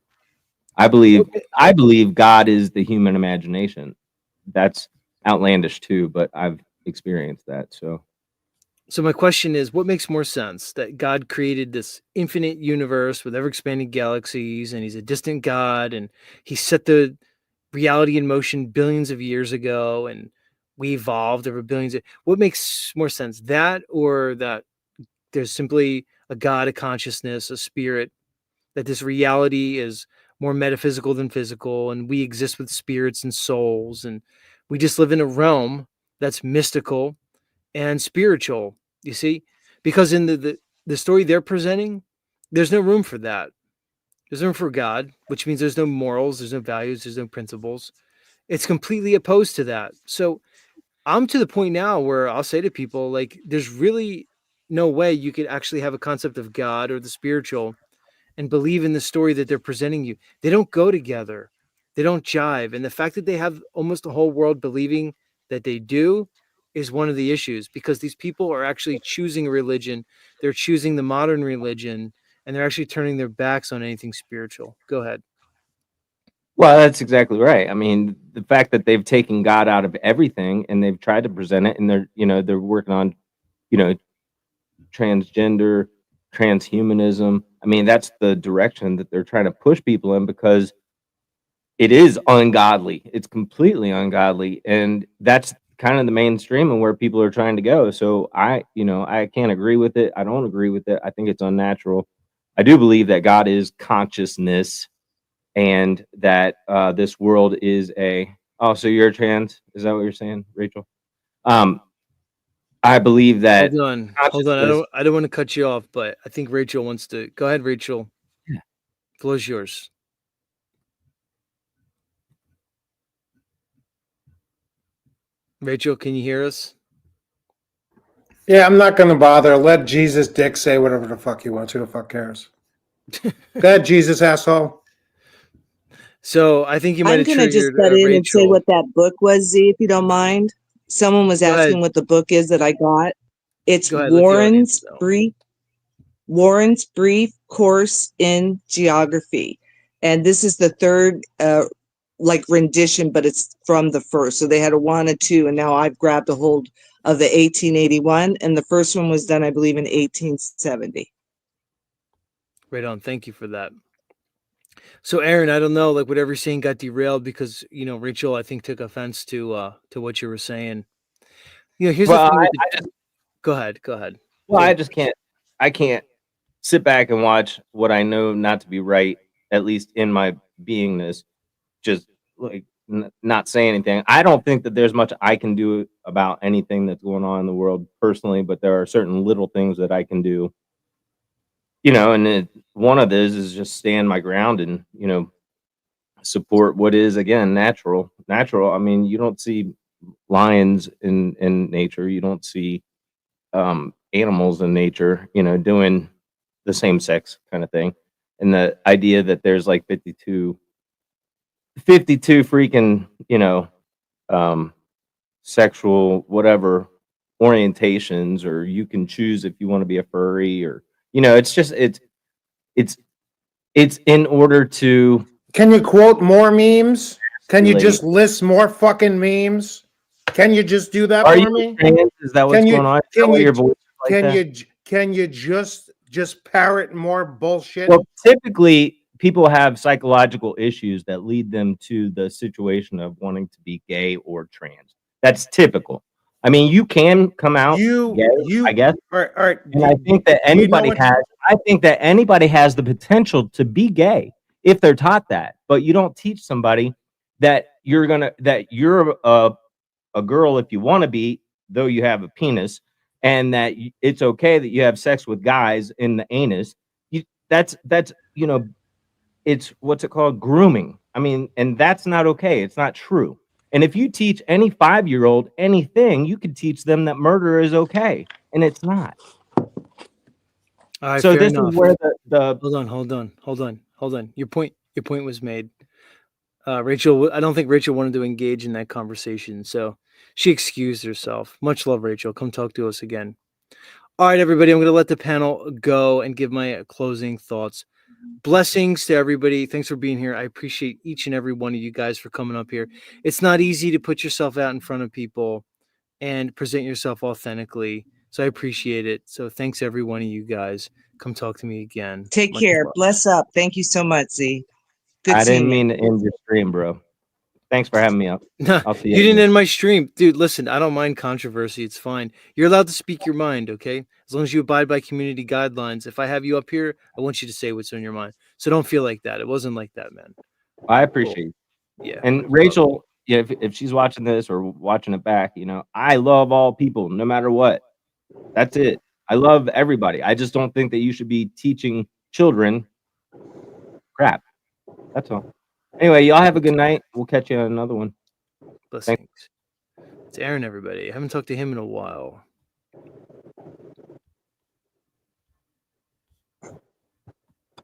I believe God is the human imagination. That's outlandish too, but I've experienced that. So my question is, what makes more sense? That God created this infinite universe with ever-expanding galaxies, and he's a distant God, and he set the reality in motion billions of years ago, and we evolved over billions of what makes more sense? That or that there's simply a God, a consciousness, a spirit, that this reality is more metaphysical than physical, and we exist with spirits and souls, and we just live in a realm that's mystical and spiritual, you see? Because in the story they're presenting, there's no room for that. There's no room for God, which means there's no morals, there's no values, there's no principles. It's completely opposed to that. So I'm to the point now where I'll say to people, like, there's really no way you could actually have a concept of God or the spiritual and believe in the story that they're presenting you. They don't go together. They don't jive. And the fact that they have almost the whole world believing that they do is one of the issues, because these people are actually choosing a religion. They're choosing the modern religion, and they're actually turning their backs on anything spiritual. Go ahead. Well, that's exactly right. I mean, the fact that they've taken God out of everything and they've tried to present it, and they're working on, you know, transgender, transhumanism. I mean, that's the direction that they're trying to push people in because it is ungodly. It's completely ungodly, and that's kind of the mainstream and where people are trying to go. So I can't agree with it. I don't agree with it. I think it's unnatural. I do believe that God is consciousness, and that this world is a. Oh, so you're trans? Is that what you're saying, Rachel? I believe that Hold on. Hold on. consciousness. I don't want to cut you off, but I think Rachel wants to go ahead, Rachel. Yeah. Floor's yours. Rachel, can you hear us? Yeah, I'm not gonna bother. Let Jesus Dick say whatever the fuck he wants. Who the fuck cares? Go ahead, Jesus asshole. So I think you might I'm have gonna just triggered butt in and say Rachel. what that book was, Z, if you don't mind. Someone was Go asking ahead. what the book is that I got. It's Go ahead. Let the audience know. Warren's Brief Course in Geography. And this is the third like rendition, but it's from the first. So they had a 1, a 2, and now I've grabbed a hold of the 1881, and the first one was done, I believe, in 1870. Right on. Thank you for that. So Aaron, I don't know, like whatever you're saying got derailed because Rachel, I think, took offense to what you were saying. Here's the Well, thing I, with I just go ahead, go ahead. well, Go I ahead. just can't. I can't sit back and watch what I know not to be right, at least in my beingness. Just like not say anything. I don't think that there's much I can do about anything that's going on in the world personally, but there are certain little things that I can do. And one of those is just stand my ground and support what is again natural. Natural. I mean, you don't see lions in nature. You don't see animals in nature, doing the same sex kind of thing. And the idea that there's like 52 freaking, um, sexual whatever orientations, or you can choose if you want to be a furry, or it's just it's in order to Can you quote more memes? Can you relate. just list more fucking memes? Can you just do that Are for you me? trans? Is that what's Can going you on? Is that can why you your voice is like can that? you just parrot more bullshit? Well, typically people have psychological issues that lead them to the situation of wanting to be gay or trans. That's typical. I mean, you can come out gay, I guess. All right. And I think that do you know anybody what? has I think that anybody has the potential to be gay if they're taught that. But you don't teach somebody that you're a girl if you want to be, though you have a penis, and that it's okay that you have sex with guys in the anus. That's it's what's it called, grooming. I mean, and that's not okay. It's not true. And if you teach any 5-year-old anything, you could teach them that murder is okay, and it's not. All right, So fair this is enough. where the Hold on. Your point was made. Rachel, I don't think Rachel wanted to engage in that conversation, so she excused herself. Much love, Rachel. Come talk to us again. All right, everybody, I'm going to let the panel go and give my closing thoughts. Blessings to everybody. Thanks for being here. I appreciate each and every one of you guys for coming up here. It's not easy to put yourself out in front of people and present yourself authentically, so I appreciate it. So thanks, every one of you guys. Come talk to me again. Take Much care. love. Bless up. Thank you so much, Z. Good I seeing didn't you. mean to end your stream, bro. Thanks for having me up. I'll see you. You didn't again. end my stream. Dude, listen, I don't mind controversy. It's fine. You're allowed to speak your mind, okay? As long as you abide by community guidelines. If I have you up here, I want you to say what's on your mind. So don't feel like that. It wasn't like that, man. I appreciate it. Yeah. And Rachel, if she's watching this or watching it back, I love all people, no matter what. That's it. I love everybody. I just don't think that you should be teaching children crap. That's all. Anyway, y'all have a good night. We'll catch you on another one. Blessings. It's Aaron, everybody. I haven't talked to him in a while.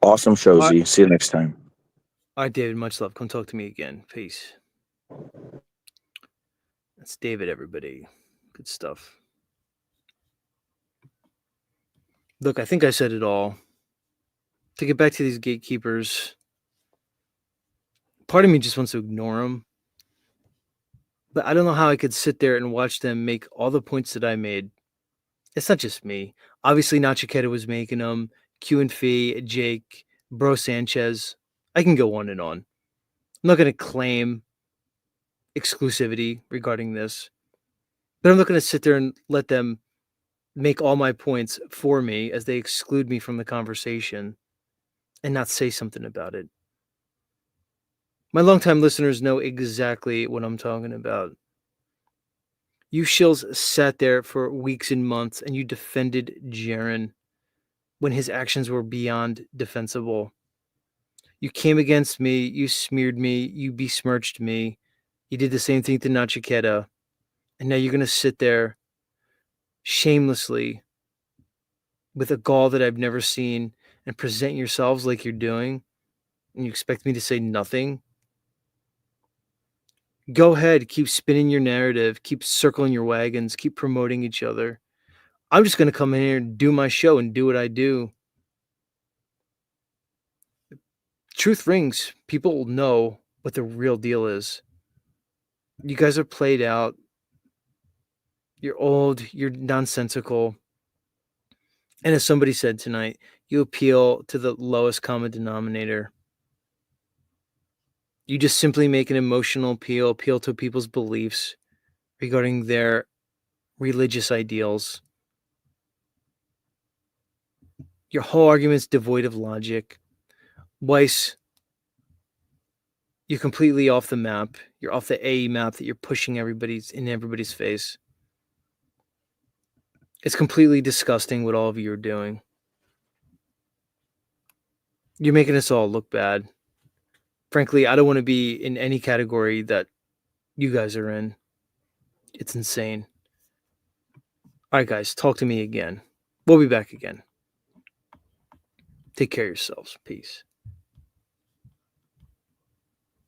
Awesome show, Z. See you next time. All right, David, much love. Come talk to me again. Peace. That's David, everybody. Good stuff. Look, I think I said it all. To get back to these gatekeepers, part of me just wants to ignore them. But I don't know how I could sit there and watch them make all the points that I made. It's not just me. Obviously, Nachiketa was making them. Q and Fee, Jake, Bro Sanchez. I can go on and on. I'm not going to claim exclusivity regarding this. But I'm not going to sit there and let them make all my points for me as they exclude me from the conversation and not say something about it. My longtime listeners know exactly what I'm talking about. You shills sat there for weeks and months and you defended Jaren when his actions were beyond defensible. You came against me, you smeared me, you besmirched me. You did the same thing to Nachiketa. And now you're going to sit there shamelessly with a gall that I've never seen and present yourselves like you're doing, and you expect me to say nothing? Go ahead, keep spinning your narrative, keep circling your wagons, keep promoting each other. I'm just going to come in here and do my show and do what I do. Truth rings. People know what the real deal is. You guys are played out. You're old. You're nonsensical. And as somebody said tonight, you appeal to the lowest common denominator. You just simply make an emotional appeal to people's beliefs regarding their religious ideals. Your whole argument's devoid of logic. Weiss, you're completely off the map. You're off the AE map that you're pushing in everybody's face. It's completely disgusting what all of you are doing. You're making us all look bad. Frankly, I don't want to be in any category that you guys are in. It's insane. All right, guys, talk to me again. We'll be back again. Take care of yourselves. Peace.